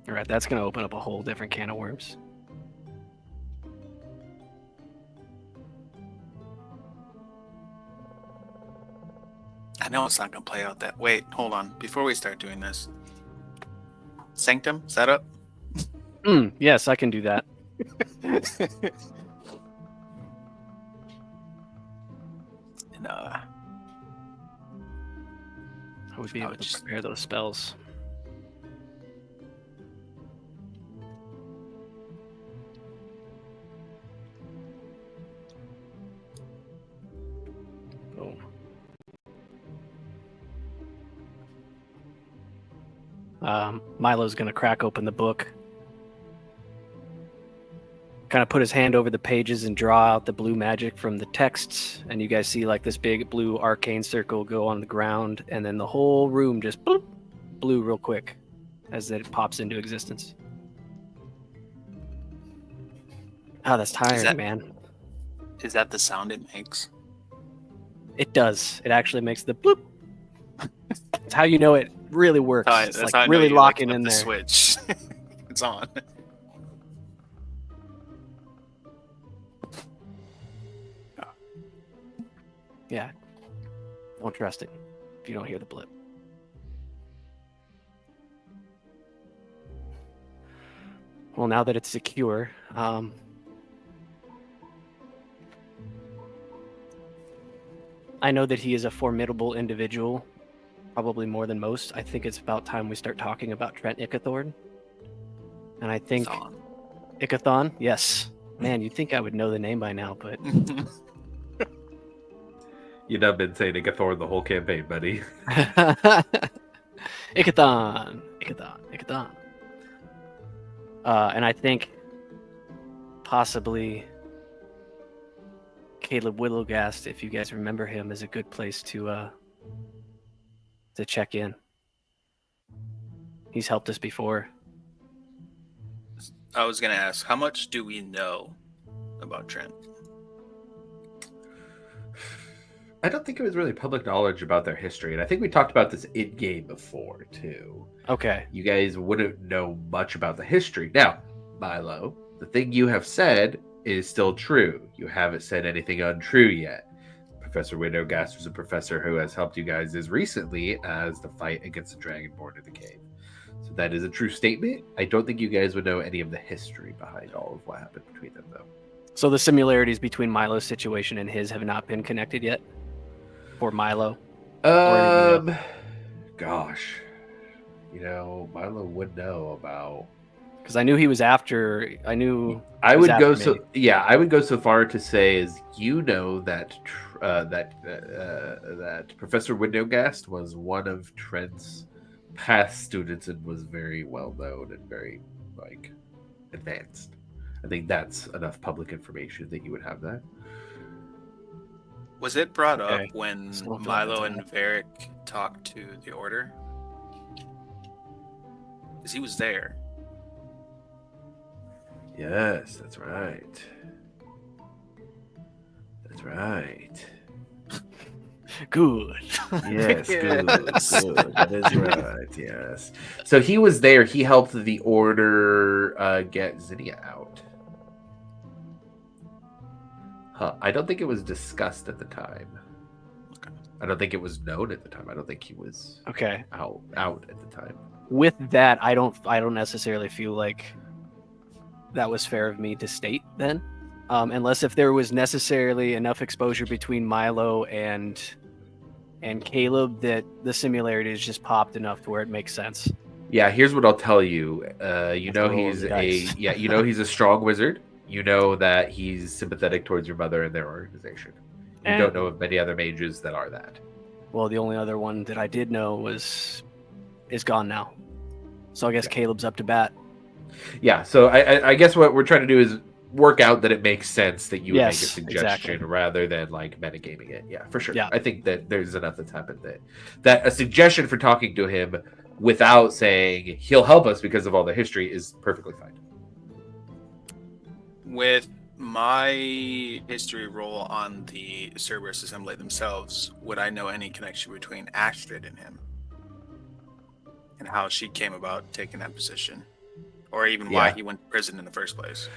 All right, that's gonna open up a whole different can of worms. I know it's not gonna play out that. Wait, hold on. Before we start doing this, Sanctum, set up. Yes, I can do that. And I would be I able would to just- prepare those spells. Boom. Milo's gonna crack open the book, kind of put his hand over the pages and draw out the blue magic from the texts, and you guys see like this big blue arcane circle go on the ground, and then the whole room just bloop, blue real quick as it pops into existence. Oh, that's tiring, that- man. is that the sound it makes? It does. It actually makes the bloop. It's how you know it really works. It's That's like how I know really you, locking flip in the there. switch. It's on. Yeah. Don't trust it if you don't hear the blip. Well, now that it's secure, I know that he is a formidable individual, probably more than most. I think it's about time we start talking about Trent Ickathorn. And I think Thon. Ickathon, yes. Man, you'd think I would know the name by now, but You've not been saying Igathor the whole campaign, buddy. Ickathon. And I think possibly Caleb Willowgast, if you guys remember him, is a good place to check in. He's helped us before. I was gonna ask, how much do we know about Trent? I don't think it was really public knowledge about their history, and I think we talked about this in game before too. Okay. You guys wouldn't know much about the history. Now, Milo, the thing you have said is still true. You haven't said anything untrue yet. Professor Widowgast was a professor who has helped you guys as recently as the fight against the Dragonborn in the cave. So that is a true statement. I don't think you guys would know any of the history behind all of what happened between them, though. So the similarities between Milo's situation and his have not been connected yet? For Milo? Gosh. Milo would know about. Because I knew he was after. I knew. I was would go after me. I would go so far to say as that Professor Windowgast was one of Trent's past students and was very well known and very advanced. I think that's enough public information that you would have that. Was it brought Okay. up when Still feel Milo like and Varric talked to the Order? Because he was there. Yes, that's right. That's right. Good. Yes, good, Yes. good. That is right. Yes. So he was there. He helped the Order get Zinnia out. Huh. I don't think it was discussed at the time. I don't think it was known at the time. I don't think he was Okay. out at the time. With that, I don't necessarily feel like that was fair of me to state then, unless if there was necessarily enough exposure between Milo and Caleb that the similarities just popped enough to where it makes sense. Yeah, here's what I'll tell you. You That's know the roll of he's the a dice. you know he's a strong wizard. You know that he's sympathetic towards your mother and their organization. You don't know of many other mages that are that. Well, the only other one that I did know is gone now. So I guess Caleb's up to bat. Yeah, so I guess what we're trying to do is work out that it makes sense that you would make a Yes, suggestion exactly. rather than like metagaming it. Yeah, for sure. Yeah. I think that there's enough that's happened that a suggestion for talking to him without saying he'll help us because of all the history is perfectly fine. With my history roll on the Cerberus Assembly themselves, would I know any connection between Astrid and him? And how she came about taking that position? Or even why he went to prison in the first place?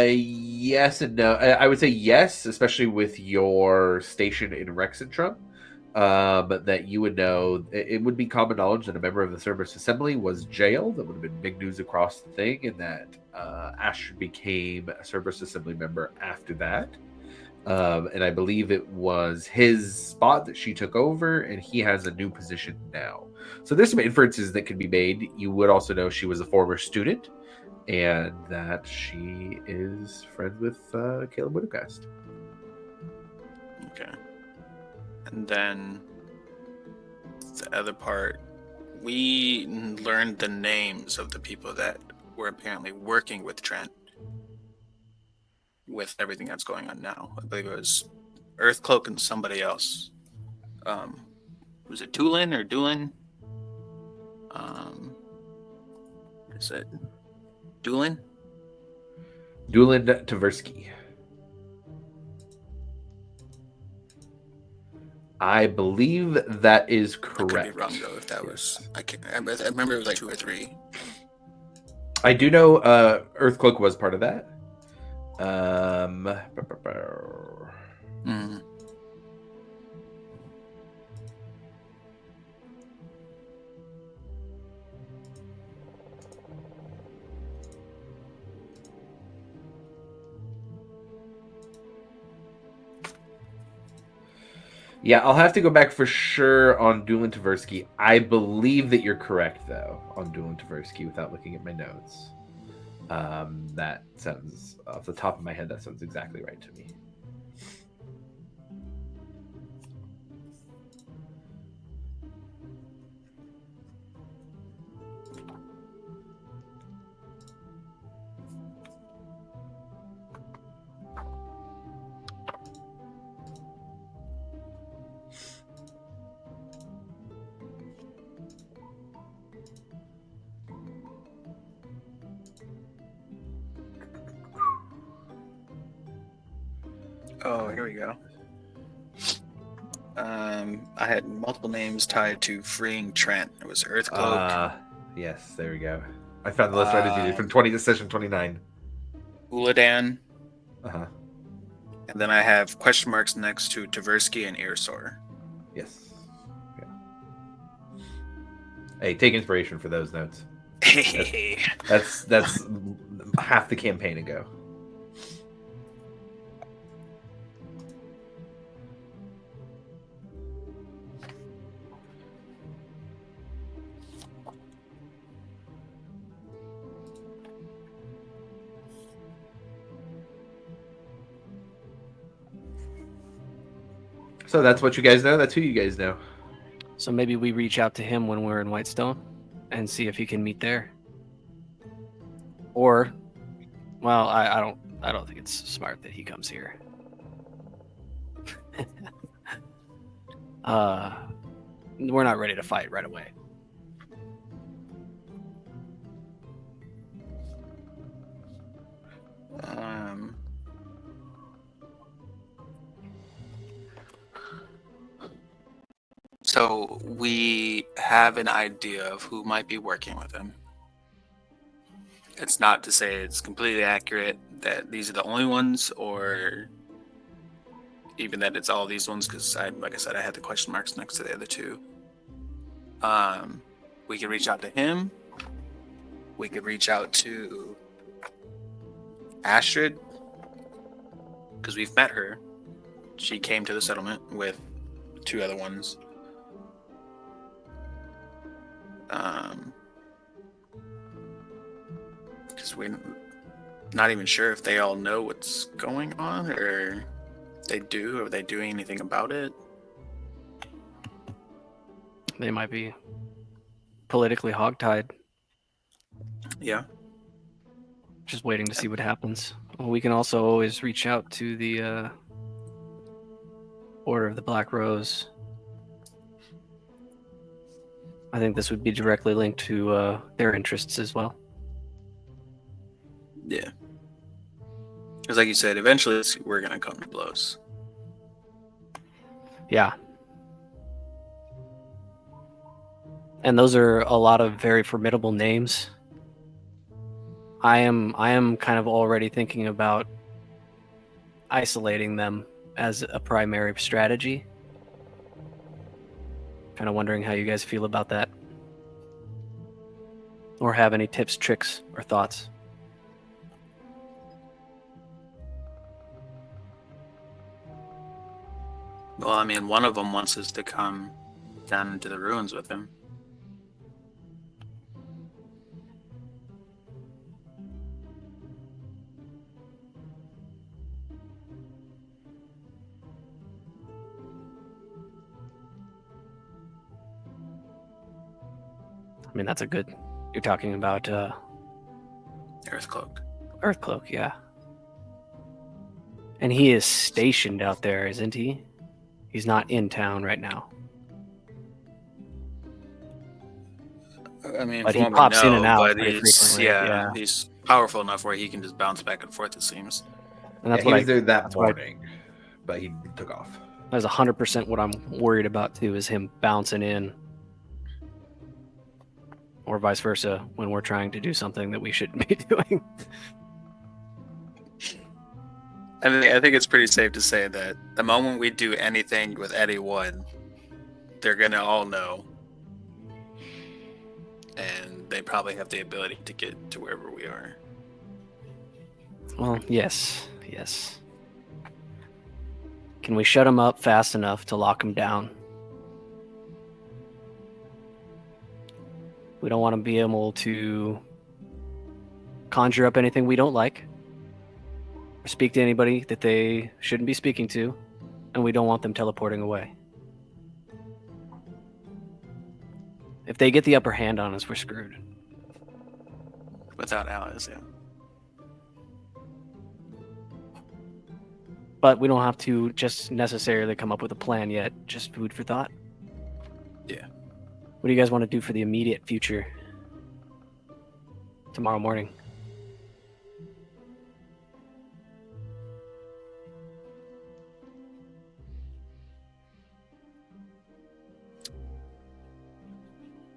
Yes and no. I would say yes, especially with your station in Rexentrum. That you would know, it would be common knowledge that a member of the Cerberus Assembly was jailed. That would have been big news across the thing, and that Astrid became a Cerberus Assembly member after that. And I believe it was his spot that she took over, and he has a new position now. So there's some inferences that can be made. You would also know she was a former student, and that she is friends with Caleb Widogast. Okay. And then the other part, we learned the names of the people that were apparently working with Trent with everything that's going on now. I believe it was Earthcloak and somebody else. Was it Doolin or Doolin? Is it Doolin? Doolin Tversky. I believe that is correct. I could be wrong though. If that was, I remember it was like 2 or 3. I do know Earthcloak was part of that. Yeah, I'll have to go back for sure on Doolin Tversky. I believe that you're correct, though, on Doolin Tversky without looking at my notes. That sounds, off the top of my head, that sounds exactly right to me. Oh, here we go. I had multiple names tied to freeing Trent. It was Earthcloak. Yes, there we go. I found the list right as you did from 20 to session 29. Uladan. Uh-huh. And then I have question marks next to Tversky and Earsor. Yes. Yeah. Hey, take inspiration for those notes. That's half the campaign ago. So that's what you guys know. That's who you guys know. So maybe we reach out to him when we're in Whitestone and see if he can meet there. Or, well, I don't think it's smart that he comes here. We're not ready to fight right away. So we have an idea of who might be working with him. It's not to say it's completely accurate that these are the only ones, or even that it's all these ones, because like I said, I had the question marks next to the other two. We could reach out to him. We could reach out to Astrid, because we've met her. She came to the settlement with 2 other ones. Because we're not even sure if they all know what's going on, or they do. Are they doing anything about it? They might be politically hogtied. Yeah. Just waiting to see what happens. Well, we can also always reach out to the Order of the Black Rose. I think this would be directly linked to their interests as well. Yeah. Because like you said, eventually we're going to come to blows. Yeah. And those are a lot of very formidable names. I am kind of already thinking about isolating them as a primary strategy. Kind of wondering how you guys feel about that. Or have any tips, tricks, or thoughts. Well, I mean, one of them wants us to come down into the ruins with him. I mean, that's a good... You're talking about... Earthcloak. Earthcloak, yeah. And he is stationed out there, isn't he? He's not in town right now. I mean, But from he what we pops in and know, out but pretty frequently, yeah. he's powerful enough where he can just bounce back and forth, it seems. And that's he what was there that that's what I- morning, but he took off. That's 100% what I'm worried about too, is him bouncing in. Or vice versa, when we're trying to do something that we shouldn't be doing. I think it's pretty safe to say that the moment we do anything with anyone, they're gonna all know, and they probably have the ability to get to wherever we are. Well, yes. Can we shut him up fast enough to lock him down? We don't want to be able to conjure up anything we don't like, or speak to anybody that they shouldn't be speaking to, and we don't want them teleporting away. If they get the upper hand on us, we're screwed. Without allies, yeah. But we don't have to just necessarily come up with a plan yet, just food for thought. Yeah. What do you guys want to do for the immediate future? Tomorrow morning.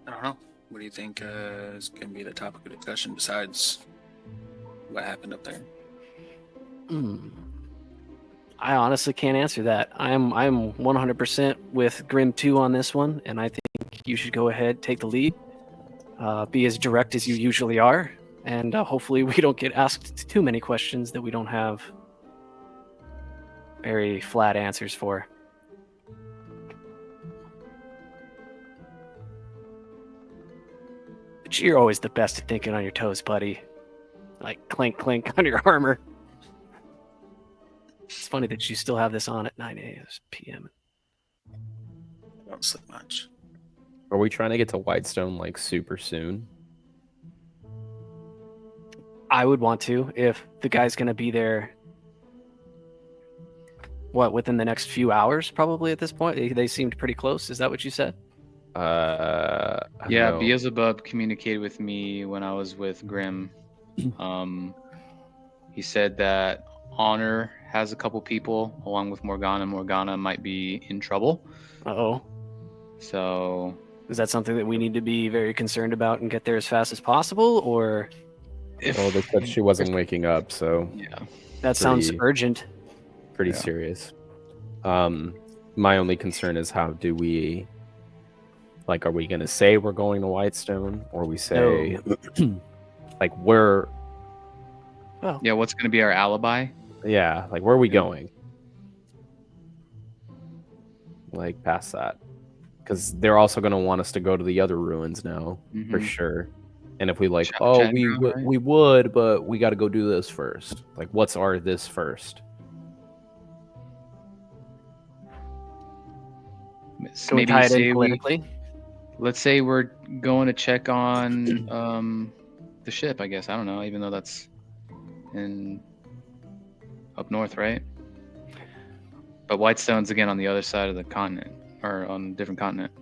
I don't know. What do you think is going to be the topic of discussion besides what happened up there? I honestly can't answer that. I'm 100% with Grim 2 on this one, and I think you should go ahead, take the lead, be as direct as you usually are, and hopefully we don't get asked too many questions that we don't have very flat answers for. But you're always the best at thinking on your toes, buddy. Like clink, clink on your armor. It's funny that you still have this on at 9 p.m. I don't sleep much. Are we trying to get to Whitestone like super soon? I would want to, if the guy's going to be there, within the next few hours, probably at this point? They seemed pretty close. Is that what you said? Yeah, no. Beelzebub communicated with me when I was with Grim. He said that Honor has a couple people along with Morgana. Morgana might be in trouble. Uh-oh. So Is that something that we need to be very concerned about and get there as fast as possible, or Well, they said she wasn't waking up, so yeah, that sounds Pretty- urgent? pretty Yeah. serious. My only concern is how do we, like, are we going to say we're going to Whitestone, or we say, like, where, yeah. What's going to be our alibi? yeah, like, where are we Yeah. going? Like, past that. Because they're also going to want us to go to the other ruins now, for Mhm. sure. And if we like, Shadow oh, Chat Ground, right? we would, but we got to go do this first. Like, what's our this first? Can we tie it in politically? Let's say we're going to check on the ship. I guess I don't know. Even though that's in up north, right? But Whitestone's again on the other side of the continent, or on a different continent.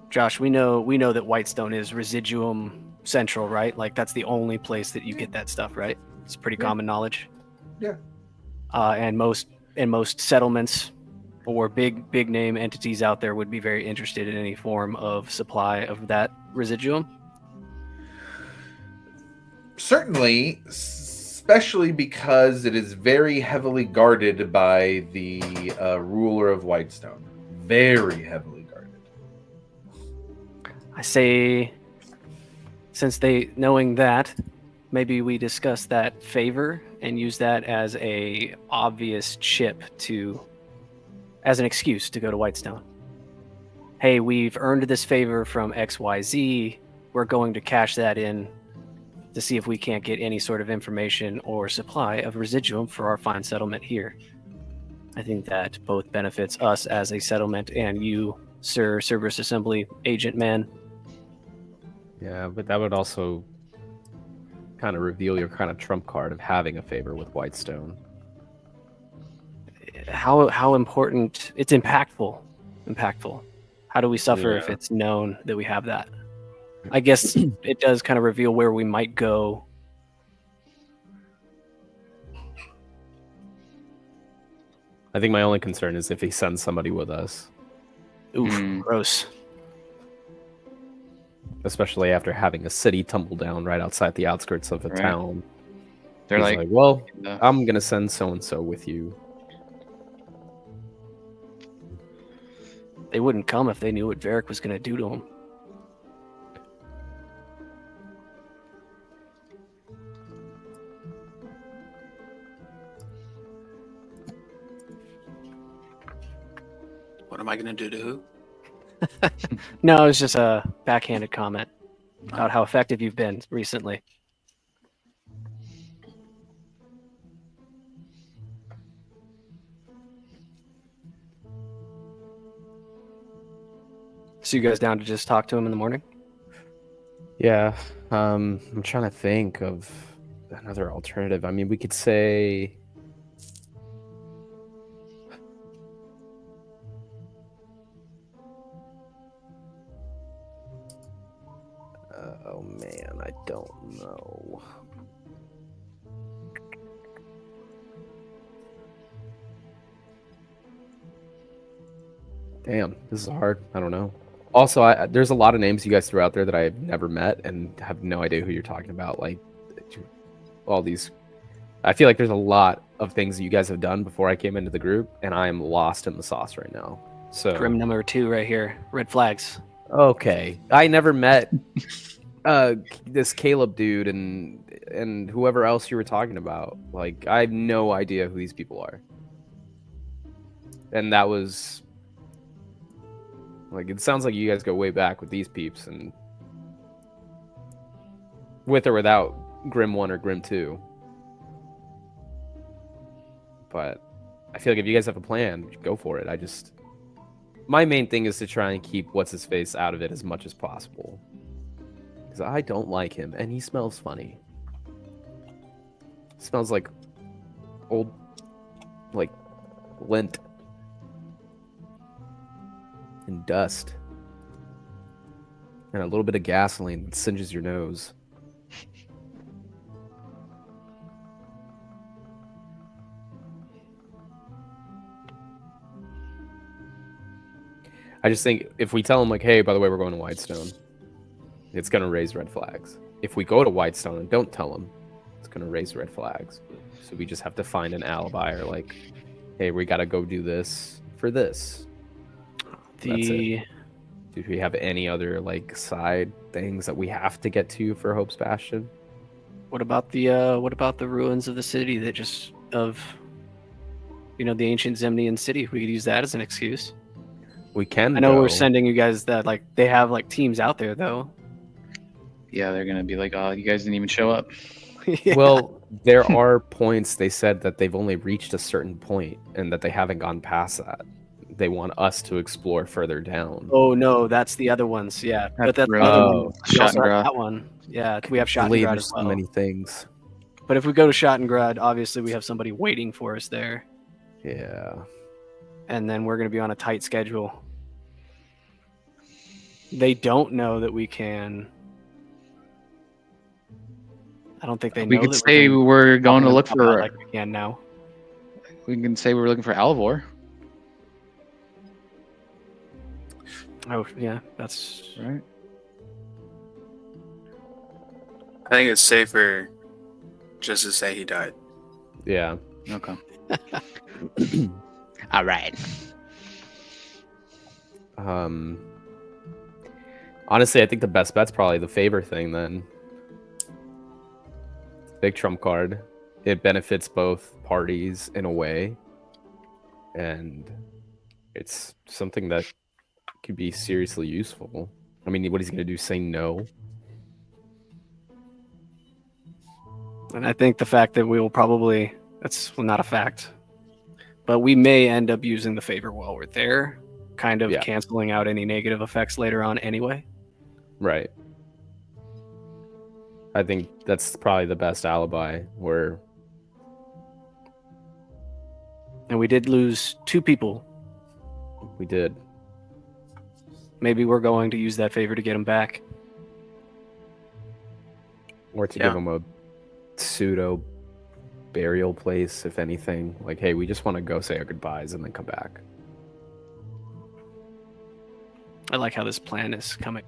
Josh, we know that Whitestone is Residuum Central, right? Like that's the only place that you get that stuff, right? It's pretty common knowledge. Yeah. And most settlements or big name entities out there would be very interested in any form of supply of that residuum. Certainly, especially because it is very heavily guarded by the ruler of Whitestone. Very heavily guarded. I say, since knowing that, maybe we discuss that favor and use that as a obvious chip as an excuse to go to Whitestone. Hey, we've earned this favor from XYZ. We're going to cash that in to see if we can't get any sort of information or supply of residuum for our fine settlement here. I think that both benefits us as a settlement and you, Sir Cerberus Assembly Agent Man. Yeah, but that would also kind of reveal your kind of trump card of having a favor with Whitestone. How important? It's impactful. How do we suffer if it's known that we have that? I guess it does kind of reveal where we might go. I think my only concern is if he sends somebody with us, Oof, gross. especially after having a city tumble down right outside the outskirts of a Right. town. They're He's like, like, well, uh, I'm gonna send so and so with you. They wouldn't come if they knew what Varric was going to do to them. What am I going to do to who? No, it was just a backhanded comment about how effective you've been recently. So you guys down to just talk to him in the morning? Yeah, I'm trying to think of another alternative. I mean, we could say, oh man, I don't know. Damn, this is hard. I don't know. Also, there's a lot of names you guys threw out there that I've never met and have no idea who you're talking about. Like, all these. I feel like there's a lot of things that you guys have done before I came into the group, and I am lost in the sauce right now. So Grim number 2 right here. Red flags. okay, I never met this Caleb dude and whoever else you were talking about. Like, I have no idea who these people are, and that was like, it sounds like you guys go way back with these peeps, and with or without Grim 1 or Grim 2. But I feel like if you guys have a plan, go for it. My main thing is to try and keep what's his face out of it as much as possible, because I don't like him and he smells funny. Smells like old, like, lint and dust and a little bit of gasoline that singes your nose. I just think if we tell them like, hey, by the way, we're going to Whitestone, it's gonna raise red flags. If we go to Whitestone and don't tell them, it's gonna raise red flags. So we just have to find an alibi or like, hey, we gotta go do this for this. That's it. Do we have any other like side things that we have to get to for Hope's Bastion? What about the ruins of the city that just of the ancient Zemnian city? We could use that as an excuse. We can. I know we're sending you guys that like they have like teams out there though. Yeah, they're gonna be like, "Oh, you guys didn't even show up." Yeah. Well, there are points they said that they've only reached a certain point and that they haven't gone past that. They want us to explore further down. Oh no, that's the other ones. Yeah, but that's the Ruins. other one. We also have Schottengrad. that one. Yeah, we have Believe Schottengrad there's as so well. many things. But if we go to Schottengrad, obviously we have somebody waiting for us there. Yeah. And then we're going to be on a tight schedule. They don't know that we can. I don't think they know. We could that say we're going to look for. like we can now. We can say we're looking for Alvor. Oh yeah, that's Right. I think it's safer just to say he died. Yeah. Okay. All right. Honestly, I think the best bet's probably the favor thing then. Big trump card. It benefits both parties in a way. And it's something that could be seriously useful. I mean, what he's going to do, say no? And I think the fact that we will probably, that's not a fact, but we may end up using the favor while we're there, kind of canceling out any negative effects later on anyway. Right. I think that's probably the best alibi where... And we did lose 2 people. We did. Maybe we're going to use that favor to get them back. Or to give them a pseudo burial place, if anything. Like, hey, we just want to go say our goodbyes and then come back. I like how this plan is coming.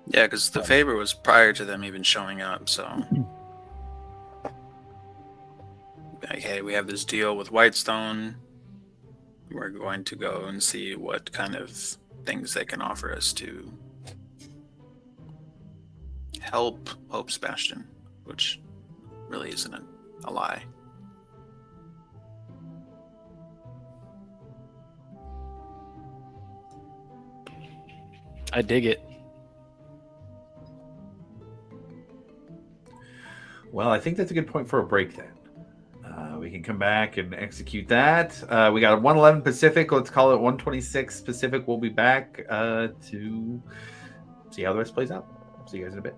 Yeah, because the favor was prior to them even showing up, so... like, hey, we have this deal with Whitestone. We're going to go and see what kind of things they can offer us to help Hope's Bastion, which really isn't a lie. I dig it. Well, I think that's a good point for a break then. We can come back and execute that. We got 111 Pacific. Let's call it 126 Pacific. We'll be back to see how the rest plays out. See you guys in a bit.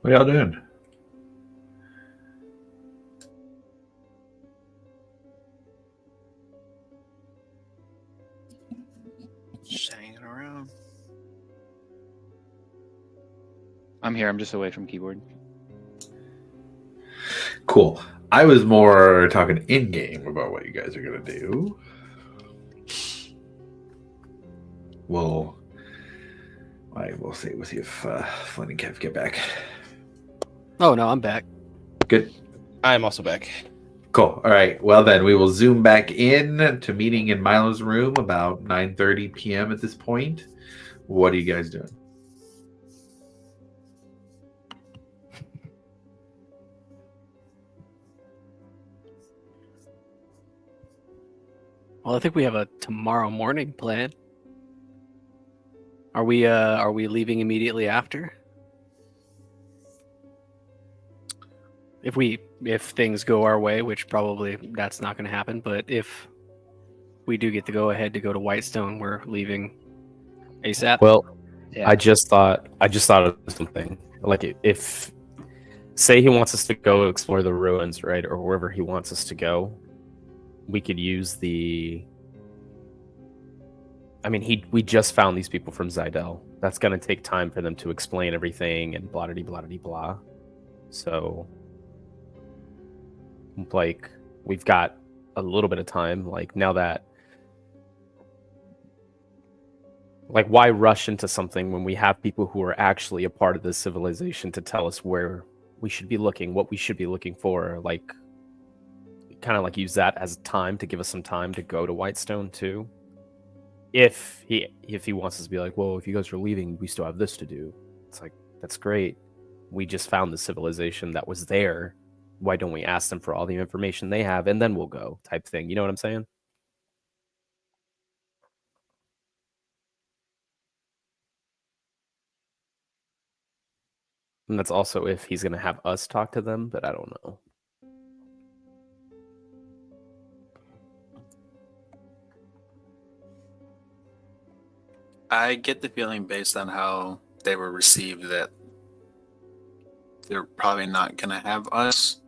What are y'all doing? Just hanging around. I'm here. I'm just away from keyboard. Cool. I was more talking in game about what you guys are gonna do. We'll see. We'll see if Flynn and Kev get back. Oh no, I'm back. Good. I'm also back. Cool. All right. Well, then we will zoom back in to meeting in Milo's room about 9:30 p.m. at this point. What are you guys doing? Well, I think we have a tomorrow morning plan. Are we leaving immediately after? If things go our way, which probably that's not going to happen, but if we do get the go ahead to go to Whitestone, we're leaving ASAP. Well, Yeah. I just thought of something. Like, if say he wants us to go explore the ruins, right, or wherever he wants us to go, we could use the. I mean, we just found these people from Zidel. That's going to take time for them to explain everything and blah blah blah blah. So, like, we've got a little bit of time. Like, now that, like, why rush into something when we have people who are actually a part of this civilization to tell us where we should be looking, what we should be looking for? Like, kind of like use that as time to give us some time to go to Whitestone too. If he wants us to be like, well, if you guys are leaving, we still have this to do. It's like, that's great. We just found the civilization that was there. Why don't we ask them for all the information they have and then we'll go, type thing. You know what I'm saying? And that's also if he's going to have us talk to them, but I don't know. I get the feeling based on how they were received that they're probably not going to have us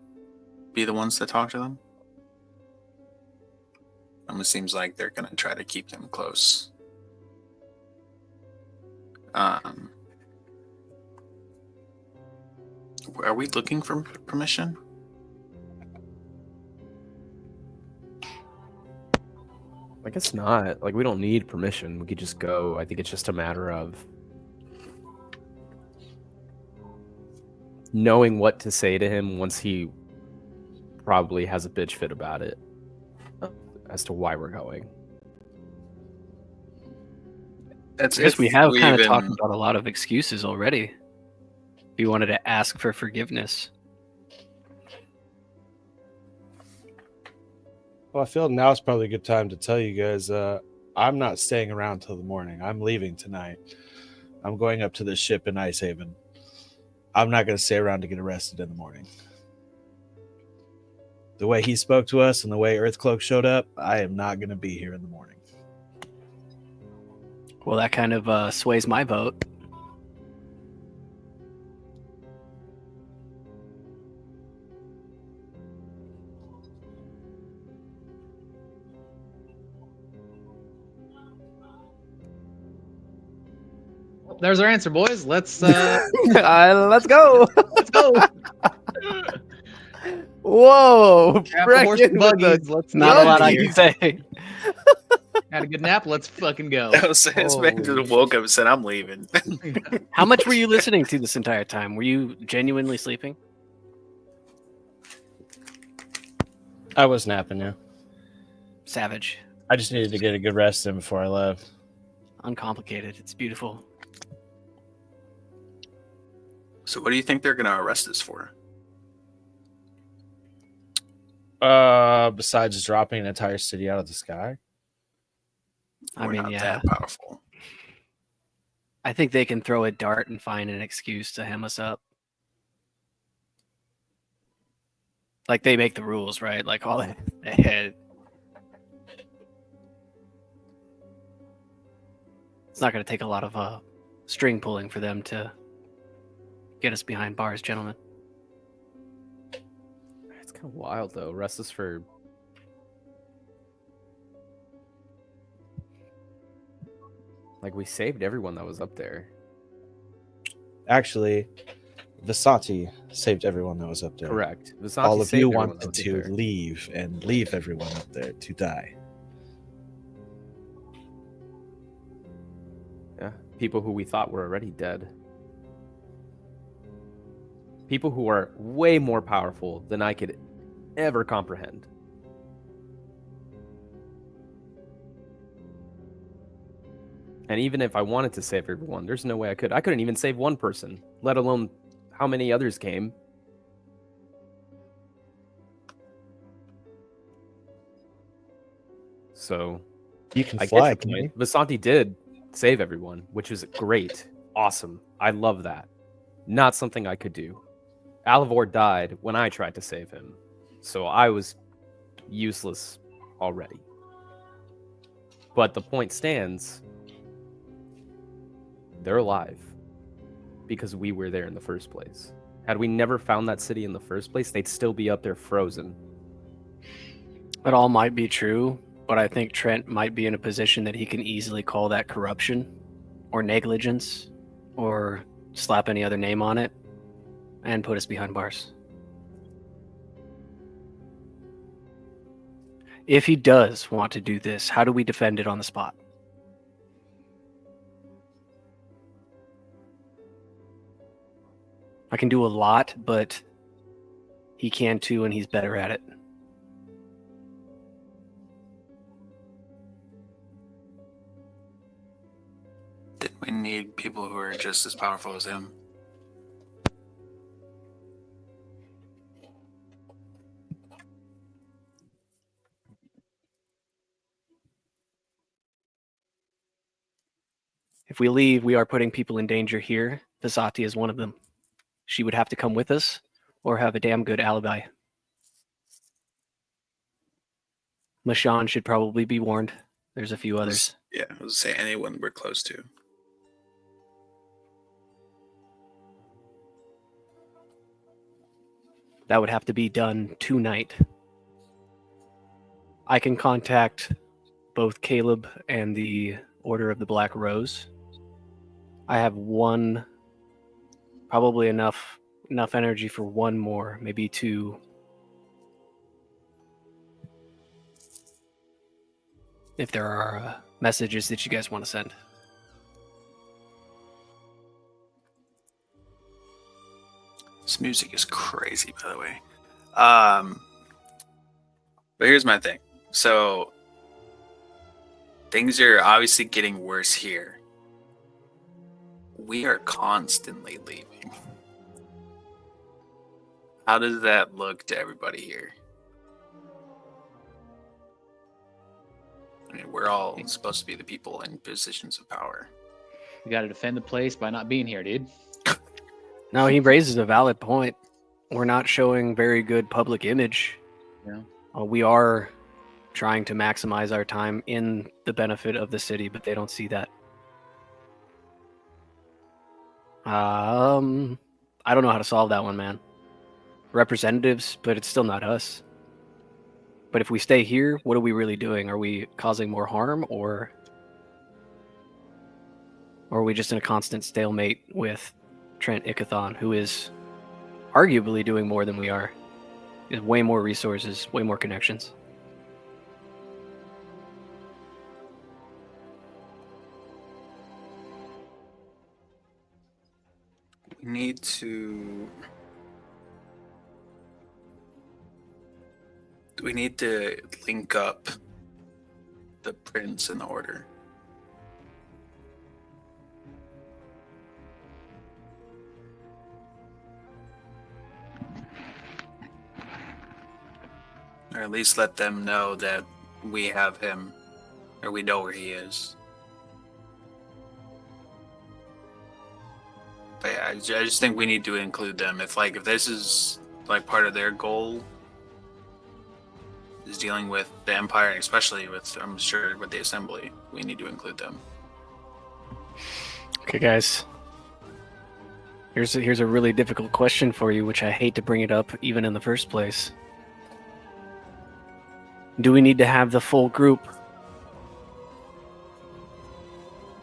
be the ones to talk to them. It seems like they're going to try to keep them close. Are we looking for permission? I guess not. Like, we don't need permission. We could just go. I think it's just a matter of knowing what to say to him once he probably has a bitch fit about it as to why we're going. I guess we have kind of talked about a lot of excuses already. If you wanted to ask for forgiveness. Well, I feel now's probably a good time to tell you guys I'm not staying around till the morning. I'm leaving tonight. I'm going up to the ship in Ice Haven. I'm not going to stay around to get arrested in the morning. The way he spoke to us and the way Earthcloak showed up, I am not going to be here in the morning. Well, that kind of sways my vote. There's our answer, boys. Let's Let's go. let's go. Whoa. Grab the horse and buggies. Let's Not get a lot out I of can here. say. Had a good nap. Let's fucking go. This man just woke up and said, I'm leaving. How much were you listening to this entire time? Were you genuinely sleeping? I was napping, yeah. Savage. I just needed to get a good rest in before I left. Uncomplicated. It's beautiful. So what do you think they're going to arrest us for? Besides dropping an entire city out of the sky? I We're mean, not yeah. that powerful. I think they can throw a dart and find an excuse to hem us up. Like, they make the rules, right? Like, all they had. It's not going to take a lot of string pulling for them to get us behind bars, gentlemen. It's kind of wild, though. Restless for... Like, we saved everyone that was up there. Actually, Visati saved everyone that was up there. Correct. Visanti All of saved you everyone that wanted was up to there. leave and leave everyone up there to die. Yeah. People who we thought were already dead. People who are way more powerful than I could ever comprehend. And even if I wanted to save everyone, there's no way I could. I couldn't even save one person, let alone how many others came. So You can I fly, get can your you? point. Visanti did save everyone, which is great. Awesome. I love that. Not something I could do. Alivor died when I tried to save him. So I was useless already. But the point stands. They're alive. Because we were there in the first place. Had we never found that city in the first place, they'd still be up there frozen. That all might be true, but I think Trent might be in a position that he can easily call that corruption or negligence or slap any other name on it and put us behind bars. If he does want to do this, how do we defend it on the spot? I can do a lot, but he can too, and he's better at it. Then we need people who are just as powerful as him. If we leave, we are putting people in danger here. Visati is one of them. She would have to come with us or have a damn good alibi. Mashan should probably be warned. There's a few others. Yeah, I was say anyone we're close to. That would have to be done tonight. I can contact both Caleb and the Order of the Black Rose. I have one, probably enough energy for one more, maybe two. If there are messages that you guys want to send. This music is crazy, by the way. But here's my thing. So things are obviously getting worse here. We are constantly leaving. How does that look to everybody here? I mean, we're all supposed to be the people in positions of power. We got to defend the place by not being here, dude. No, he raises a valid point. We're not showing very good public image. Yeah. We are trying to maximize our time in the benefit of the city, but they don't see that. I don't know how to solve that one, man. Representatives, but it's still not us. But if we stay here, what are we really doing? Are we causing more harm, or are we just in a constant stalemate with Trent Ickathon, who is arguably doing more than we are? He has way more resources, way more connections. We need to link up the prince and the order. Or at least let them know that we have him, or we know where he is. But yeah, I just think we need to include them. If this is like part of their goal, is dealing with the Empire, and especially with, I'm sure, with the Assembly, we need to include them. Okay, guys. Here's a really difficult question for you, which I hate to bring it up even in the first place. Do we need to have the full group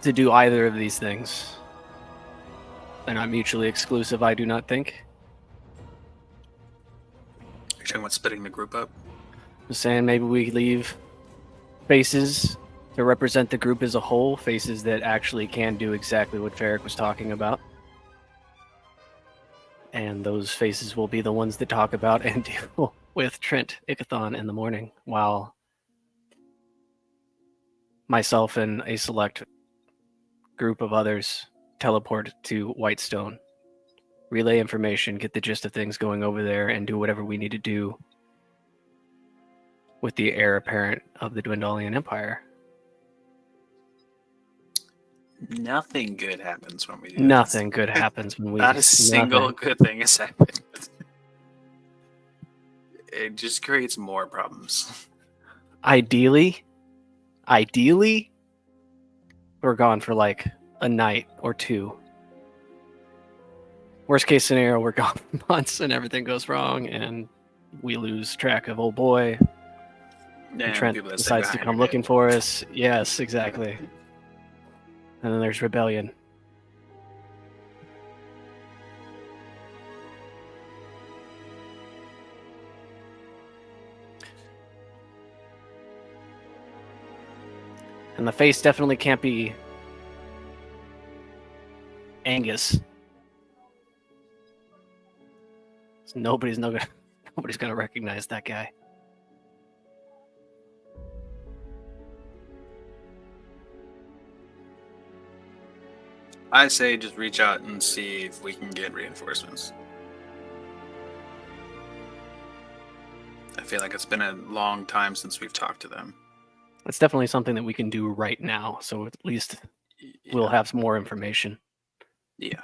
to do either of these things? They're not mutually exclusive, I do not think. You're talking about splitting the group up? Just saying maybe we leave faces to represent the group as a whole, faces that actually can do exactly what Ferric was talking about. And those faces will be the ones that talk about and deal with Trent Ickathon in the morning, while myself and a select group of others teleport to Whitestone, relay information, get the gist of things going over there, and do whatever we need to do with the heir apparent of the Dwendalian Empire. Nothing good happens when we do Nothing this. good happens when we Not a single nothing. good thing has happened. It just creates more problems. Ideally, we're gone for like a night or two. Worst case scenario, we're gone for months and everything goes wrong and we lose track of old boy. And Trent people that stay decides to behind come are looking dead. for us. Yes, exactly. And then there's rebellion. And the face definitely can't be Angus. Nobody's gonna recognize that guy. I say just reach out and see if we can get reinforcements. I feel like it's been a long time since we've talked to them. It's definitely something that we can do right now, so at least we'll have some more information. Yeah.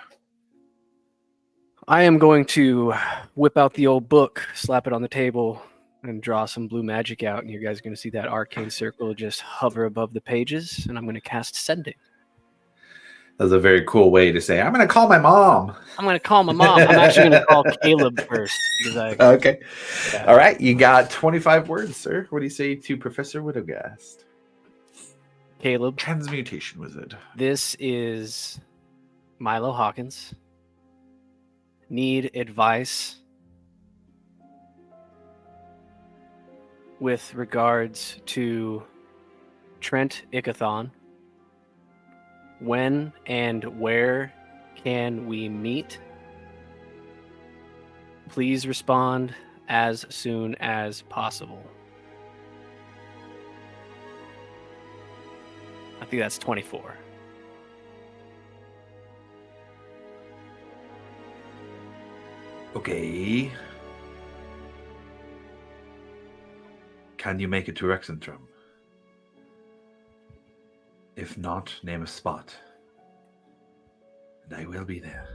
I am going to whip out the old book, slap it on the table, and draw some blue magic out, and you guys are going to see that arcane circle just hover above the pages, and I'm going to cast Sending. That's a very cool way to say, I'm going to call my mom. I'm going to call my mom. I'm actually going to call Caleb first. Because Okay. Yeah. All right. You got 25 words, sir. What do you say to Professor Widowgast? Caleb. Transmutation wizard. This is Milo Hawkins. Need advice with regards to Trent Ickathon. When and where can we meet? Please respond as soon as possible. I think that's 24. Okay. Can you make it to Rexentrum? If not, name a spot. And I will be there.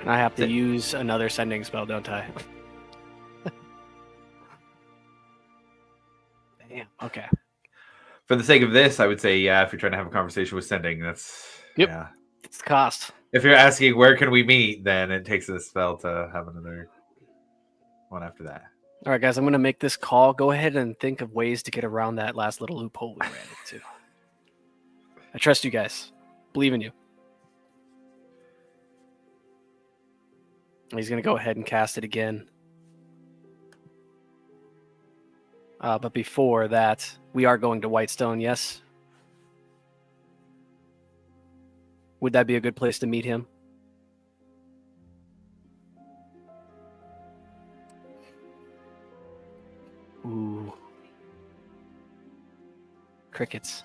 And I have to use another sending spell, don't I? Damn. Okay. For the sake of this, I would say, yeah, if you're trying to have a conversation with Sending, that's... Yep. Yeah. It's the cost. If you're asking where can we meet, then it takes a spell to have another one after that. All right, guys, I'm going to make this call. Go ahead and think of ways to get around that last little loophole we ran into. I trust you guys. Believe in you. He's going to go ahead and cast it again. But before that, we are going to Whitestone, yes? Would that be a good place to meet him? Ooh. Crickets.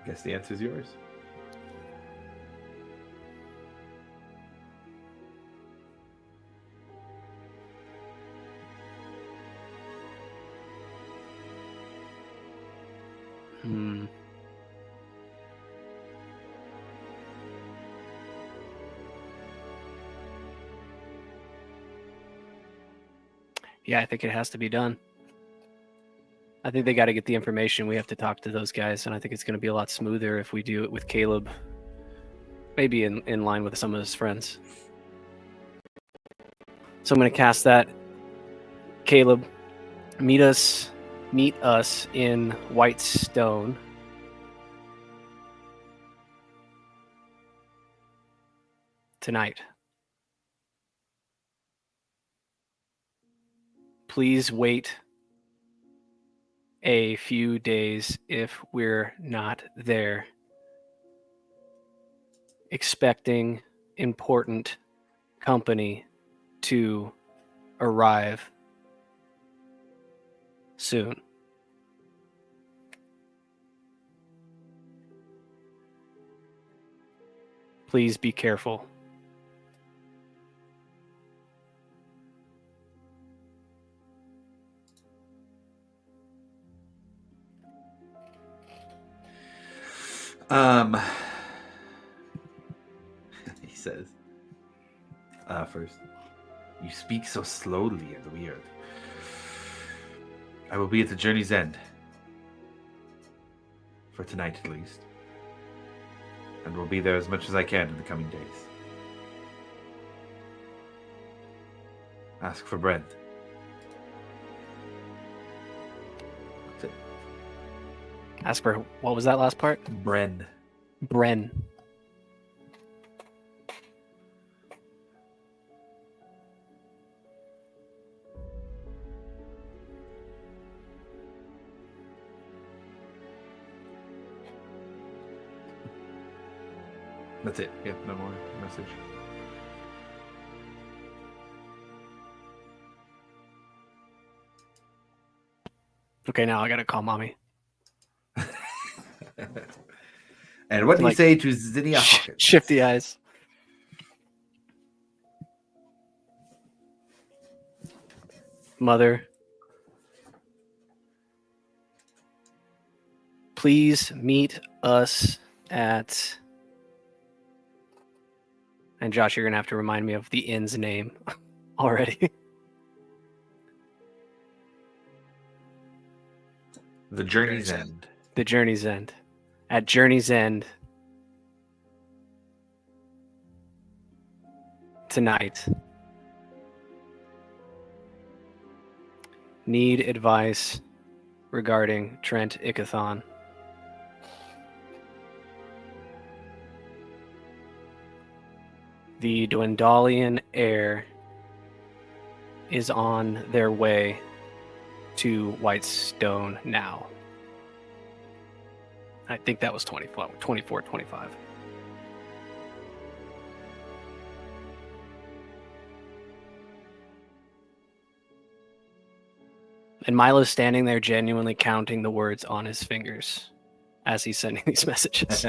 Guess the answer is yours. Yeah, I think it has to be done. I think they got to get the information. We have to talk to those guys, and I think it's going to be a lot smoother if we do it with Caleb. Maybe in line with some of his friends. So I'm going to cast that. Caleb, meet us in Whitestone. Tonight. Please wait a few days if we're not there. Expecting important company to arrive soon. Please be careful. He says, first, you speak so slowly and weird. I will be at the journey's end. For tonight, at least. And will be there as much as I can in the coming days. Ask for Brent. That's it. Ask for, what was that last part? Bren. Bren. That's it. Yeah, no more message. Okay, now I gotta call mommy. And what do you Like, say to Zinnia Hawkins? Shifty eyes. Mother, please meet us at... And Josh, you're going to have to remind me of the inn's name already. The Journey's End. The Journey's End. At Journey's End. Tonight. Need advice regarding Trent Ickathon. The Dwendalian heir is on their way to Whitestone now. I think that was 24, 25. And Milo's standing there genuinely counting the words on his fingers as he's sending these messages.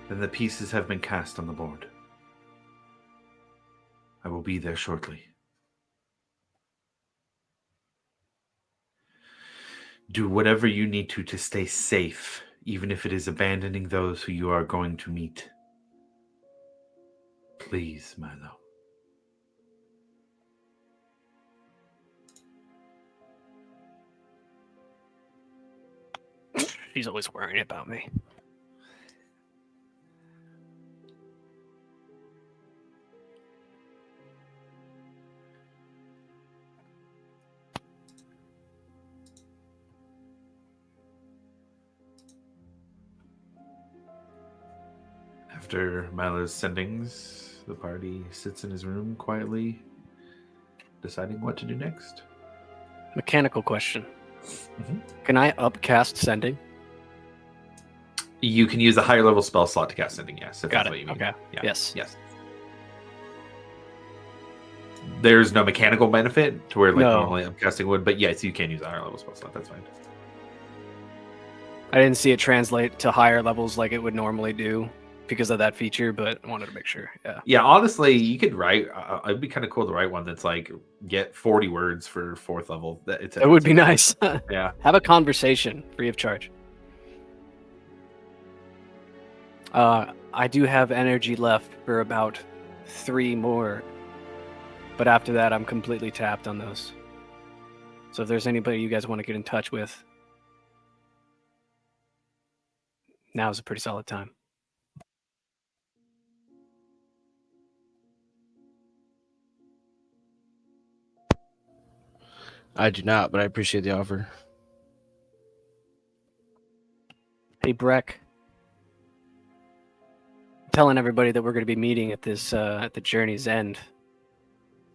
Then the pieces have been cast on the board. I will be there shortly. Do whatever you need to stay safe, even if it is abandoning those who you are going to meet. Please, Milo. He's always worrying about me. After Milo's sendings, the party sits in his room quietly, deciding what to do next. Mechanical question. Mhm. Can I upcast sending? You can use a higher level spell slot to cast sending, yes. If Got that's it. what you mean. Okay. Yeah. Yes. Yes. There's no mechanical benefit to where like No. normally upcasting would, but yes, you can use a higher level spell slot. That's fine. I didn't see it translate to higher levels like it would normally do because of that feature, but I wanted to make sure. Yeah. Yeah, honestly, you could write. It'd be kind of cool to write one that's like get 40 words for 4th level. That would be nice. Yeah. Have a conversation free of charge. I do have energy left for about 3 more, but after that, I'm completely tapped on those. So if there's anybody you guys want to get in touch with, now is a pretty solid time. I do not, but I appreciate the offer. Hey, Breck. I'm telling everybody that we're going to be meeting at this at the journey's end.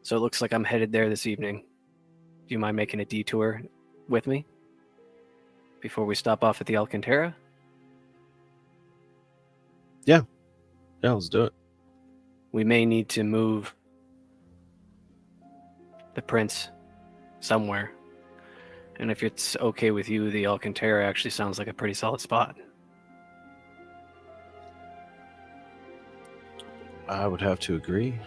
So it looks like I'm headed there this evening. Do you mind making a detour with me before we stop off at the Alcantara? Yeah, let's do it. We may need to move the prince somewhere. And if it's okay with you, the Alcantara actually sounds like a pretty solid spot. I would have to agree.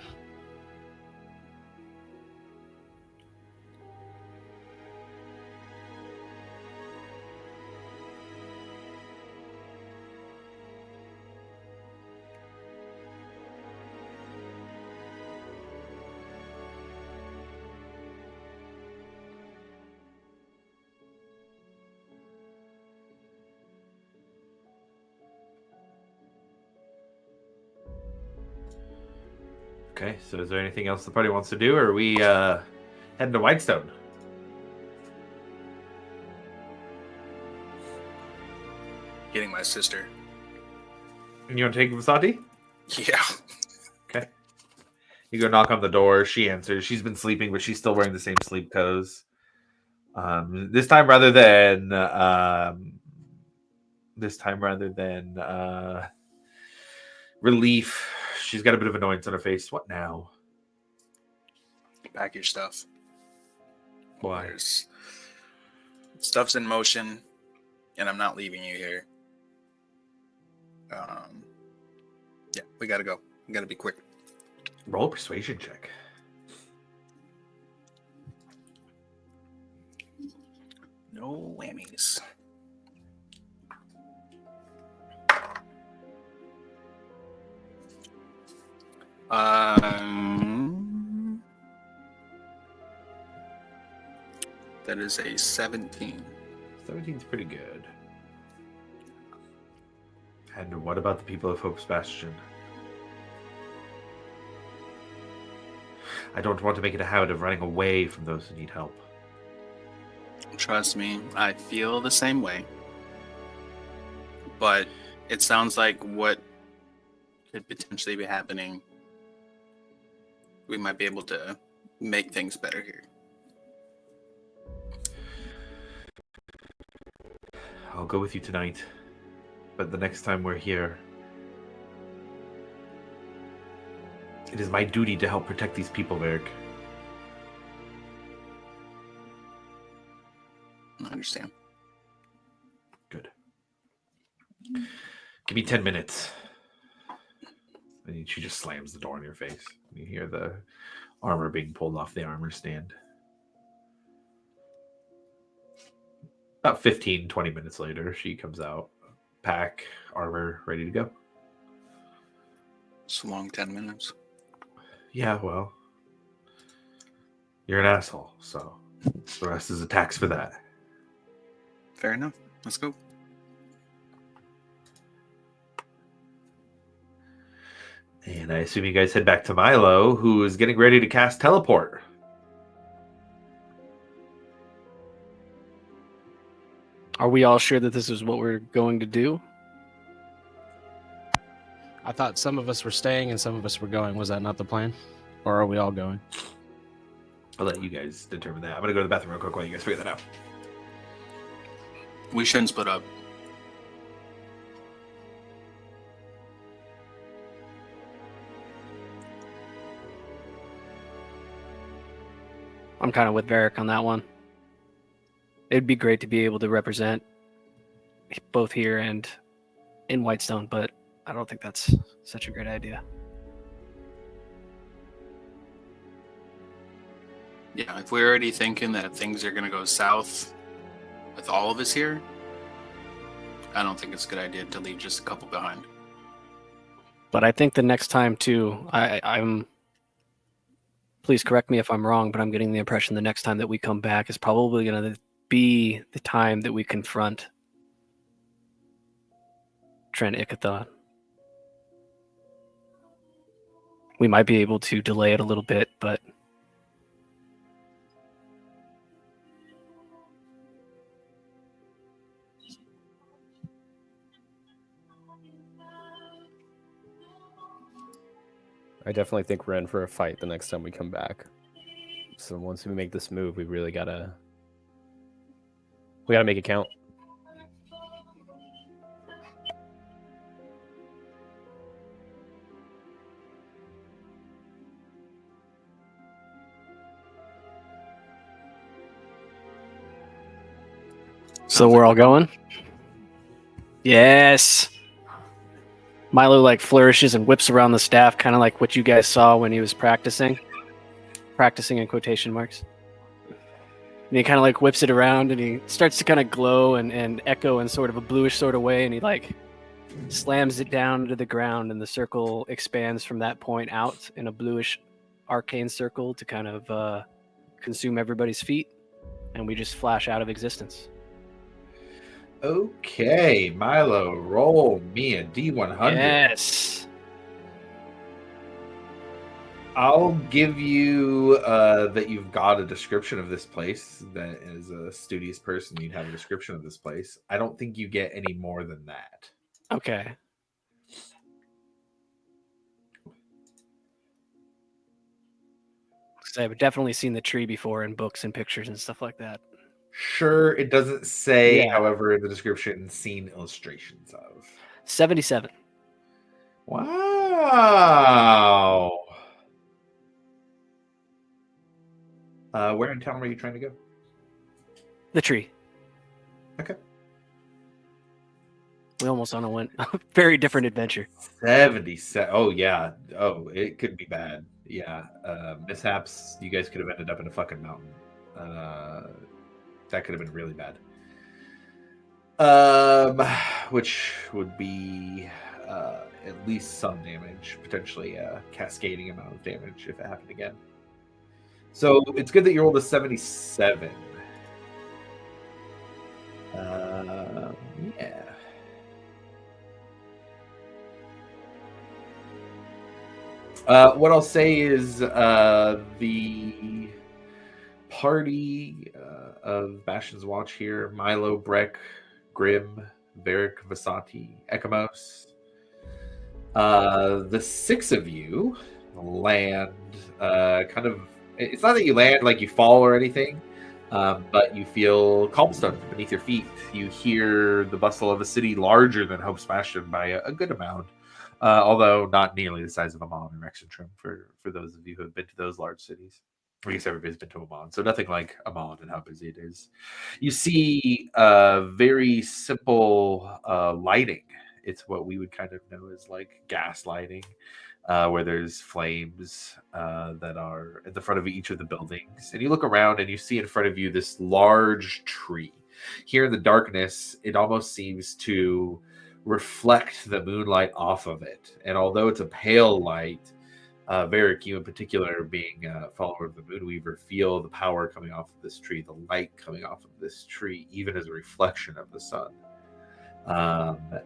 Okay, so is there anything else the party wants to do, or are we heading to Whitestone? Getting my sister. And you want to take Vasati? Yeah. Okay. You go knock on the door. She answers. She's been sleeping, but she's still wearing the same sleep clothes. This time rather than relief, she's got a bit of annoyance on her face. What now? Pack your stuff. Why? Stuff's in motion, and I'm not leaving you here. Yeah, we gotta go. We gotta be quick. Roll a persuasion check. No whammies. That is a 17. 17's pretty good. And what about the people of Hope's Bastion? I don't want to make it a habit of running away from those who need help. Trust me, I feel the same way. But it sounds like what could potentially be happening, we might be able to make things better here. I'll go with you tonight, but the next time we're here, it is my duty to help protect these people, Varric. I understand. Good. Give me 10 minutes. And she just slams the door in your face. You hear the armor being pulled off the armor stand. About 15, 20 minutes later, she comes out. Pack, armor, ready to go. It's a long 10 minutes. Yeah, well, you're an asshole, so the rest is a tax for that. Fair enough. Let's go. And I assume you guys head back to Milo, who is getting ready to cast teleport. Are we all sure that this is what we're going to do? I thought some of us were staying and some of us were going. Was that not the plan? Or are we all going? I'll let you guys determine that. I'm going to go to the bathroom real quick while you guys figure that out. We shouldn't split up. I'm kind of with Varric on that one. It'd be great to be able to represent both here and in Whitestone, but I don't think that's such a great idea. Yeah, if we're already thinking that things are going to go south with all of us here, I don't think it's a good idea to leave just a couple behind. But I think the next time too, I'm. Please correct me if I'm wrong, but I'm getting the impression the next time that we come back is probably going to be the time that we confront Trent Ickathon. We might be able to delay it a little bit, but I definitely think we're in for a fight the next time we come back. So once we make this move, we really gotta make it count. so we're all going? Yes. Milo like flourishes and whips around the staff, kind of like what you guys saw when he was practicing in quotation marks. And he kind of like whips it around and he starts to kind of glow and echo in sort of a bluish sort of way. And he like slams it down to the ground and the circle expands from that point out in a bluish arcane circle to kind of consume everybody's feet. And we just flash out of existence. Okay, Milo, roll me a D100. Yes. I'll give you that you've got a description of this place. That as a studious person, you'd have a description of this place. I don't think you get any more than that. Okay. Because I've definitely seen the tree before in books and pictures and stuff like that. Sure, it doesn't say, Yeah. however, in the description, seen illustrations of. 77. Wow. Where in town were you trying to go? The tree. Okay. We almost on a very different adventure. 77. Oh, yeah. Oh, it could be bad. Yeah. Mishaps, you guys could have ended up in a fucking mountain. That could have been really bad. Which would be at least some damage, potentially a cascading amount of damage if it happened again. So it's good that you rolled a 77. Yeah. What I'll say is the party of Bastion's Watch here, Milo, Breck, Grim, Varric, Vasati, Ekamos. The six of you land kind of, it's not that you land like you fall or anything, but you feel cobblestones beneath your feet. You hear the bustle of a city larger than Hope's Bastion by a good amount, although not nearly the size of Amon and Rexentrum for those of you who have been to those large cities. I guess everybody's been to Amon, so nothing like Amon and how busy it is. You see very simple lighting. It's what we would kind of know as like gas lighting, where there's flames that are at the front of each of the buildings. And you look around and you see in front of you this large tree. Here in the darkness, it almost seems to reflect the moonlight off of it. And although it's a pale light, Varric, you in particular, being a follower of the Moonweaver, feel the power coming off of this tree, the light coming off of this tree, even as a reflection of the sun.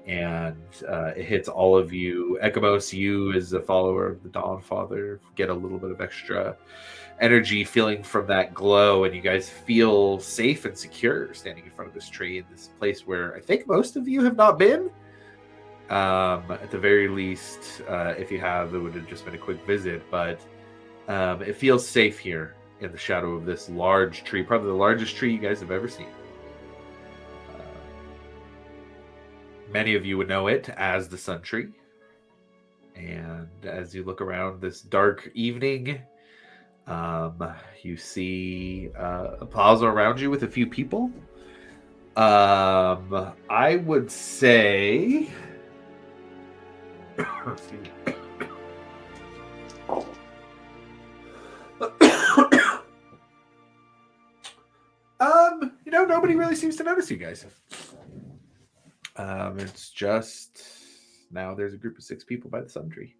And it hits all of you. Ekamos, you as a follower of the Dawn Father, get a little bit of extra energy feeling from that glow, and you guys feel safe and secure standing in front of this tree in this place where I think most of you have not been. At the very least, if you have, it would have just been a quick visit, but it feels safe here in the shadow of this large tree, probably the largest tree you guys have ever seen. Many of you would know it as the Sun Tree. And as you look around this dark evening, you see a plaza around you with a few people. I would say Excuse me. Nobody really seems to notice you guys. It's just now there's a group of 6 people by the sun tree.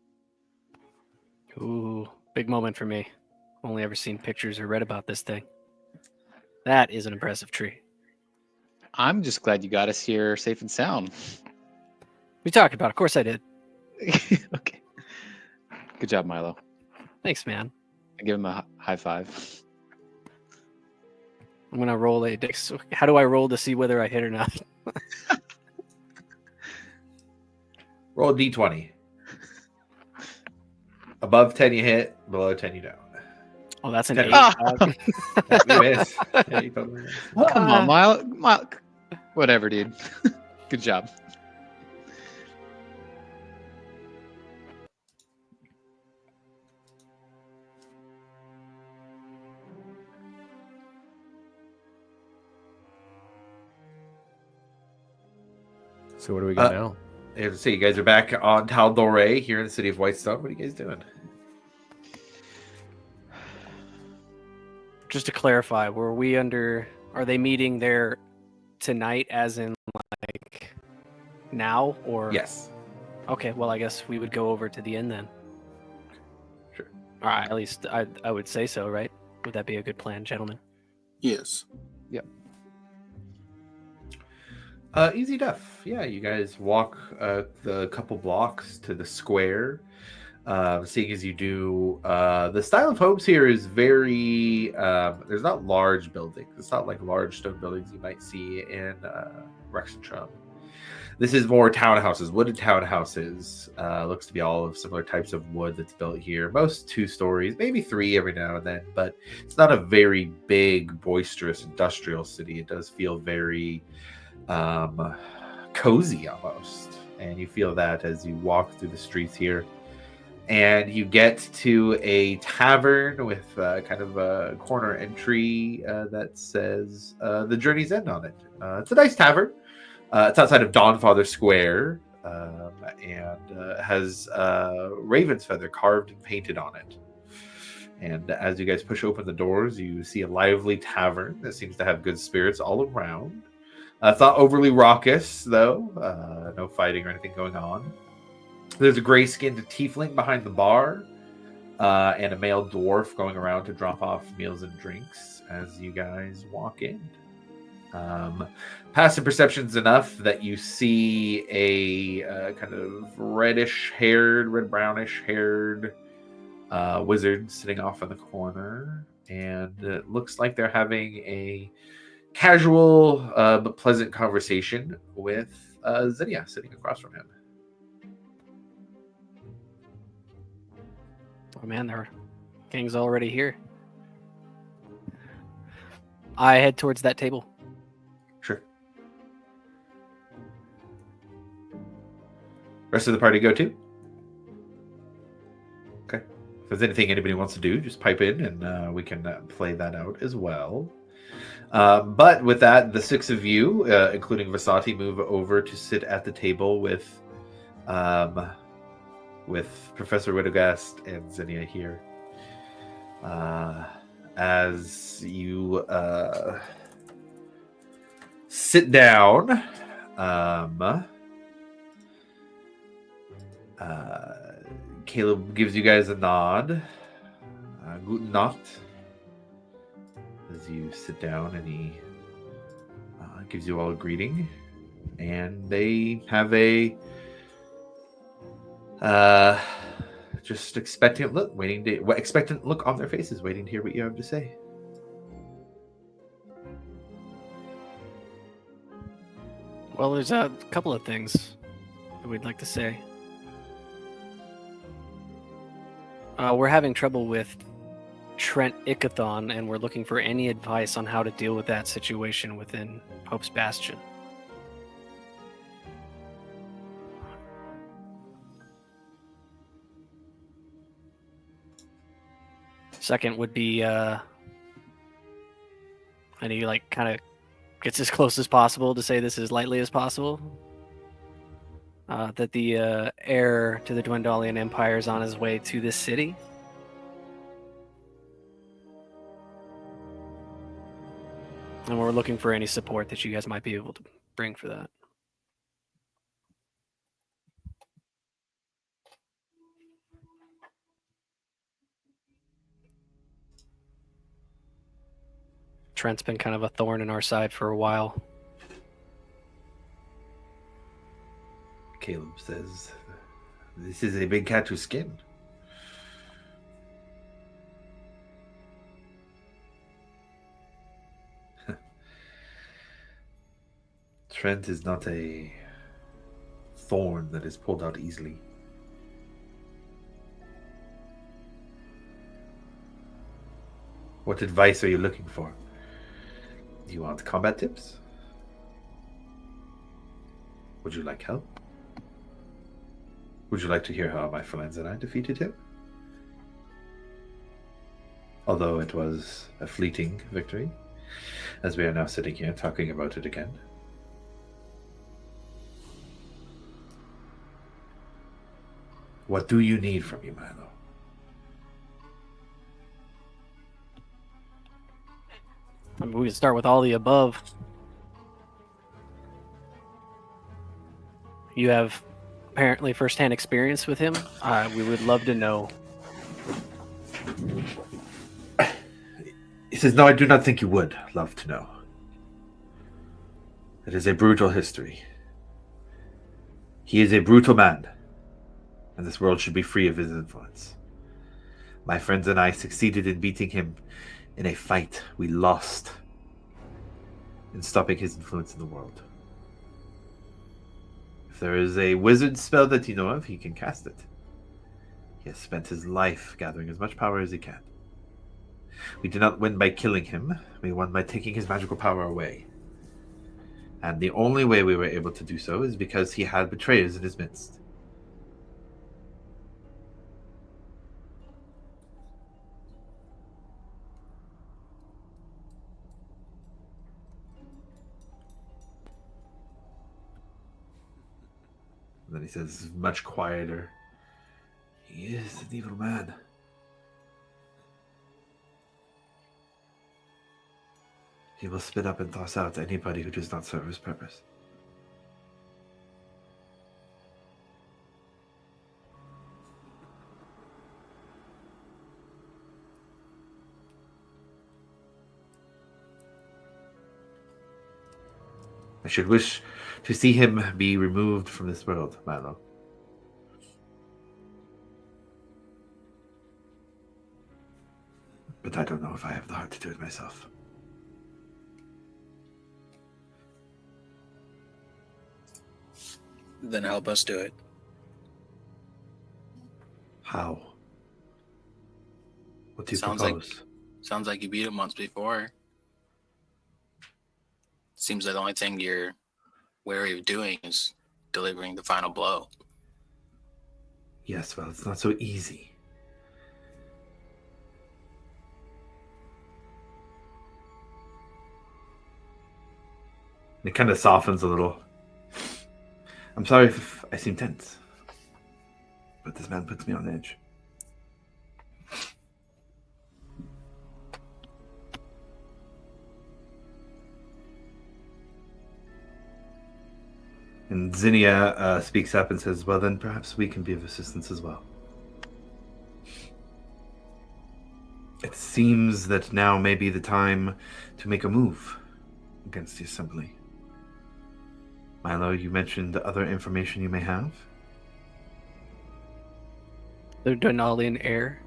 Ooh, big moment for me. Only ever seen pictures or read about this thing. That is an impressive tree. I'm just glad you got us here safe and sound. We talked about it. Of course I did. Okay. Good job, Milo. Thanks, man. I give him a high five. I'm going to roll a dex. How do I roll to see whether I hit or not? Roll a d20. Above 10 you hit, below 10 you don't. Oh, that's an 10. 8. You miss. Yeah, you totally miss. Come on, Milo. Whatever, dude. Good job. So what do we got now? I have to say, you guys are back on Tal Del Rey here in the city of Whitestone. What are you guys doing? Just to clarify, are they meeting there tonight as in like now or? Yes. Okay, well, I guess we would go over to the inn then. Sure. All right, at least I would say so, right? Would that be a good plan, gentlemen? Yes. Easy enough. Yeah, you guys walk the couple blocks to the square. Seeing as you do, the style of homes here is very. There's not large buildings. It's not like large stone buildings you might see in Rexentrum. This is more townhouses, wooded townhouses. Looks to be all of similar types of wood that's built here. Most 2 stories, maybe 3 every now and then, but it's not a very big, boisterous industrial city. It does feel very cozy almost, and you feel that as you walk through the streets here. And you get to a tavern with kind of a corner entry that says The Journey's End on it. It's a nice tavern. It's outside of Dawnfather Square and has raven's feather carved and painted on it. And as you guys push open the doors, you see a lively tavern that seems to have good spirits all around. It's not overly raucous, though. No fighting or anything going on. There's a gray-skinned tiefling behind the bar and a male dwarf going around to drop off meals and drinks as you guys walk in. Passive perception's enough that you see a kind of reddish-haired, red-brownish-haired wizard sitting off in the corner. And it looks like they're having a casual but pleasant conversation with Zinnia sitting across from him. Oh man, their gang's already here. I head towards that table. Sure. Rest of the party go too? Okay. If there's anything anybody wants to do, just pipe in and we can play that out as well. But with that, the 6 of you, including Vasati, move over to sit at the table with Professor Widogast and Zinnia here. As you sit down, Caleb gives you guys a nod. Guten Nacht. As you sit down, and he gives you all a greeting, and they have a just expectant look, expectant look on their faces, waiting to hear what you have to say. Well, there's a couple of things that we'd like to say. We're having trouble with Trent Ickathon, and we're looking for any advice on how to deal with that situation within Pope's Bastion. Second would be, and he kind of gets as close as possible to say this as lightly as possible. that the heir to the Dwendalian Empire is on his way to this city. And we're looking for any support that you guys might be able to bring for that. Trent's been kind of a thorn in our side for a while. Caleb says, "This is a big cat to skin." Trent is not a thorn that is pulled out easily. What advice are you looking for? Do you want combat tips? Would you like help? Would you like to hear how my friends and I defeated him? Although it was a fleeting victory, as we are now sitting here talking about it again. What do you need from me, Milo? I mean, we can start with all the above. You have apparently first-hand experience with him. We would love to know. He says, "No, I do not think you would love to know. It is a brutal history. He is a brutal man, and this world should be free of his influence. My friends and I succeeded in beating him in a fight. We lost in stopping his influence in the world. If there is a wizard spell that you know of, he can cast it. He has spent his life gathering as much power as he can. We did not win by killing him. We won by taking his magical power away. And the only way we were able to do so is because he had betrayers in his midst. And then he says, much quieter, he is an evil man. He will spit up and toss out anybody who does not serve his purpose. I should wish to see him be removed from this world, Milo. But I don't know if I have the heart to do it myself. Then help us do it. How? What do you Sounds propose? Sounds like you beat him once before. Seems like the only thing you're wary of doing is delivering the final blow. Yes, well, it's not so easy. It kind of softens a little. I'm sorry if I seem tense, but this man puts me on edge. And Zinnia speaks up and says, well, then perhaps we can be of assistance as well. It seems that now may be the time to make a move against the Assembly. Milo, you mentioned other information you may have? The Dwendalian heir.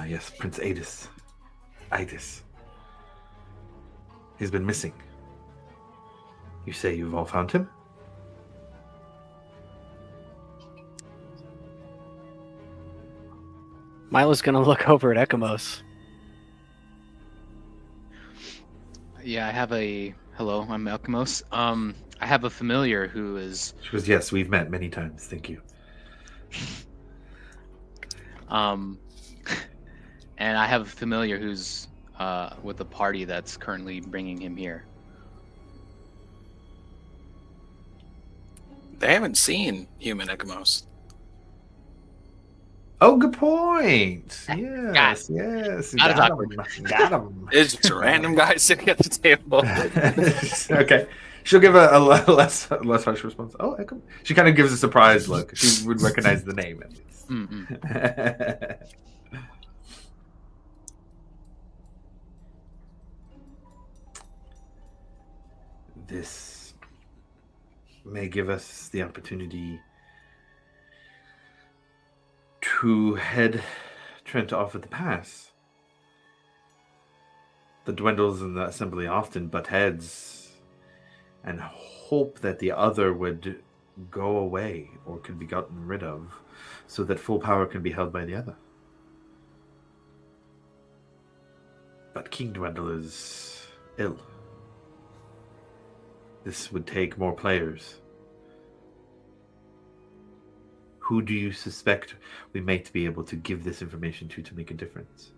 Yes, Prince Adis. Idis. He's been missing. You say you've all found him? Milo's gonna look over at Ekamos. Yeah, I have a hello. I'm Alchemos. I have a familiar who is. She goes, yes, we've met many times. Thank you. And I have a familiar who's with the party that's currently bringing him here. They haven't seen human Ekamos. Oh, good point. Yes, yes. That is Got awkward. him. Got him. It's just a random guy sitting at the table. Okay. She'll give a less harsh response. Oh, she kind of gives a surprised look. She would recognize the name at least. Mm-mm. This may give us the opportunity to head Trent off at the pass. The Dwindles and the Assembly often butt heads and hope that the other would go away or could be gotten rid of so that full power can be held by the other. But King Dwindle is ill. This would take more players. Who do you suspect we might be able to give this information to make a difference?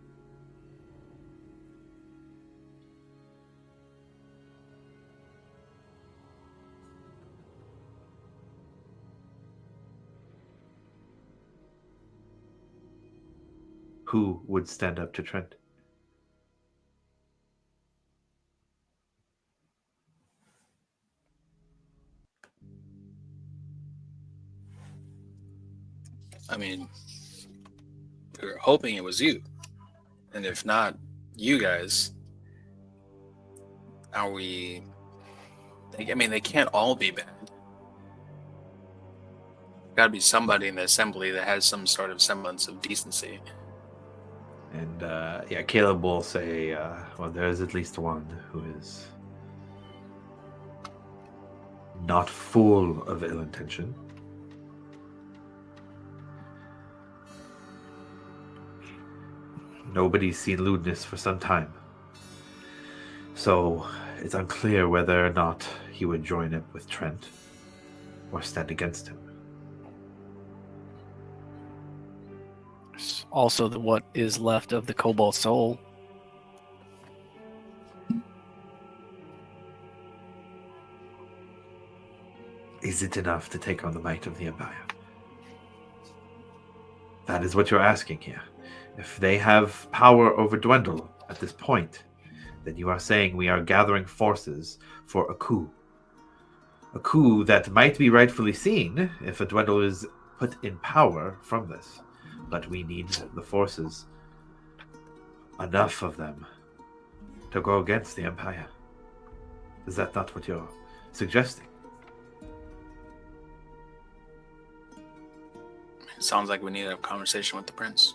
Who would stand up to Trent? I mean, we were hoping it was you. And if not you guys, are we... I mean, they can't all be bad. Gotta be somebody in the assembly that has some sort of semblance of decency. And yeah, Caleb will say, well, there's at least one who is not full of ill intention. Nobody's seen lewdness for some time. So it's unclear whether or not he would join up with Trent or stand against him. Also, what is left of the Cobalt Soul. Is it enough to take on the might of the Empire? That is what you're asking here. If they have power over Dwindle at this point, then you are saying we are gathering forces for a coup. A coup that might be rightfully seen if a Dwindle is put in power from this. But we need the forces, enough of them, to go against the Empire. Is that not what you're suggesting? It sounds like we need to have a conversation with the prince.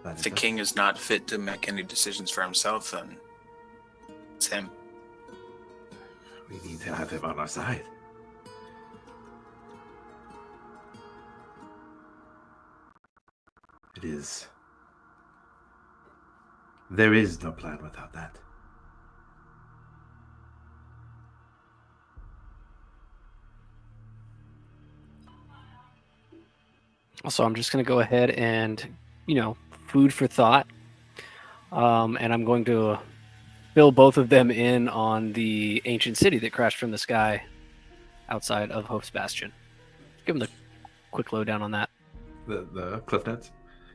If the king is not fit to make any decisions for himself, then it's him. We need to have him on our side. It is. There is no plan without that. Also, I'm just going to go ahead and, food for thought. And I'm going to fill both of them in on the ancient city that crashed from the sky outside of Hope's Bastion. Give them the quick lowdown on that. The cliff notes?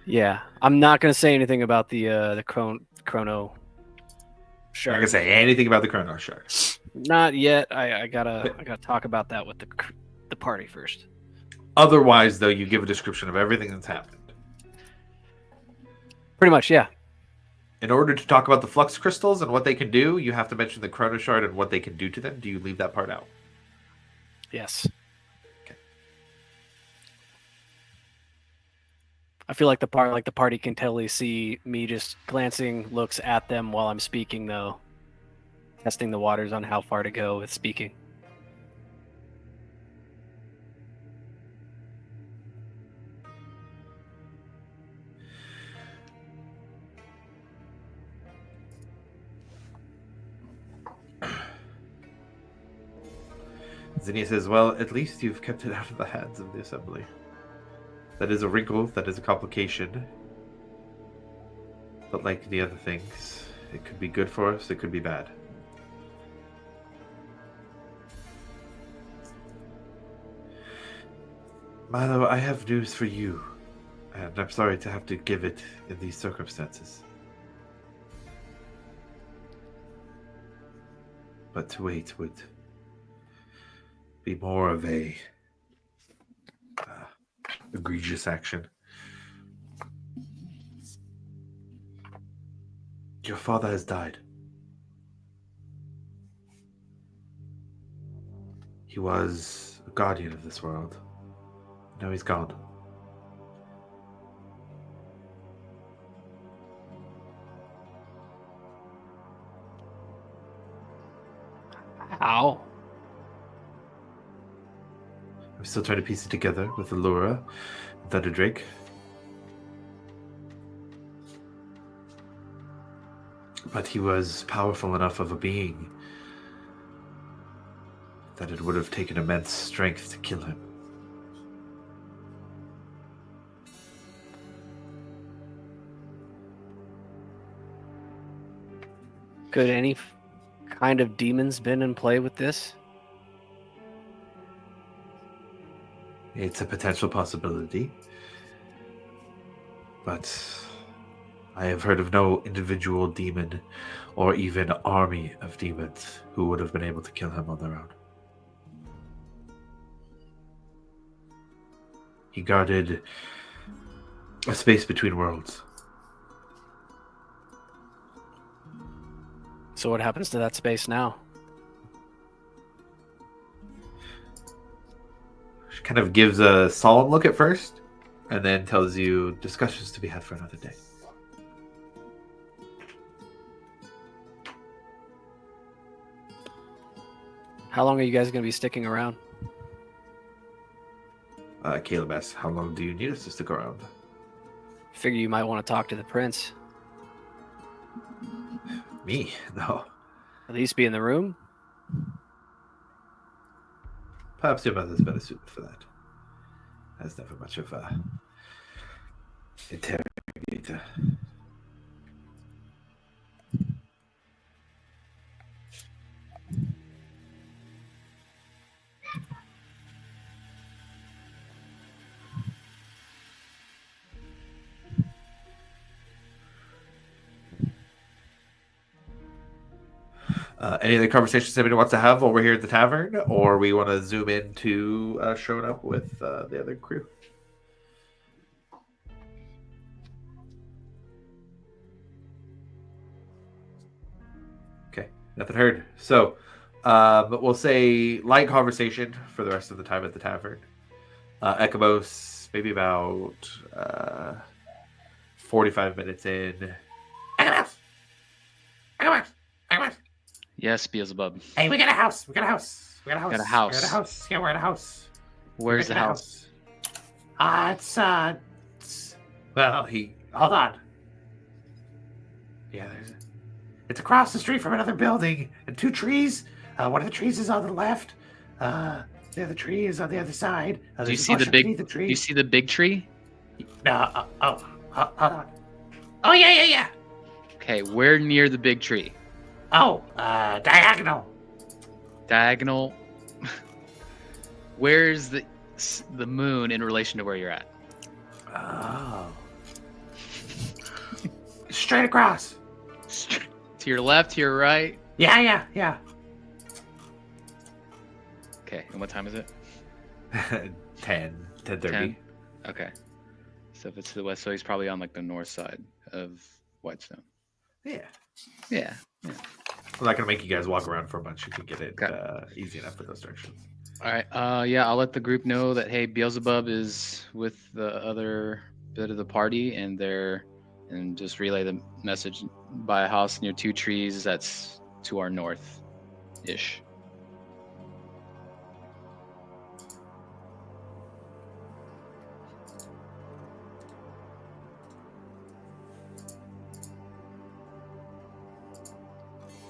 Yeah. I'm not going to say anything about the chrono Sure. I'm not gonna say anything about the chrono shark. Not yet. I gotta talk about that with the party first. Otherwise, though, you give a description of everything that's happened. Pretty much, yeah. In order to talk about the flux crystals and what they can do, you have to mention the chrono shard and what they can do to them. Do you leave that part out? Yes. Okay. I feel like the party can totally see me just glancing looks at them while I'm speaking, though. Testing the waters on how far to go with speaking. Zinnia says, well, at least you've kept it out of the hands of the assembly. That is a wrinkle, that is a complication. But like the other things, it could be good for us, it could be bad. Milo, I have news for you, and I'm sorry to have to give it in these circumstances. But to wait would be more of a egregious action. Your father has died. He was a guardian of this world. Now he's gone. How? I'm still trying to piece it together with Allura and Thunderdrake. But he was powerful enough of a being that it would have taken immense strength to kill him. Could any kind of demons been in play with this? It's a potential possibility. But I have heard of no individual demon or even army of demons who would have been able to kill him on their own. He guarded a space between worlds. So what happens to that space now? She kind of gives a solemn look at first, and then tells you discussions to be had for another day. How long are you guys going to be sticking around? Caleb asks, how long do you need us to stick around? Figure you might want to talk to the prince. Me? No. At least be in the room. Perhaps your mother's better suited for that. Has never much of a interrogator. Any other conversations anybody wants to have while we're here at the tavern, or we want to zoom into showing up with the other crew? Okay, nothing heard. So, we'll say light conversation for the rest of the time at the tavern. Ekamos, maybe about 45 minutes in. Ekamos! Ekamos! Ekamos! Yes, Beelzebub. Hey, we got a house. We got a house. We got a house. Got a house. We got a house. Yeah, we're at a house. Where's the house? Well, hold on. Yeah, it's across the street from another building and two trees. One of the trees is on the left. The other tree is on the other side. Do you see the big? The tree. Do you see the big tree? No. Hold on. Oh yeah. Okay, where near the big tree? Oh, diagonal. Diagonal. Where's the moon in relation to where you're at? Oh. Straight across. To your left, to your right. Yeah. Okay, and what time is it? 10:30. 10? Okay. So if it's to the west, so he's probably on like the north side of Whitestone. Yeah. Yeah. I'm not gonna make you guys walk around for a bunch. You can get it Okay. Easy enough with those directions. All right. Yeah, I'll let the group know that hey, Beelzebub is with the other bit of the party, and just relay the message by a house near two trees that's to our north-ish.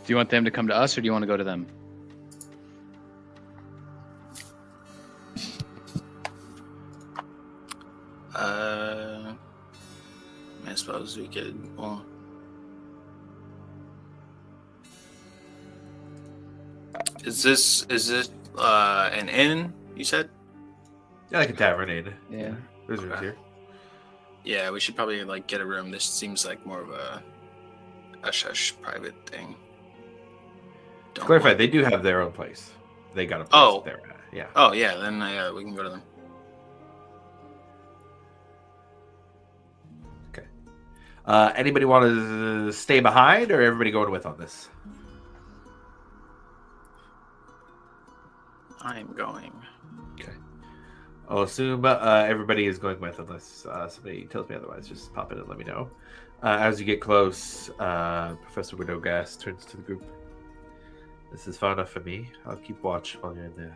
Do you want them to come to us, or do you want to go to them? I suppose we could. Well, is this an inn? You said. Yeah, like a tavern inn. Yeah. There's rooms Okay. here. Yeah, we should probably like get a room. This seems like more of a hush private thing. To clarify, they do have their own place. They got a place Oh. there. Yeah. Oh yeah, then we can go to them. Okay. Anybody want to stay behind, or everybody going with on this? I'm going. Okay. I'll assume everybody is going with, unless somebody tells me otherwise. Just pop in and let me know. As you get close, Professor Widowgas turns to the group. This is far enough for me. I'll keep watch while you're in there.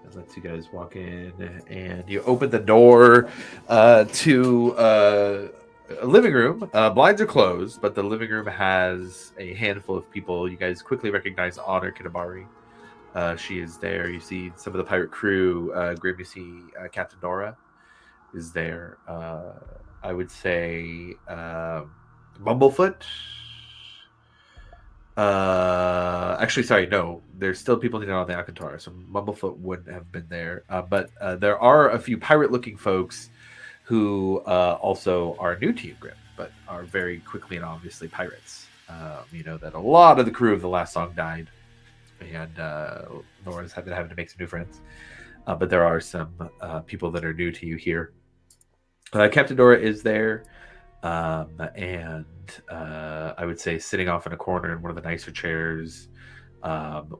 And lets you guys walk in, and you open the door to a living room. Blinds are closed, but the living room has a handful of people. You guys quickly recognize Honor Kinabari. She is there. You see some of the pirate crew. Grim, you see Captain Nora is there. I would say Bumblefoot. Actually, sorry, no. There's still people needed on the Alcantara, so Bumblefoot wouldn't have been there. But there are a few pirate-looking folks who also are new to you, Grim, but are very quickly and obviously pirates. You know that a lot of the crew of the last song died, and Nora's having to make some new friends. But there are some people that are new to you here. Captain Nora is there. And I would say sitting off in a corner in one of the nicer chairs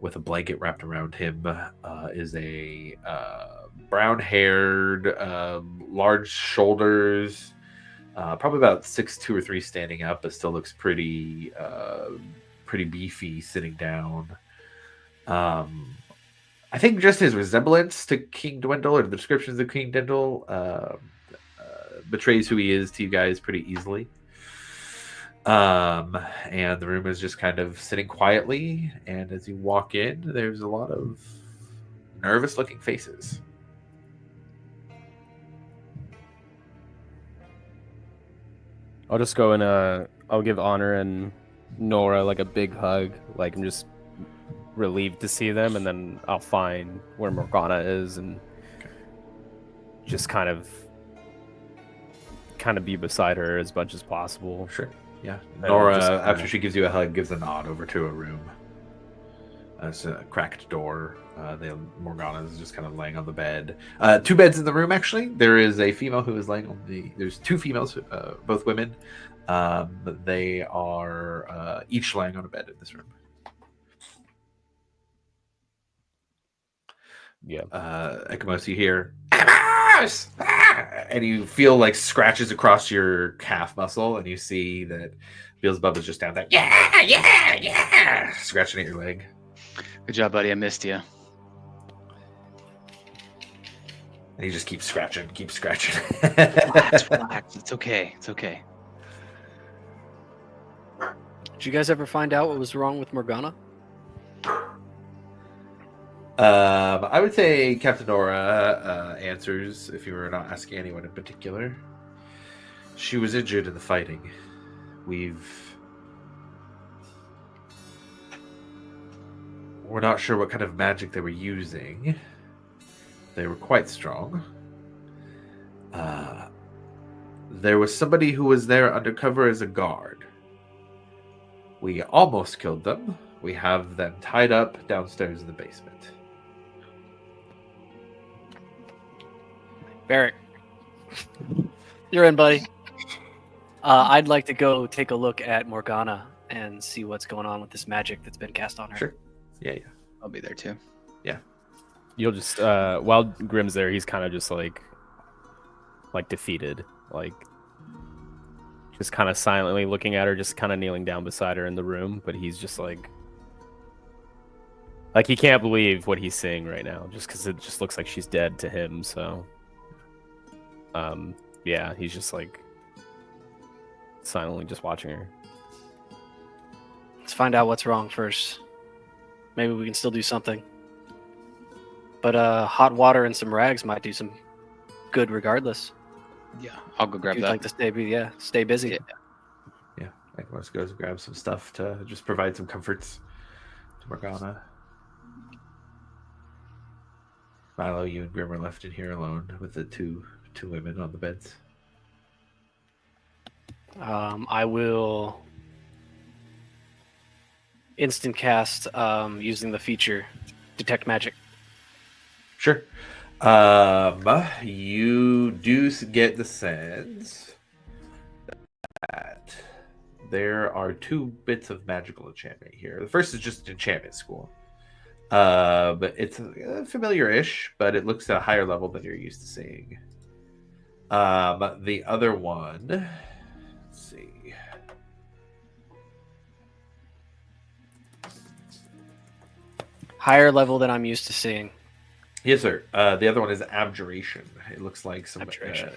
with a blanket wrapped around him is a brown-haired, large shoulders, probably about 6'2" or 6'3" standing up, but still looks pretty beefy sitting down. I think just his resemblance to King Dwindle, or the descriptions of King Dwindle, betrays who he is to you guys pretty easily. And the room is just kind of sitting quietly, and as you walk in, there's a lot of nervous looking faces. I'll just go and I'll give Honor and Nora like a big hug. Like I'm just relieved to see them, and then I'll find where Morgana is and just kind of be beside her as much as possible. Sure. Yeah. And Nora, just, after she gives you a hug, gives a nod over to a room. It's a cracked door. Morgana is just kind of laying on the bed. 2 beds in the room, actually. There is a female who is laying on there's 2 females, both women. They are each laying on a bed in this room. Yeah. Ekamos, you hear, Ekamos! And you feel like scratches across your calf muscle, and you see that Beelzebub is just down there. Yeah, scratching at your leg. Good job, buddy. I missed you. And he just keeps scratching. Relax. It's okay. It's okay. Did you guys ever find out what was wrong with Morgana? I would say Captain Nora answers, if you were not asking anyone in particular. She was injured in the fighting. We're not sure what kind of magic they were using. They were quite strong. There was somebody who was there undercover as a guard. We almost killed them. We have them tied up downstairs in the basement. Barrick, you're in, buddy. I'd like to go take a look at Morgana and see what's going on with this magic that's been cast on her. Sure. Yeah. I'll be there too. You'll just while Grim's there, he's kind of just like defeated, like just kind of silently looking at her, just kind of kneeling down beside her in the room, but he's just like he can't believe what he's seeing right now, just because it just looks like she's dead to him. So yeah, he's just like silently just watching her. Let's find out what's wrong first. Maybe we can still do something. But hot water and some rags might do some good regardless. Yeah, I'll go grab You'd that. like to stay busy. Yeah. Yeah, I can let's go grab some stuff to just provide some comforts to Morgana. Milo, you and Grim are left in here alone with the two women on the beds. I will instant cast using the feature Detect Magic. Sure. You do get the sense that there are two bits of magical enchantment here. The first is just enchantment school. But it's familiar-ish, but it looks at a higher level than you're used to seeing. The other one, let's see. Higher level than I'm used to seeing. Yes, sir. The other one is abjuration. It looks like some Abjuration.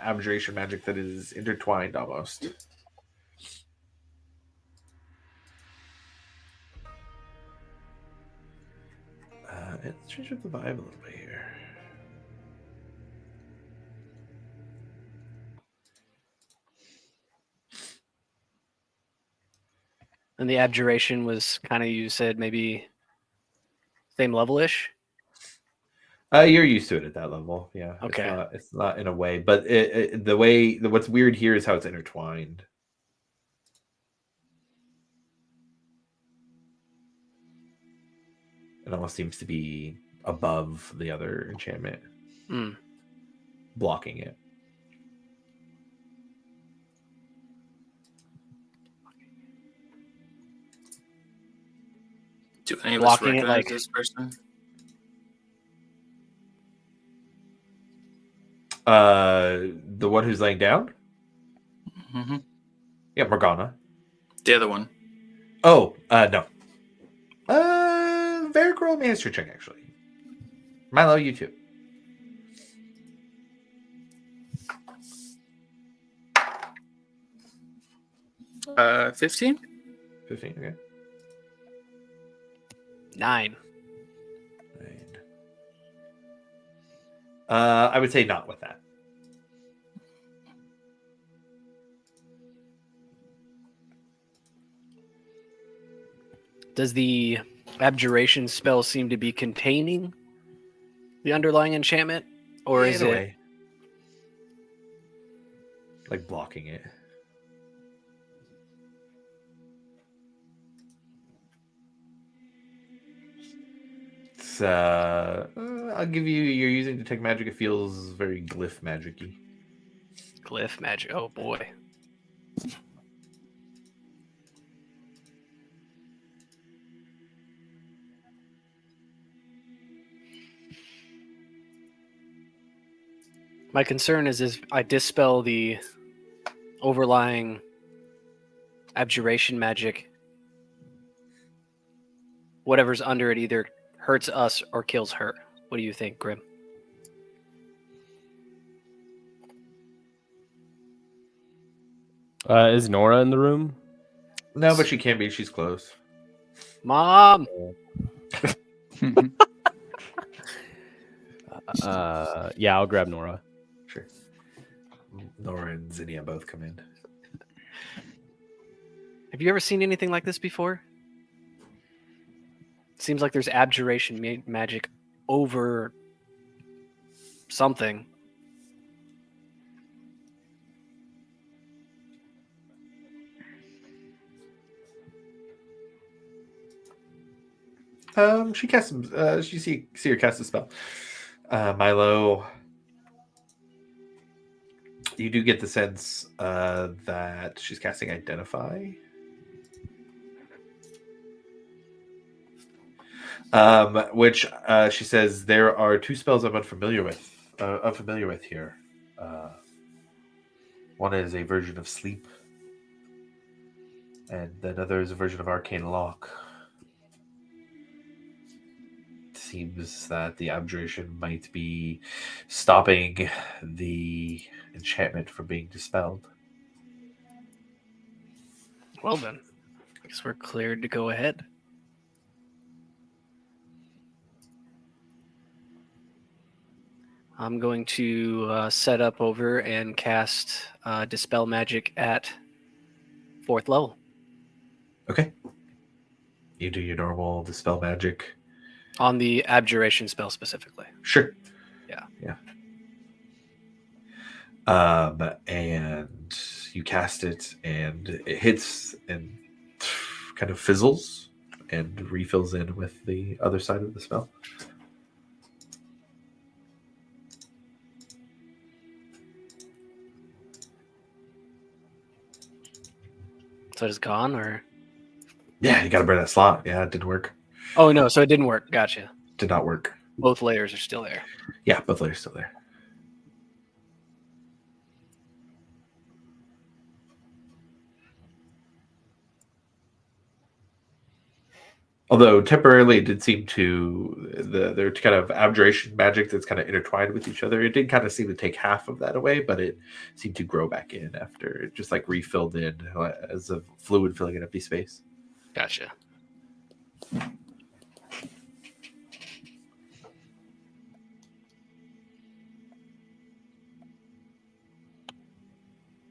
abjuration magic that is intertwined almost. Let's change up the vibe a little bit here. And the abjuration was kind of, you said maybe same level-ish? You're used to it at that level, yeah. Okay. It's not in a way, but what's weird here is how it's intertwined. It almost seems to be above the other enchantment, blocking it. Do any of us Blocking it, recognize like- this person? The one who's laying down? Mm-hmm. Yeah, Morgana. The other one. Oh, no. Very roll me a history check, actually. Milo, you too. 15? 15, okay. 9. 9. I would say not with that. Does the abjuration spell seem to be containing the underlying enchantment? Or In is a it... way. Like blocking it. It's, I'll give you're using Detect Magic. It feels very glyph magic-y. Glyph magic. Oh, boy. My concern is if I dispel the overlying abjuration magic, whatever's under it either hurts us or kills her. What do you think, Grim? Is Nora in the room? No, but she can be. She's close. Mom! Yeah, I'll grab Nora. Sure. Nora and Zinnia both come in. Have you ever seen anything like this before? Seems like there's abjuration magic over something. She casts some. You see her cast a spell. Milo, you do get the sense that she's casting Identify. Which she says there are two spells I'm unfamiliar with here. One is a version of Sleep, and another is a version of Arcane Lock. It seems that the abjuration might be stopping the enchantment from being dispelled. Well then, I guess we're cleared to go ahead. I'm going to set up over and cast Dispel Magic at 4th level. Okay. You do your normal dispel magic. On the Abjuration spell specifically. Sure. Yeah. Yeah. And you cast it, and it hits and kind of fizzles and refills in with the other side of the spell. So it's gone, or? Yeah, you got to burn that slot. Yeah, it didn't work. Oh, no, so it didn't work. Gotcha. Did not work. Both layers are still there. Yeah, both layers still there. Although temporarily it did seem to their kind of abjuration magic that's kind of intertwined with each other. It did kind of seem to take half of that away, but it seemed to grow back in after it just like refilled in as a fluid filling an empty space. Gotcha.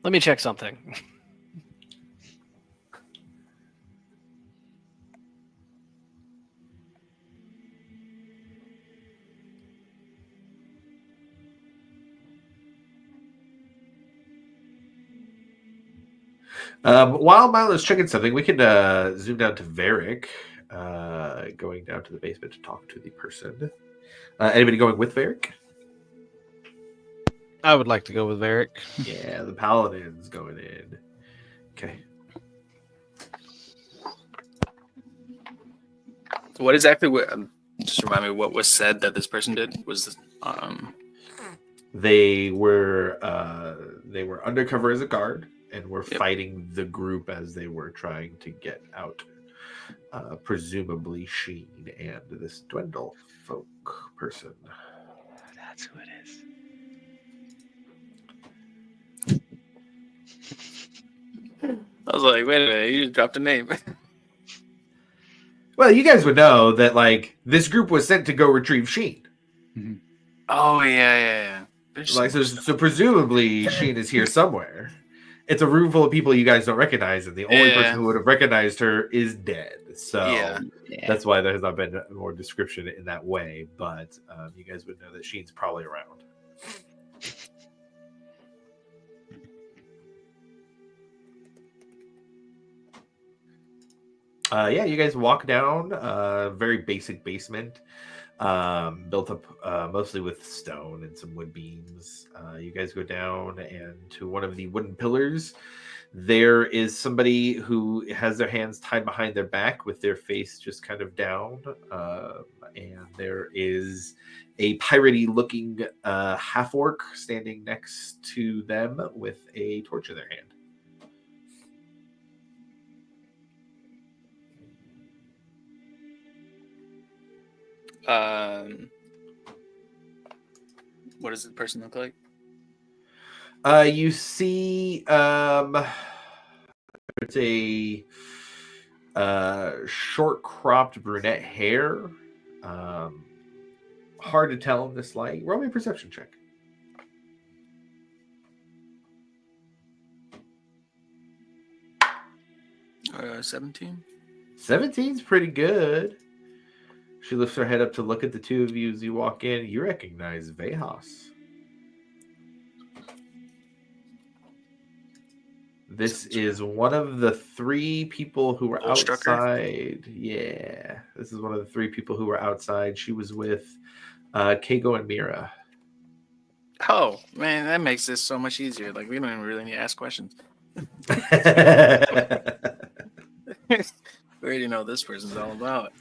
Let me check something. While Milo's checking something, we can zoom down to Varric, going down to the basement to talk to the person. Anybody going with Varric? I would like to go with Varric. Yeah, the paladin's going in. Okay. What exactly? Just remind me what was said that this person did. Was They were undercover as a guard and were fighting the group as they were trying to get out. Presumably Sheen and this Dwindle folk person. That's who it is. I was like, wait a minute, you just dropped a name. Well, you guys would know that like this group was sent to go retrieve Sheen. Mm-hmm. Oh yeah. Like so presumably Sheen is here somewhere. It's a room full of people you guys don't recognize, and the only person who would have recognized her is dead. So that's why there has not been more description in that way. But you guys would know that Sheen's probably around. You guys walk down a very basic basement, built up mostly with stone and some wood beams. You guys go down, and to one of the wooden pillars, there is somebody who has their hands tied behind their back with their face just kind of down. And there is a piratey looking half orc standing next to them with a torch in their hand. What does the person look like? You see, it's a short cropped brunette hair. Hard to tell in this light. Roll me a perception check. 17. 17's pretty good. She lifts her head up to look at the two of you as you walk in. You recognize Vehas. This is one of the three people who were outside. Yeah, this is one of the three people who were outside. She was with Kago and Mira. Oh, man, that makes this so much easier. Like, we don't even really need to ask questions. We already know what this person's all about.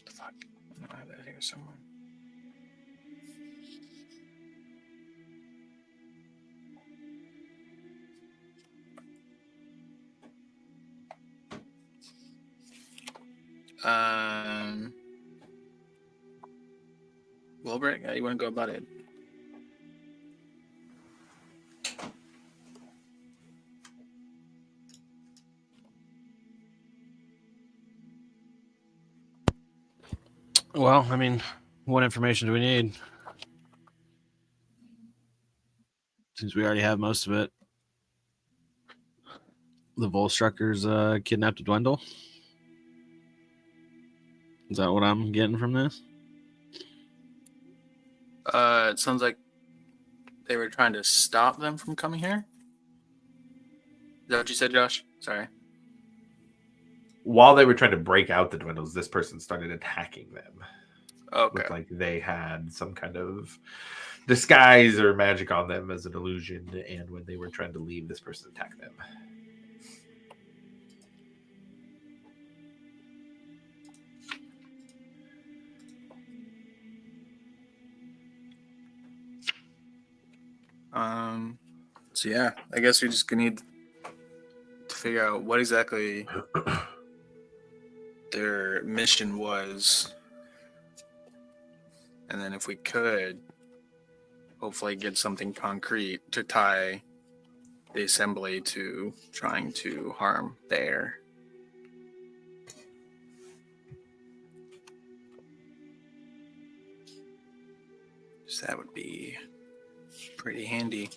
Fuck. I have that here somewhere. Wilbert, how you want to go about it? Well, I mean, what information do we need? Since we already have most of it. The Volstruckers kidnapped a Dwindle? Is that what I'm getting from this? It sounds like they were trying to stop them from coming here. Is that what you said, Josh? Sorry. While they were trying to break out the Dwindles, this person started attacking them. Okay. Looked like they had some kind of disguise or magic on them as an illusion, and when they were trying to leave, this person attacked them. So yeah, I guess we just need to figure out what exactly their mission was, and then if we could, hopefully get something concrete to tie the assembly to trying to harm the air. So that would be pretty handy.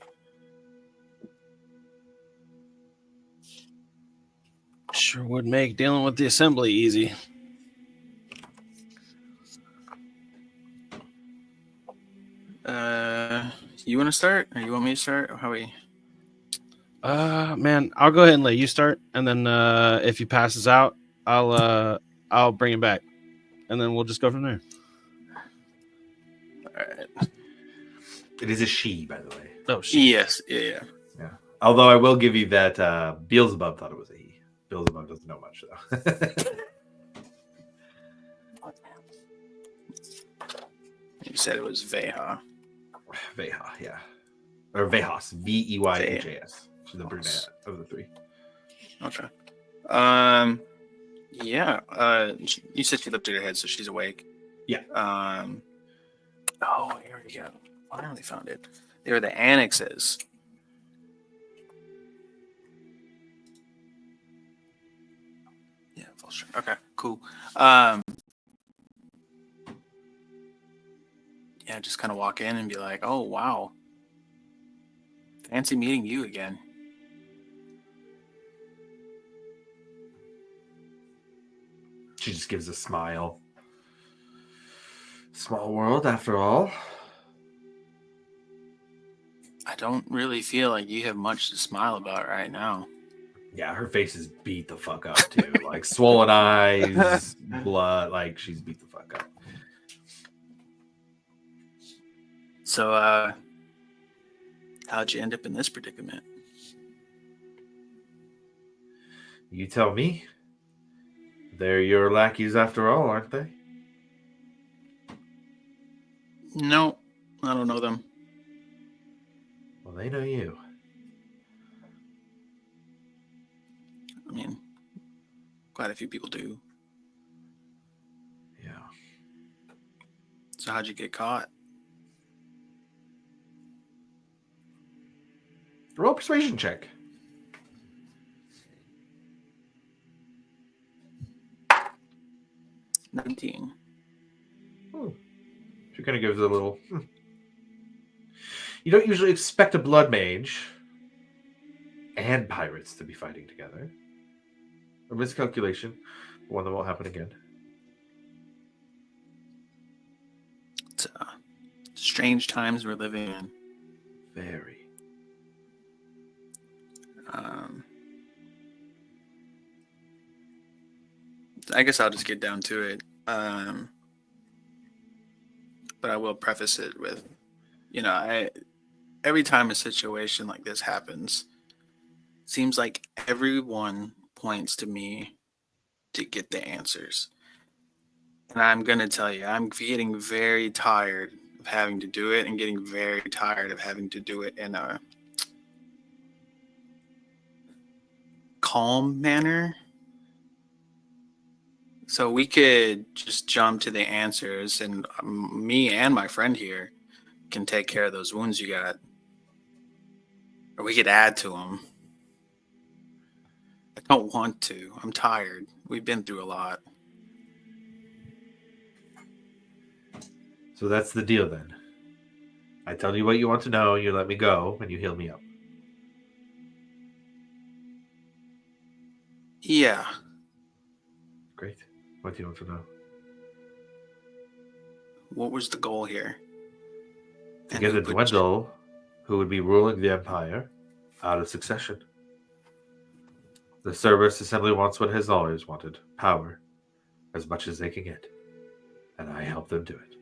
Sure would make dealing with the assembly easy. You want to start, or you want me to start? Or how we? Man, I'll go ahead and let you start, and then if he passes out, I'll bring him back, and then we'll just go from there. All right. It is a she, by the way. Oh, she. Yes. Yeah. Although I will give you that Beelzebub thought it was a he. Beelzebub doesn't know much, though. You said it was Veha. Veha, yeah. Or Vehas. Veyhas. She's the brunette of the three. Okay. Yeah. You said she lifted her head, so she's awake. Yeah. Oh, here we go. Finally found it. They were the annexes. Yeah, full sure. Okay, cool. Yeah, just kind of walk in and be like, "Oh, wow. Fancy meeting you again." She just gives a smile. Small world, after all. I don't really feel like you have much to smile about right now. Yeah, her face is beat the fuck up, too. Like, swollen eyes, blood. Like, she's beat the fuck up. So, how'd you end up in this predicament? You tell me. They're your lackeys after all, aren't they? No, I don't know them. Well, they know you. I mean, quite a few people do. Yeah. So how'd you get caught? Roll a persuasion check. $19. She kind of gives it a little. You don't usually expect a blood mage and pirates to be fighting together. A miscalculation, one that won't happen again. It's strange times we're living in. Very. I guess I'll just get down to it. But I will preface it with, every time a situation like this happens, seems like everyone points to me to get the answers. And I'm going to tell you, I'm getting very tired of having to do it and getting very tired of having to do it in a calm manner. So we could just jump to the answers, and me and my friend here can take care of those wounds you got. Or we could add to them. I don't want to. I'm tired. We've been through a lot. So that's the deal then. I tell you what you want to know, you let me go, and you heal me up. Yeah. Great. What do you want to know? What was the goal here? To And get who a put- Dwendal who would be ruling the Empire out of succession. The Cerberus Assembly wants what it has always wanted, power, as much as they can get. And I help them do it.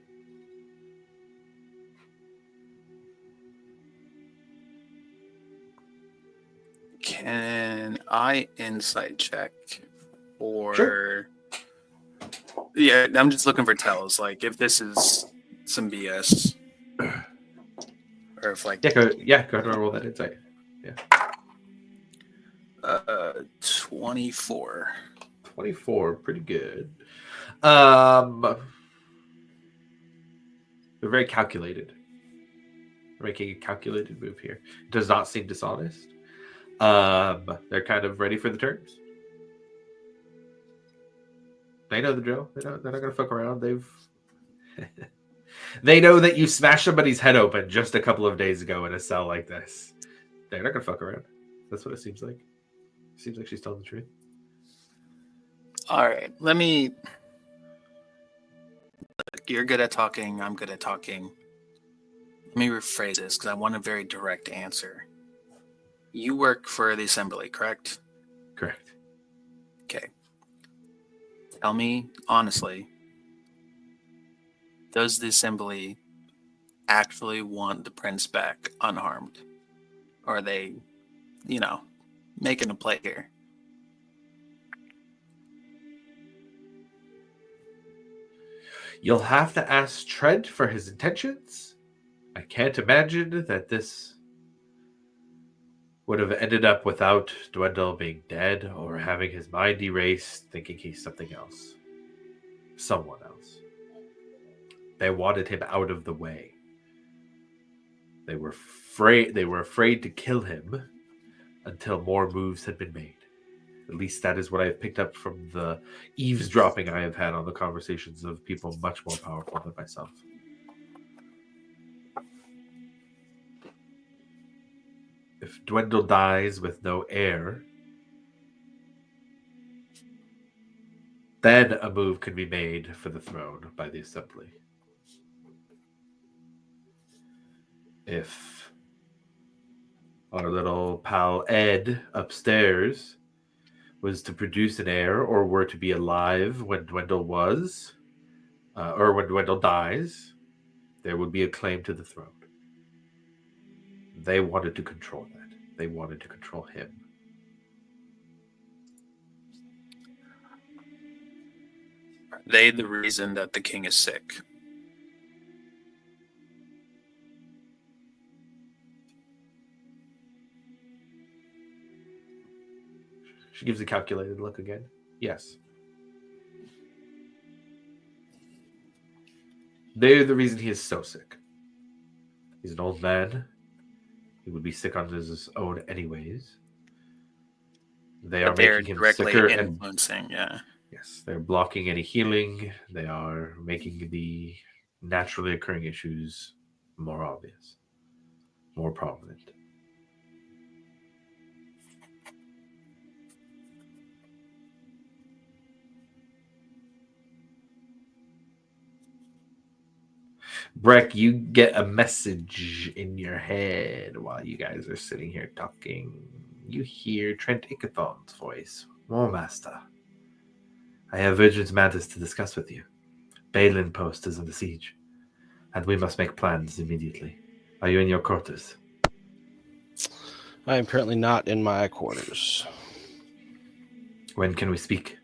Can I insight check? Or Sure. yeah, I'm just looking for tells. Like if this is some BS, or if like Yeah, go ahead and roll that insight. 24. 24, pretty good. They're very calculated. They're making a calculated move here. It does not seem dishonest. They're kind of ready for the turns. They know the drill. They're not going to fuck around. They know that you smashed somebody's head open just a couple of days ago in a cell like this. They're not going to fuck around. That's what it seems like. It seems like she's telling the truth. All right, let me. You're good at talking. I'm good at talking. Let me rephrase this because I want a very direct answer. You work for the assembly, correct? Correct. Okay. Tell me honestly, does the assembly actually want the prince back unharmed? Or are they, making a play here? You'll have to ask Trent for his intentions. I can't imagine that this would have ended up without Dwendal being dead or having his mind erased, thinking he's something else. Someone else. They wanted him out of the way. They were afraid to kill him until more moves had been made. At least that is what I have picked up from the eavesdropping I have had on the conversations of people much more powerful than myself. If Dwendal dies with no heir, then a move can be made for the throne by the assembly. If our little pal Ed upstairs was to produce an heir or were to be alive when Dwendal was, or when Dwendal dies, there would be a claim to the throne. They wanted to control that. They wanted to control him. Are they the reason that the king is sick? She gives a calculated look again. Yes. They're the reason he is so sick. He's an old man. He would be sick on his own anyways. They are But they're making him directly sicker and influencing, yeah. yes, they're blocking any healing. They are making the naturally occurring issues more obvious, more prominent. Breck, you get a message in your head while you guys are sitting here talking. You hear Trent Ickathon's voice. War Master, I have urgent matters to discuss with you. Balin Post is under siege, and we must make plans immediately. Are you in your quarters? I am currently not in my quarters. When can we speak?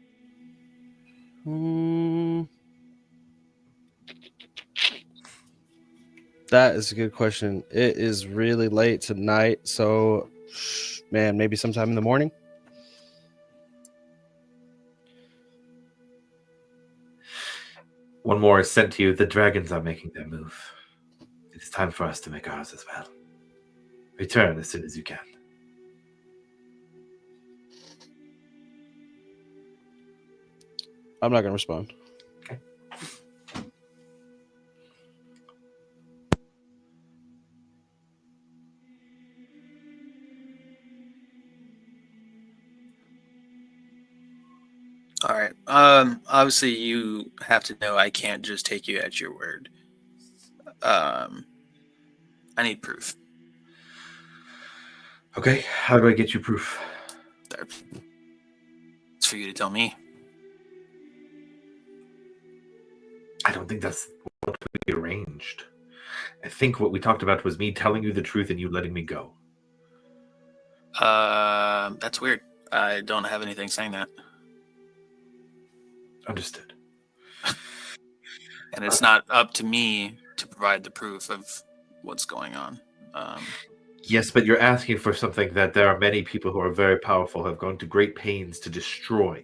That is a good question. It is really late tonight, so man, maybe sometime in the morning. One more is sent to you. The dragons are making their move. It is time for us to make ours as well. Return as soon as you can. I'm not going to respond. Okay. All right. Obviously, you have to know I can't just take you at your word. I need proof. Okay, how do I get you proof? It's for you to tell me. I don't think that's what we arranged. I think what we talked about was me telling you the truth and you letting me go. That's weird. I don't have anything saying that. Understood. And it's not up to me to provide the proof of what's going on. Yes, but you're asking for something that there are many people who are very powerful who have gone to great pains to destroy.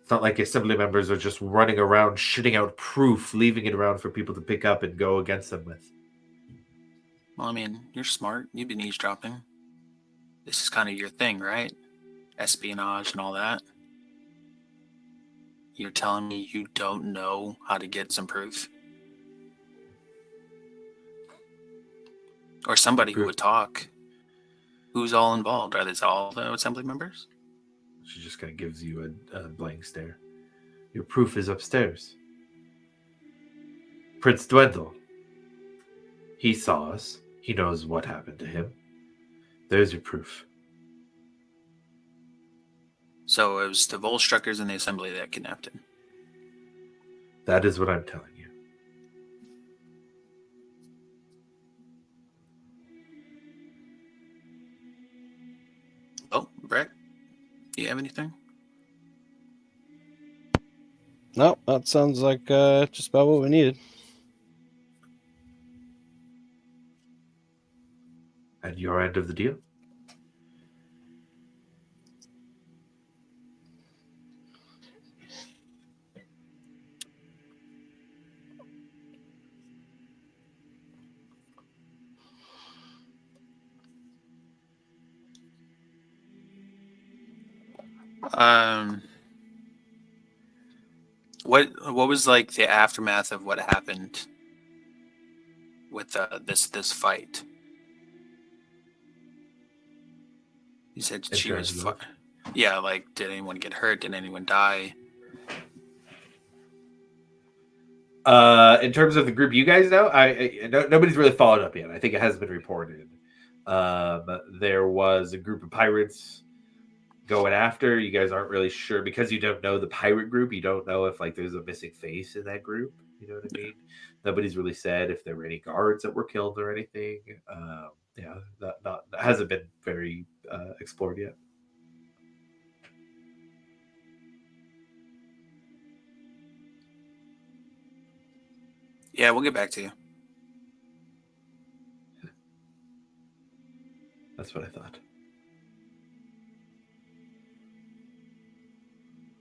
It's not like assembly members are just running around shitting out proof, leaving it around for people to pick up and go against them with. Well, I mean, you're smart. You've been eavesdropping. This is kind of your thing, right? Espionage and all that. You're telling me you don't know how to get some proof? Or somebody who would talk. Who's all involved? Are these all the assembly members? She just kind of gives you a blank stare. Your proof is upstairs. Prince Dwendal. He saw us. He knows what happened to him. There's your proof. So it was the Volstruckers in the assembly that kidnapped him. That is what I'm telling you. Oh, Brett, do you have anything? No, that sounds like just about what we needed. And your end of the deal? What was like the aftermath of what happened with this fight? You said she was yeah, like, did anyone get hurt? Did anyone die? In terms of the group you guys know, nobody's really followed up yet. I think it has been reported. There was a group of pirates going after. You guys aren't really sure because you don't know the pirate group. You don't know if like there's a missing face in that group. You know what I mean? Nobody's really said if there were any guards that were killed or anything. Yeah, that hasn't been very explored yet. Yeah, we'll get back to you. That's what I thought.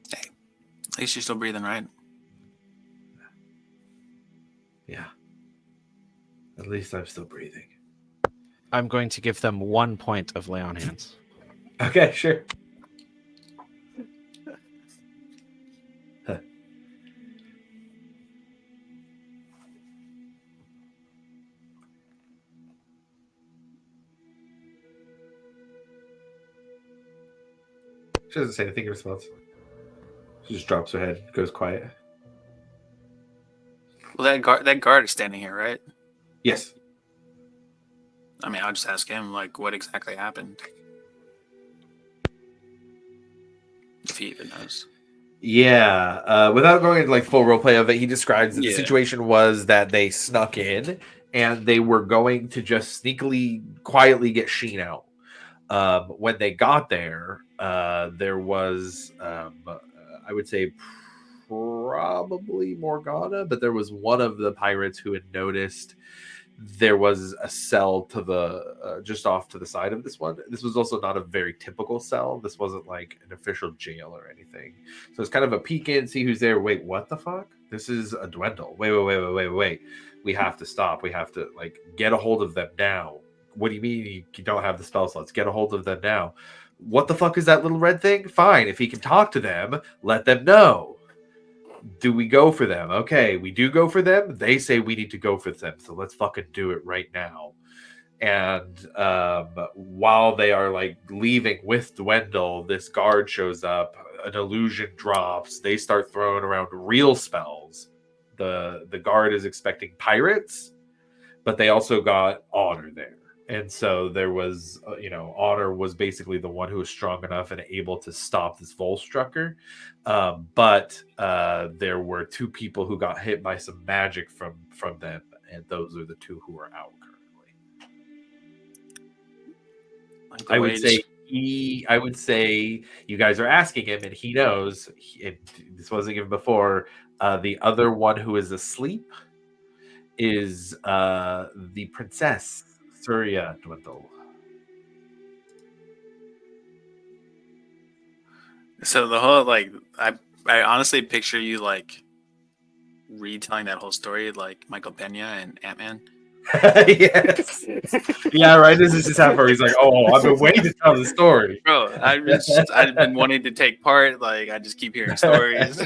Hey, at least you're still breathing, right? Yeah. At least I'm still breathing. I'm going to give them 1 point of lay on hands. Okay, sure. Huh. She doesn't say anything in response. She just drops her head, goes quiet. Well, that guard is standing here, right? Yes. I mean, I'll just ask him, like, what exactly happened. If he even knows. Yeah. Without going into like full roleplay of it, he describes that the situation was that they snuck in and they were going to just sneakily, quietly get Sheen out. When they got there, there was, I would say, probably Morgana, but there was one of the pirates who had noticed there was a cell to the just off to the side of this one. This was also not a very typical cell. This wasn't like an official jail or anything. So it's kind of a peek in, see who's there. Wait, what the fuck? This is a Dwendal. Wait. We have to stop. We have to like get a hold of them now. What do you mean you don't have the spell slots? Get a hold of them now. What the fuck is that little red thing? Fine. If he can talk to them, let them know. Do we go for them? Okay, we do go for them. They say we need to go for them. So let's fucking do it right now. And while they are like leaving with Dwendal, this guard shows up, an illusion drops, they start throwing around real spells. The guard is expecting pirates, but they also got Honor there. And so there was, Honor was basically the one who was strong enough and able to stop this Volstrucker. But there were two people who got hit by some magic from them, and those are the two who are out currently. I would say you guys are asking him, and he knows. This wasn't given before. The other one who is asleep is the Princess Surya Dwindle. So the whole I honestly picture you like retelling that whole story like Michael Pena and Ant-Man. Yes. Yeah, right. This is just how far he's like, oh, I've been waiting to tell the story. Bro, I've been wanting to take part. Like I just keep hearing stories.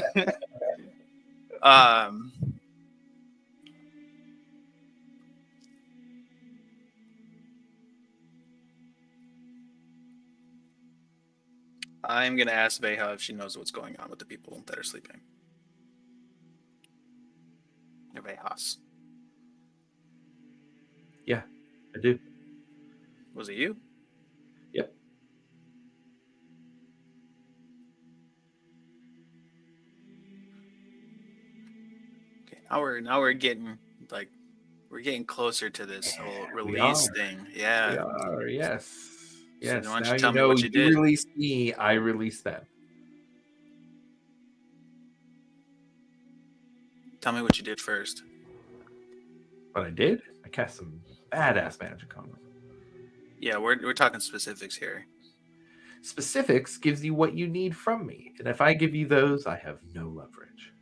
I'm gonna ask Veha if she knows what's going on with the people that are sleeping. Vehas. Yeah, I do. Was it you? Yep. Okay, now we're getting closer to this whole release thing. Yeah. We are, yes. Yes. So why don't now you tell me what you did? Release me, I release them. Tell me what you did first. What I did? I cast some badass magic on them. Yeah, we're talking specifics here. Specifics gives you what you need from me, and if I give you those, I have no leverage.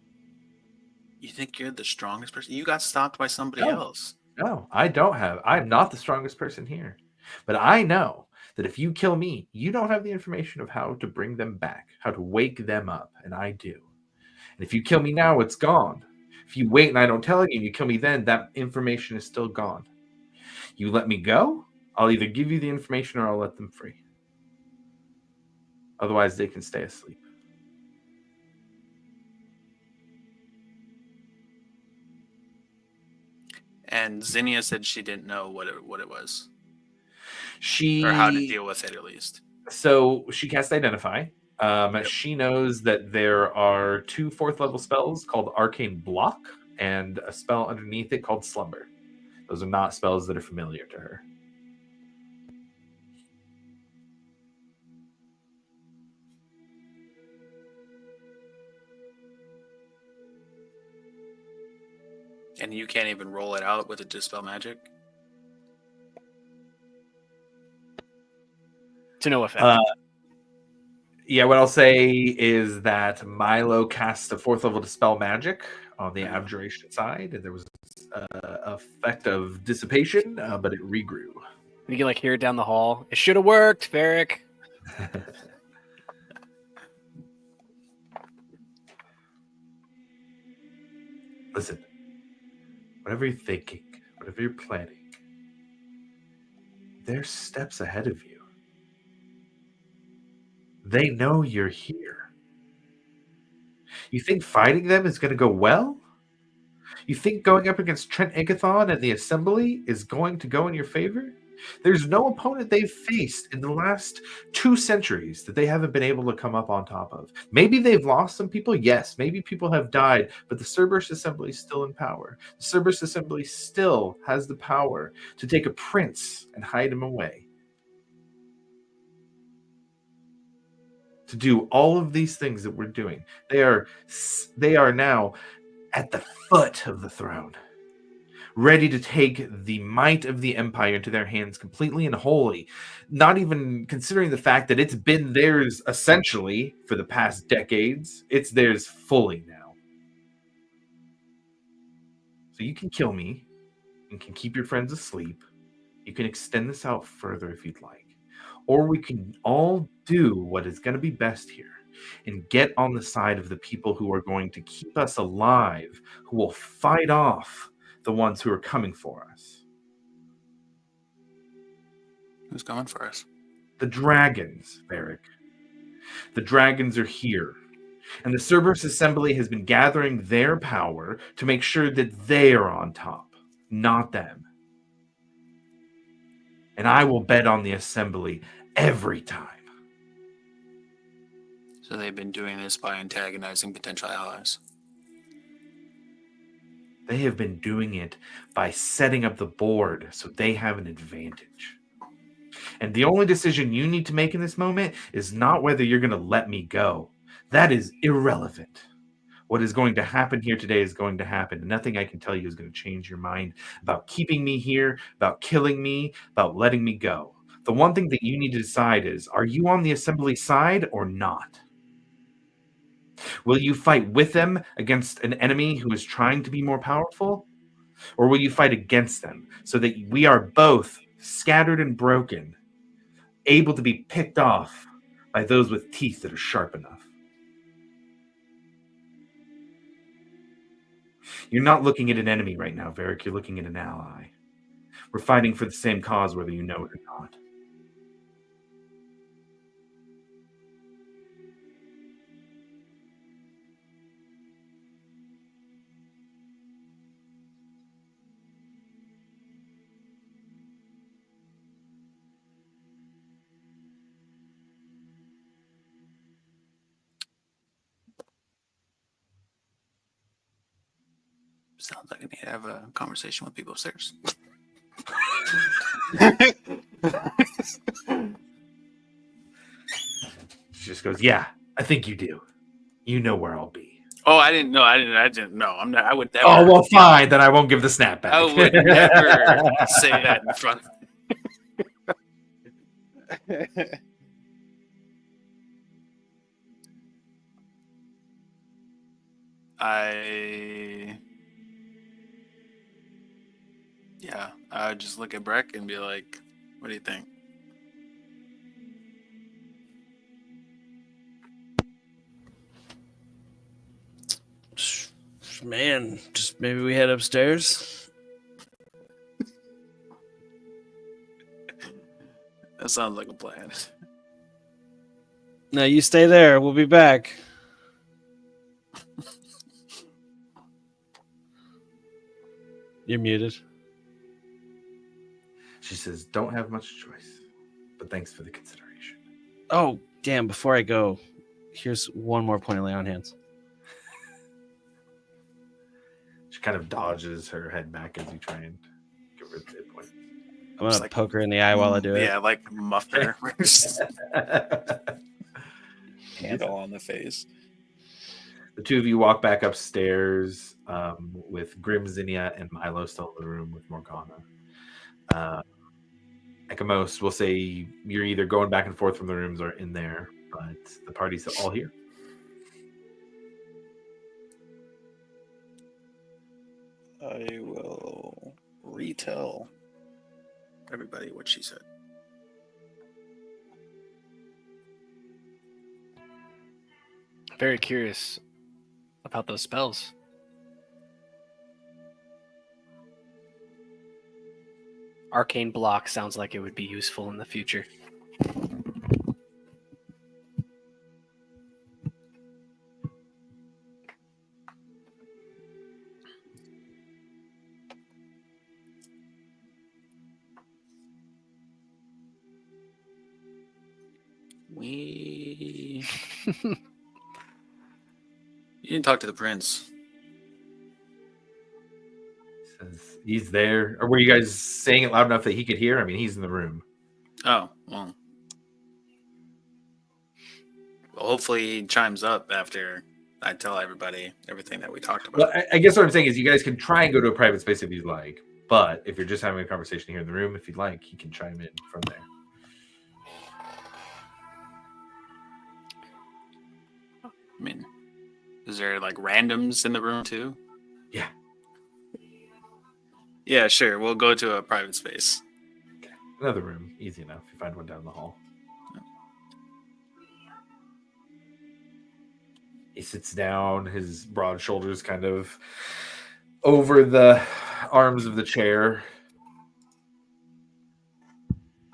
You think you're the strongest person? You got stopped by somebody else. No, I don't have. I'm not the strongest person here, but I know that if you kill me, you don't have the information of how to bring them back, how to wake them up, and I do. And if you kill me now, it's gone. If you wait and I don't tell you and you kill me then, that information is still gone. You let me go, I'll either give you the information or I'll let them free. Otherwise, they can stay asleep. And Zinnia said she didn't know what it was. Or how to deal with it, at least. So she cast Identify. She knows that there are 2 4th level spells called Arcane Block and a spell underneath it called Slumber. Those are not spells that are familiar to her. And you can't even roll it out with a Dispel Magic? To no effect. Yeah, what I'll say is that Milo cast a 4th level Dispel Magic on the Abjuration side, and there was an effect of dissipation, but it regrew. You can hear it down the hall. It should have worked, Varric. Listen, whatever you're thinking, whatever you're planning, they're steps ahead of you. They know you're here. You think fighting them is going to go well? You think going up against Trent Agathon and the Assembly is going to go in your favor? There's no opponent they've faced in the last 2 centuries that they haven't been able to come up on top of. Maybe they've lost some people. Yes, maybe people have died, but the Cerberus Assembly is still in power. The Cerberus Assembly still has the power to take a prince and hide him away. To do all of these things that we're doing. They are now at the foot of the throne, ready to take the might of the empire into their hands completely and wholly, not even considering the fact that it's been theirs essentially for the past decades. It's theirs fully now. So you can kill me, and can keep your friends asleep. You can extend this out further if you'd like. Or we can all do what is going to be best here and get on the side of the people who are going to keep us alive, who will fight off the ones who are coming for us. Who's coming for us? The dragons, Varric. The dragons are here. And the Cerberus Assembly has been gathering their power to make sure that they are on top, not them. And I will bet on the Assembly every time. So they've been doing this by antagonizing potential allies. They have been doing it by setting up the board so they have an advantage. And the only decision you need to make in this moment is not whether you're going to let me go. That is irrelevant. What is going to happen here today is going to happen. And nothing I can tell you is going to change your mind about keeping me here, about killing me, about letting me go. The one thing that you need to decide is, are you on the Assembly side or not? Will you fight with them against an enemy who is trying to be more powerful? Or will you fight against them so that we are both scattered and broken, able to be picked off by those with teeth that are sharp enough? You're not looking at an enemy right now, Varric. You're looking at an ally. We're fighting for the same cause, whether you know it or not. Sounds like I need to have a conversation with people upstairs. She just goes, yeah, I think you do. You know where I'll be. Oh, I didn't know. I didn't know. I'm not. I would never. Oh, well, fine. Then I won't give the snap back. I would never say that in front of I would just look at Breck and be like, what do you think? Man, just maybe we head upstairs. That sounds like a plan. No, you stay there. We'll be back. You're muted. She says, don't have much choice, but thanks for the consideration. Oh, damn. Before I go, here's one more point to lay on hands. She kind of dodges her head back as you try and give her the hit point. I'm going to poke her in the eye while I do it. Yeah, like muff her. Handle on the face. The two of you walk back upstairs with Grim, Zinnia, and Milo still in the room with Morgana. Ekamos will say you're either going back and forth from the rooms or in there, but the party's all here. I will retell everybody what she said. Very curious about those spells. Arcane block sounds like it would be useful in the future. You didn't talk to the prince. Says he's there. Or were you guys saying it loud enough that he could hear? I mean, he's in the room. Oh, well. Hopefully he chimes up after I tell everybody everything that we talked about. Well, I guess what I'm saying is you guys can try and go to a private space if you'd like. But if you're just having a conversation here in the room, if you'd like, he can chime in from there. I mean, is there like randoms in the room too? Yeah. Yeah, sure. We'll go to a private space. Okay. Another room. Easy enough. You find one down the hall. He sits down, his broad shoulders kind of over the arms of the chair.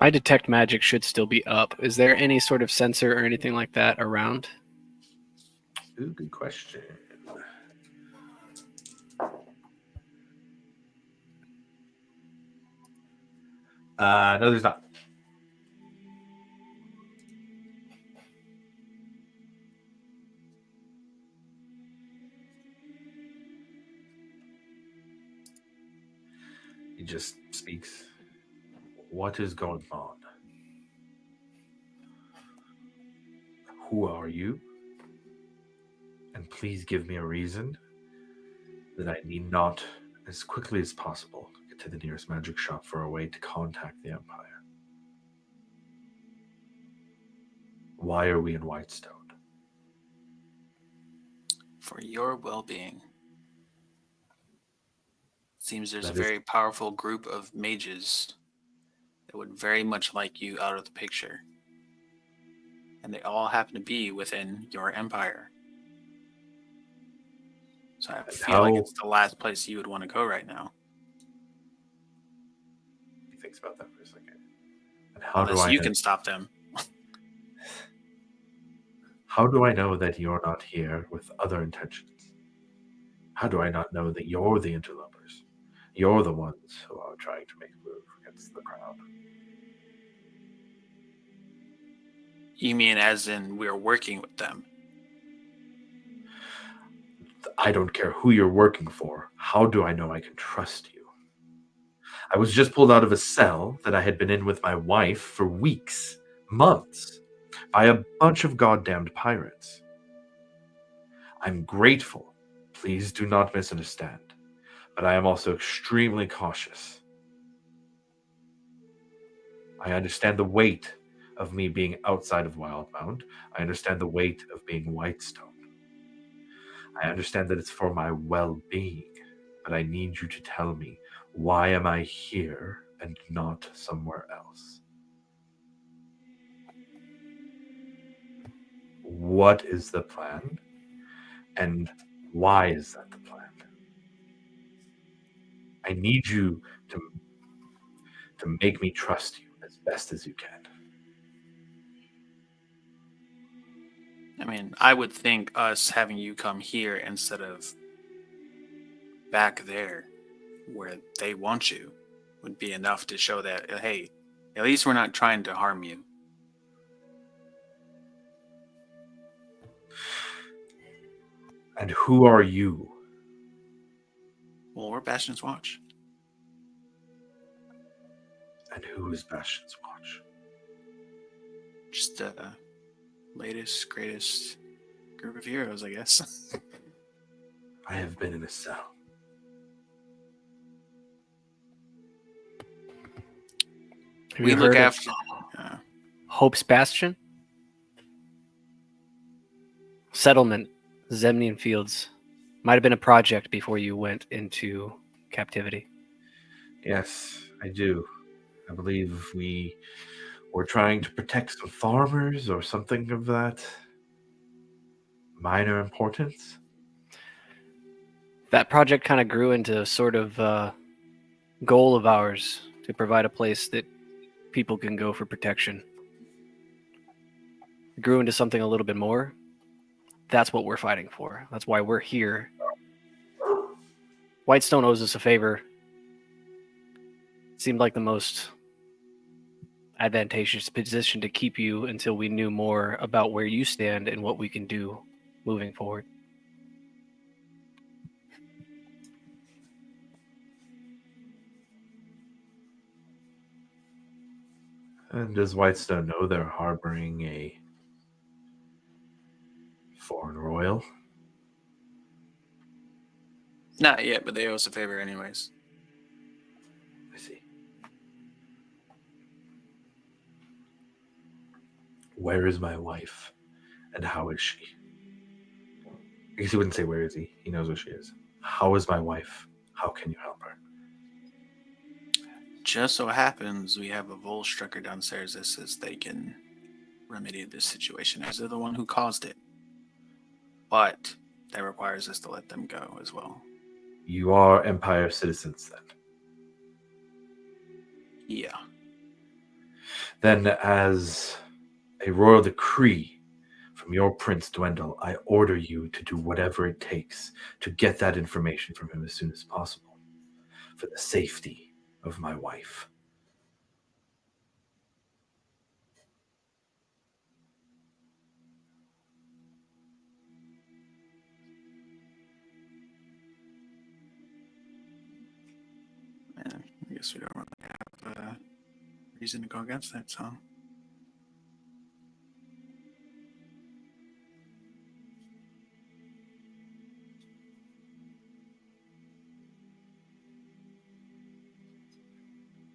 My detect magic should still be up. Is there any sort of sensor or anything like that around? Ooh, good question. No, there's not. He just speaks. What is going on? Who are you? And please give me a reason that I need not, as quickly as possible, get to the nearest magic shop for a way to contact the Empire. Why are we in Whitestone? For your well-being. Seems there's a That is- very powerful group of mages that would very much like you out of the picture. And they all happen to be within your empire. So I feel like it's the last place you would want to go right now. He thinks about that for a second. And how Unless you can stop them. How do I know that you're not here with other intentions? How do I not know that you're the interlopers? You're the ones who are trying to make a move against the crowd. You mean as in we're working with them? I don't care who you're working for. How do I know I can trust you? I was just pulled out of a cell that I had been in with my wife for weeks, months, by a bunch of goddamned pirates. I'm grateful. Please do not misunderstand. But I am also extremely cautious. I understand the weight of me being outside of Wildmount. I understand the weight of being Whitestone. I understand that it's for my well-being, but I need you to tell me, why am I here and not somewhere else? What is the plan? And why is that the plan? I need you to make me trust you as best as you can. I mean, I would think us having you come here instead of back there where they want you would be enough to show that, hey, at least we're not trying to harm you. And who are you? Well, we're Bastion's Watch. And who is Bastion's Watch? Just the latest, greatest group of heroes, I guess. I have been in a cell. Have We you look heard of after Hope's Bastion? Settlement, Zemnian Fields. Might have been a project before you went into captivity. Yes, I do. I believe we were trying to protect some farmers or something of that minor importance. That project kind of grew into a sort of goal of ours to provide a place that people can go for protection. It grew into something a little bit more. That's what we're fighting for. That's why we're here. Whitestone owes us a favor. It seemed like the most advantageous position to keep you until we knew more about where you stand and what we can do moving forward. And does Whitestone know they're harboring a foreign royal? not yet, but they owe us a favor anyways. I see. Where is my wife? And how is she? I guess he wouldn't say where is he. He knows where she is. How is my wife? How can you help her? Just so happens we have a Volstrucker downstairs that says they can remedy this situation as they're the one who caused it. But that requires us to let them go as well. You are Empire citizens then? Yeah. Then, as a royal decree from your Prince Dwendal, I order you to do whatever it takes to get that information from him as soon as possible for the safety of my wife. Man, I guess we don't really have a reason to go against that song.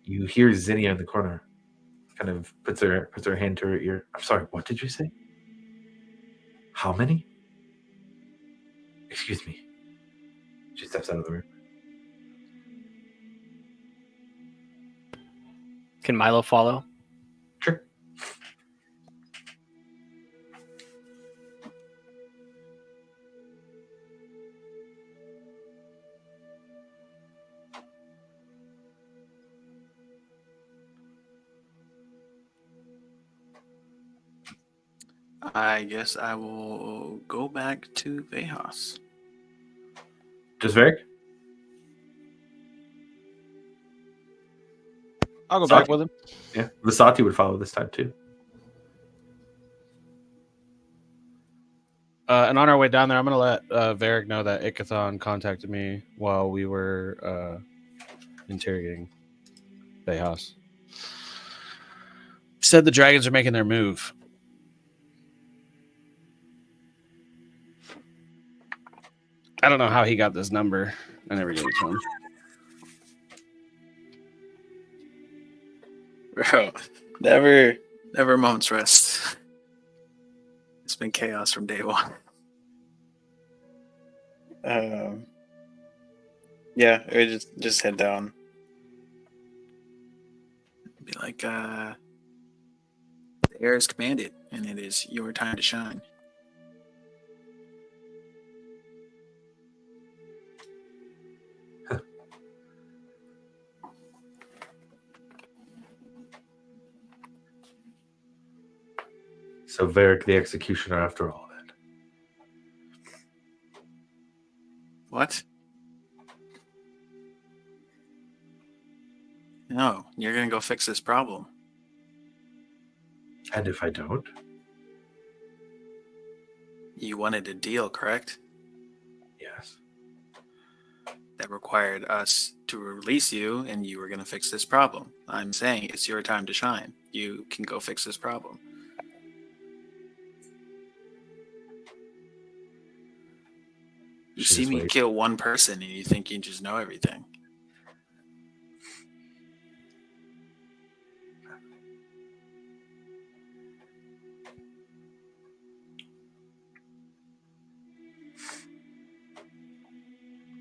You hear Zinnia in the corner, kind of puts her hand to her ear. I'm sorry, what did you say? How many? Excuse me. She steps out of the room. Can Milo follow? Sure. I guess I will go back to Vehas. Just Varric? I'll go Sati. back with him. Yeah. Vasati would follow this time too. And on our way down there, I'm going to let Varric know that Ikathon contacted me while we were interrogating Vehas. Said the dragons are making their move. I don't know how he got this number. I never gave it to him. Bro, never a moment's rest. It's been chaos from day one. Yeah, we just head down. Be like, the air is commanded, and it is your time to shine. So Varric the Executioner after all that. What? No, you're gonna go fix this problem. And if I don't? You wanted a deal, correct? Yes. That required us to release you, and you were gonna fix this problem. I'm saying it's your time to shine. You can go fix this problem. You Should see just me wait. kill one person, and you think you just know everything.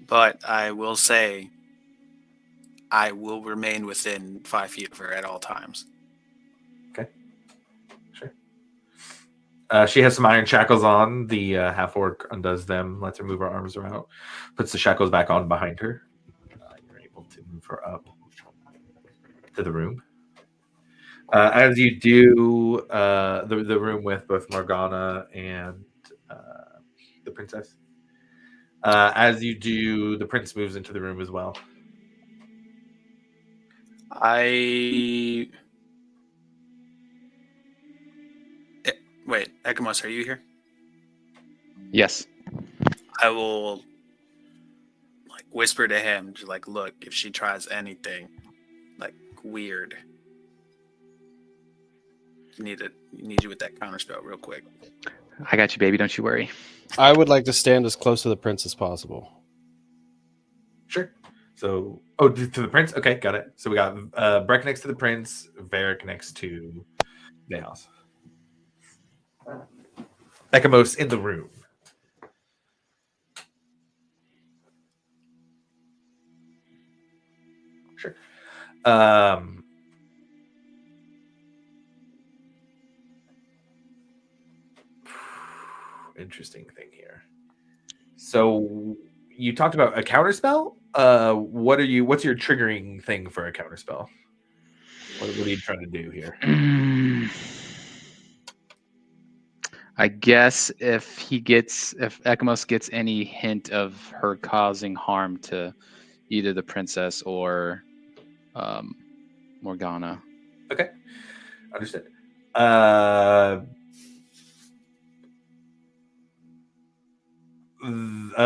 But I will say, I will remain within 5 feet of her at all times. Okay. Sure. She has some iron shackles on. The half-orc undoes them, lets her move her arms around, puts the shackles back on behind her. You're able to move her up to the room. As you do the room with both Morgana and the princess. As you do, the prince moves into the room as well. Wait, Ekamos, are you here? Yes. I will whisper to him, just look, if she tries anything weird, need you with that counter spell real quick. I got you, baby. Don't you worry. I would like to stand as close to the prince as possible. Sure. So, to the prince? Okay, got it. So we got Breck next to the prince, Varric next to Naos. Ekamos in the room. Sure. Interesting thing here. So you talked about a counterspell. What's your triggering thing for a counterspell? What are you trying to do here? I guess if Ekamos gets any hint of her causing harm to either the princess or Morgana. Okay, understood.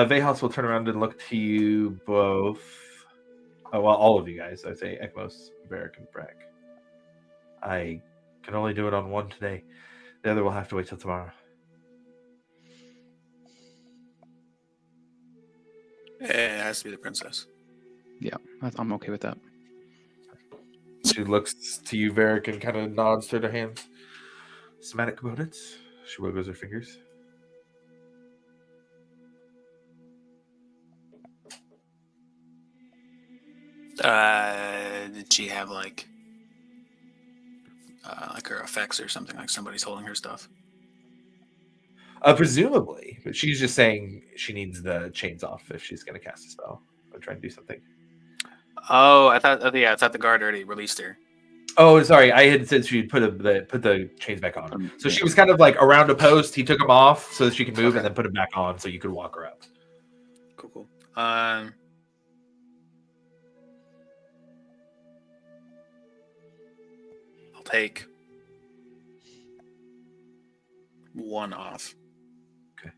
Vehas will turn around and look to you both. Oh, well, all of you guys. I say Ekmos, Varric, and Brack. I can only do it on one today. The other will have to wait till tomorrow. It has to be the princess. Yeah, I'm okay with that. She looks to you, Varric, and kind of nods through her hands. Somatic components. She wiggles her fingers. Did she have like her effects or something? Like somebody's holding her stuff? Presumably, but she's just saying she needs the chains off if she's going to cast a spell or try and do something. Oh, I thought the guard already released her. Oh, sorry. I had said she'd put the chains back on. So Yeah. she was kind of like around a post. He took them off so that she could move and then put them back on so you could walk her up. Cool. I'll take one off. Okay.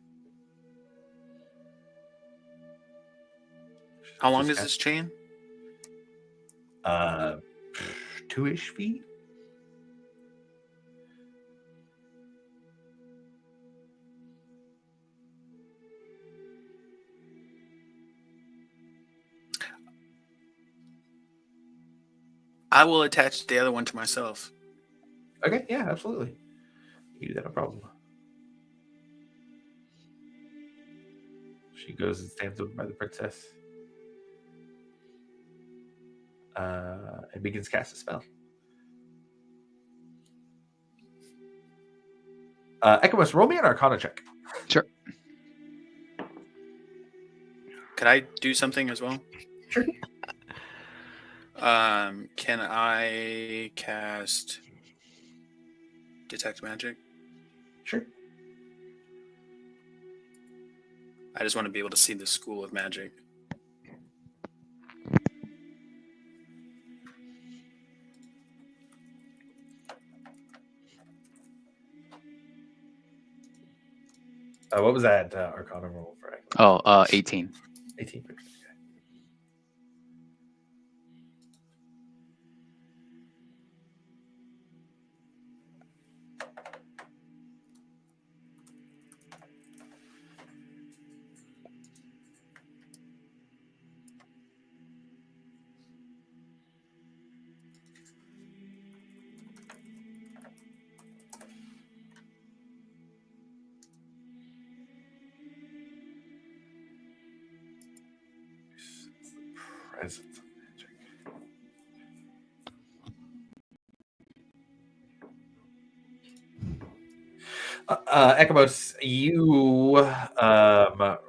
How long is this chain? 2-ish feet. I will attach the other one to myself. Okay, yeah, absolutely. You do that, no problem. She goes and stands over by the princess. And begins to cast a spell. Ekamos, roll me an Arcana check. Sure. Could I do something as well? Sure. Can I cast Detect Magic? Sure. I just want to be able to see the school of magic. What was that Arcana roll for Ekamos? Oh, 18. 18. Presence of magic. Ekamos, you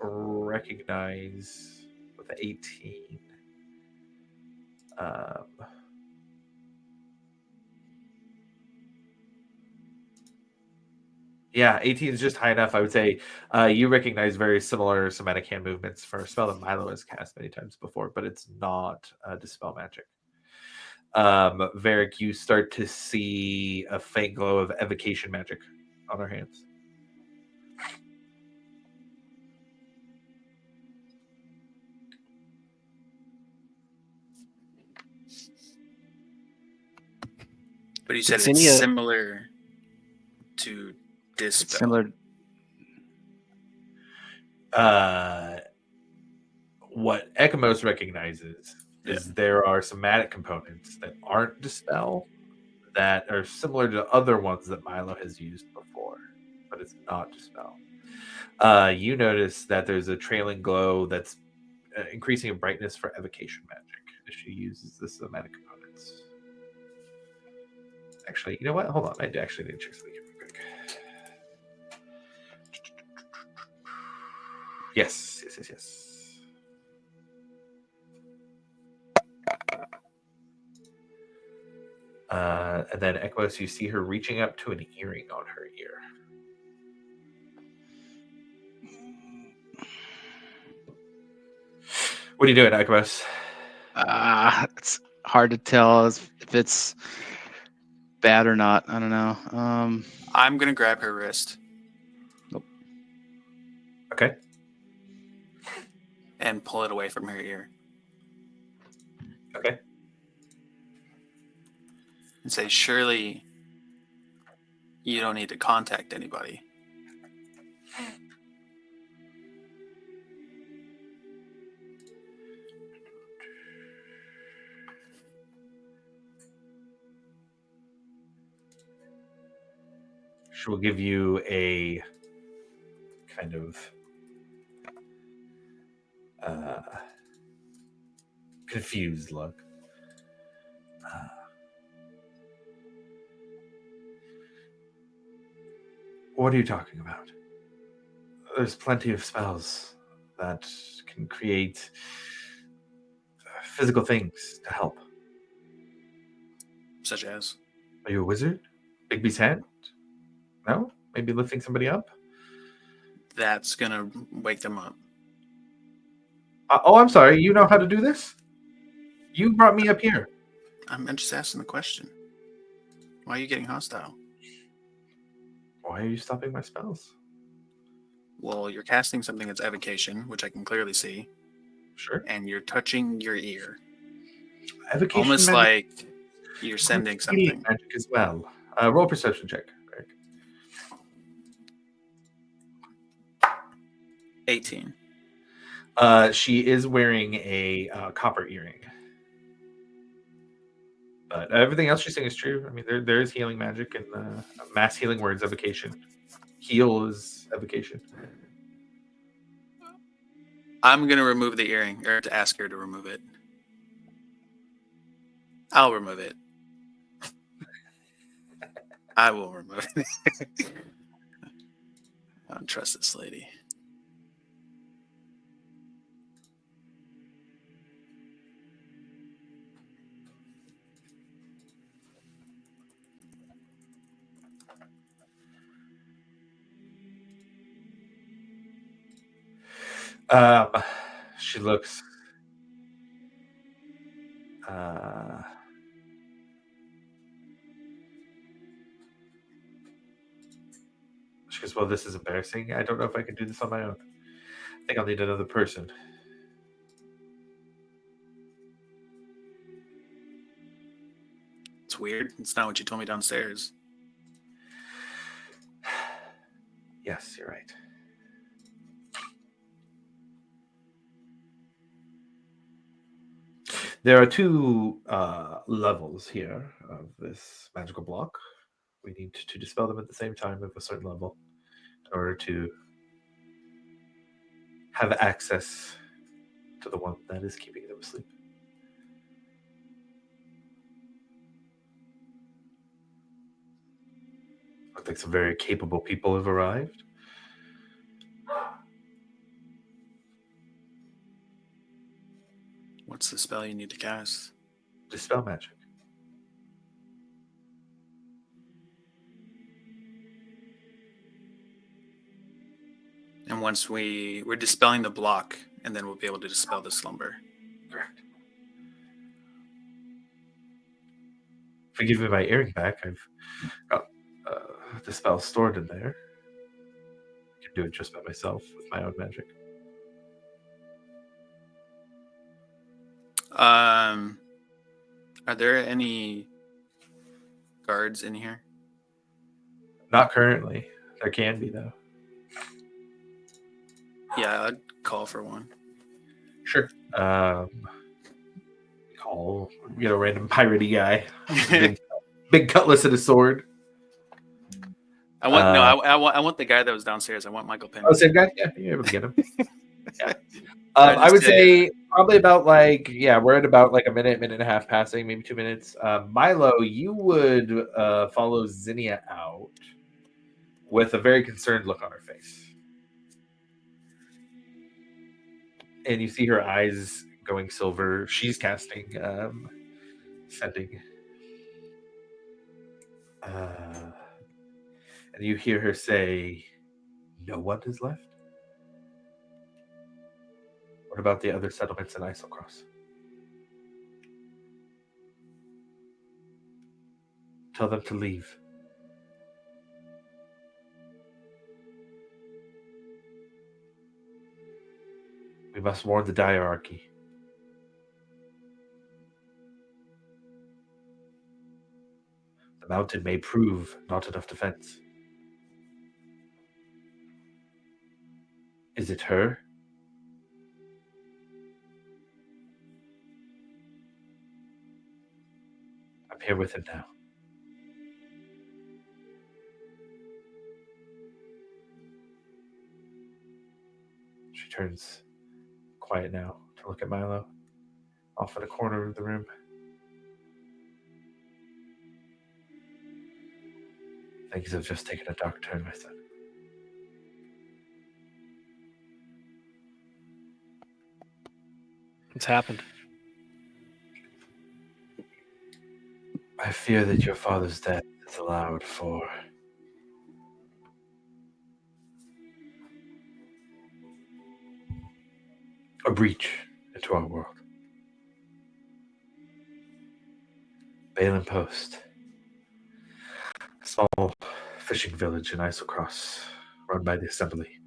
recognize with the 18. Yeah, 18 is just high enough. I would say you recognize very similar somatic hand movements for a spell that Milo has cast many times before, but it's not Dispel Magic. Varric, you start to see a faint glow of evocation magic on her hands. But you said It's it's similar to Dispel. Similar. What Ekamos recognizes is there are somatic components that aren't Dispel that are similar to other ones that Milo has used before, but it's not Dispel. You notice that there's a trailing glow that's increasing in brightness for evocation magic as she uses the somatic components. Actually, you know what? Hold on. I actually need to check something here real quick. Yes. And then Ekmos, you see her reaching up to an earring on her ear. What are you doing, Ekmos? It's hard to tell if it's bad or not. I don't know. I'm gonna grab her wrist Okay. and pull it away from her ear Okay. and say, "Surely you don't need to contact anybody." She will give you a kind of confused look. What are you talking about? There's plenty of spells that can create physical things to help. Such as, Are you a wizard? Bigby's hand? No? Maybe lifting somebody up? that's gonna wake them up. Oh, I'm sorry. You know how to do this? You brought me up here. I'm just asking the question. Why are you getting hostile? Why are you stopping my spells? Well, you're casting something that's evocation, which I can clearly see, Sure. and you're touching your ear, Evocation almost magic, like you're sending healing something. magic as well. Roll perception check. Eric. 18. She is wearing a copper earring. But everything else she's saying is true. I mean, there is healing magic and mass healing words evocation. Heal is evocation. I'm gonna remove the earring, or to ask her to remove it. I'll remove it. I will remove it. I don't trust this lady. She looks. She goes, well, this is embarrassing. I don't know if I can do this on my own. I think I'll need another person. It's weird. It's not what you told me downstairs. Yes, you're right. There are two levels here of this magical block. We need to dispel them at the same time of a certain level in order to have access to the one that is keeping them asleep. Looks like some very capable people have arrived. What's the spell you need to cast? Dispel magic. And once we're dispelling the block, and then we'll be able to dispel the slumber. Correct. If you give me my earring back, I've got the spell stored in there. I can do it just by myself with my own magic. Are there any guards in here? Not currently. There can be, though. Yeah, I'd call for one. Sure. Call, a random piratey guy. Big cutlass and a sword. I want I want the guy that was downstairs. I want Michael Penn. Oh, same guy? Yeah, you're able to get him. Yeah. I would say probably about we're at about a minute and a half passing, maybe 2 minutes. Milo, you would follow Zinnia out with a very concerned look on her face. And you see her eyes going silver. She's casting sending. And you hear her say, "No one is left? What about the other settlements in Islecross? Tell them to leave." We must warn the diarchy. The mountain may prove not enough defense. Is it her? I'm here with him now. She turns quiet now to look at Milo, off in a corner of the room. Things have just taken a dark turn, my son. What's happened? I fear that your father's death is allowed for a breach into our world. Balin Post, a small fishing village in Islecross, run by the Assembly,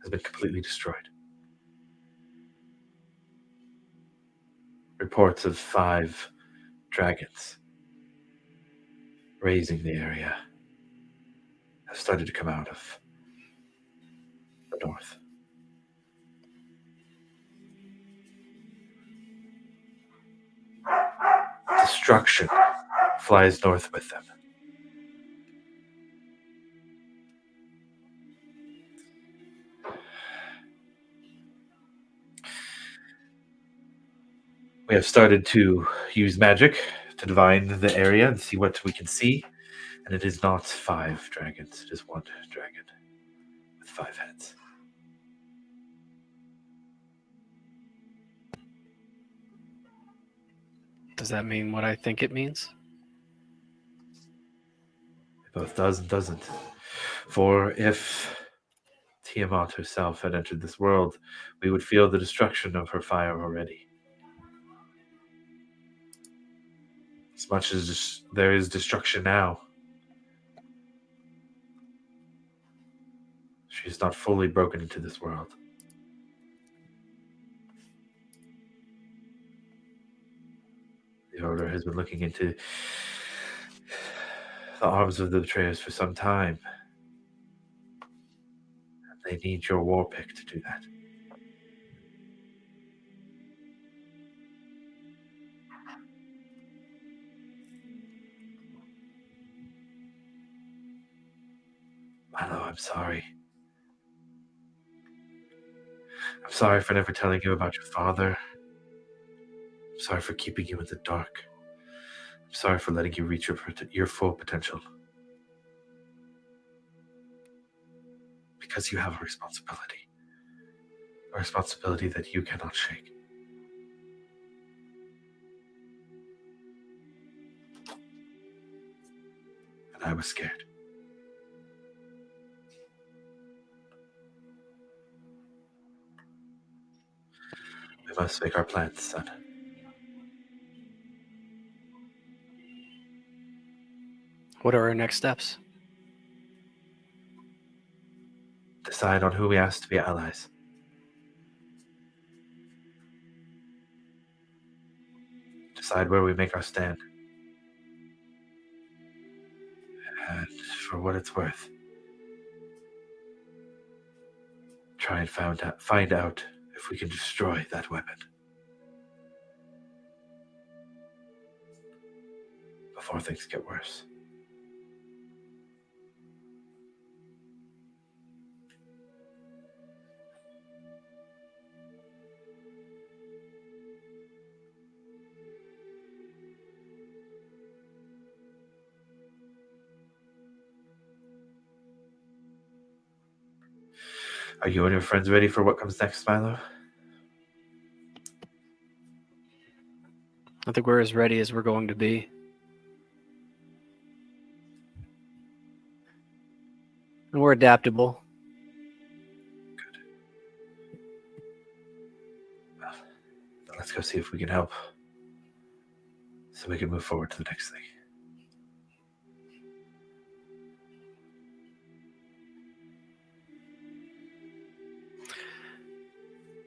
has been completely destroyed. Reports of 5 dragons raising the area have started to come out of the north. Destruction flies north with them. We have started to use magic to divine the area and see what we can see, and it is not 5 dragons, it is 1 dragon with 5 heads. Does that mean what I think it means? It both does and doesn't. For if Tiamat herself had entered this world, we would feel the destruction of her fire already. As much as there is destruction now, she is not fully broken into this world. The Order has been looking into the arms of the betrayers for some time. They need your war pick to do that. Milo, I'm sorry. I'm sorry for never telling you about your father. I'm sorry for keeping you in the dark. I'm sorry for letting you reach your full potential. Because you have a responsibility that you cannot shake. And I was scared. We must make our plans, son. What are our next steps? Decide on who we ask to be allies. Decide where we make our stand. And for what it's worth, try and find out if we can destroy that weapon before things get worse. Are you and your friends ready for what comes next, Milo? I think we're as ready as we're going to be. And we're adaptable. Well, then let's go see if we can help, so we can move forward to the next thing.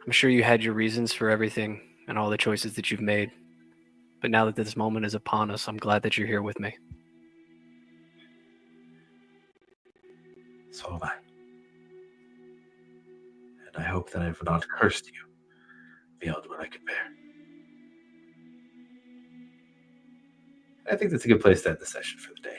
I'm sure you had your reasons for everything and all the choices that you've made. But now that this moment is upon us, I'm glad that you're here with me. So am I. And I hope that I have not cursed you beyond what I can bear. I think that's a good place to end the session for the day.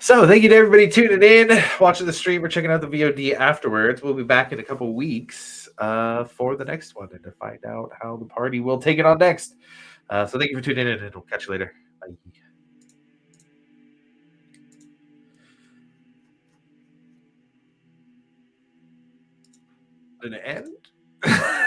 So thank you to everybody tuning in, watching the stream, or checking out the VOD afterwards. We'll be back in a couple weeks for the next one and to find out how the party will take it on next. So thank you for tuning in, and we'll catch you later. Bye. An end?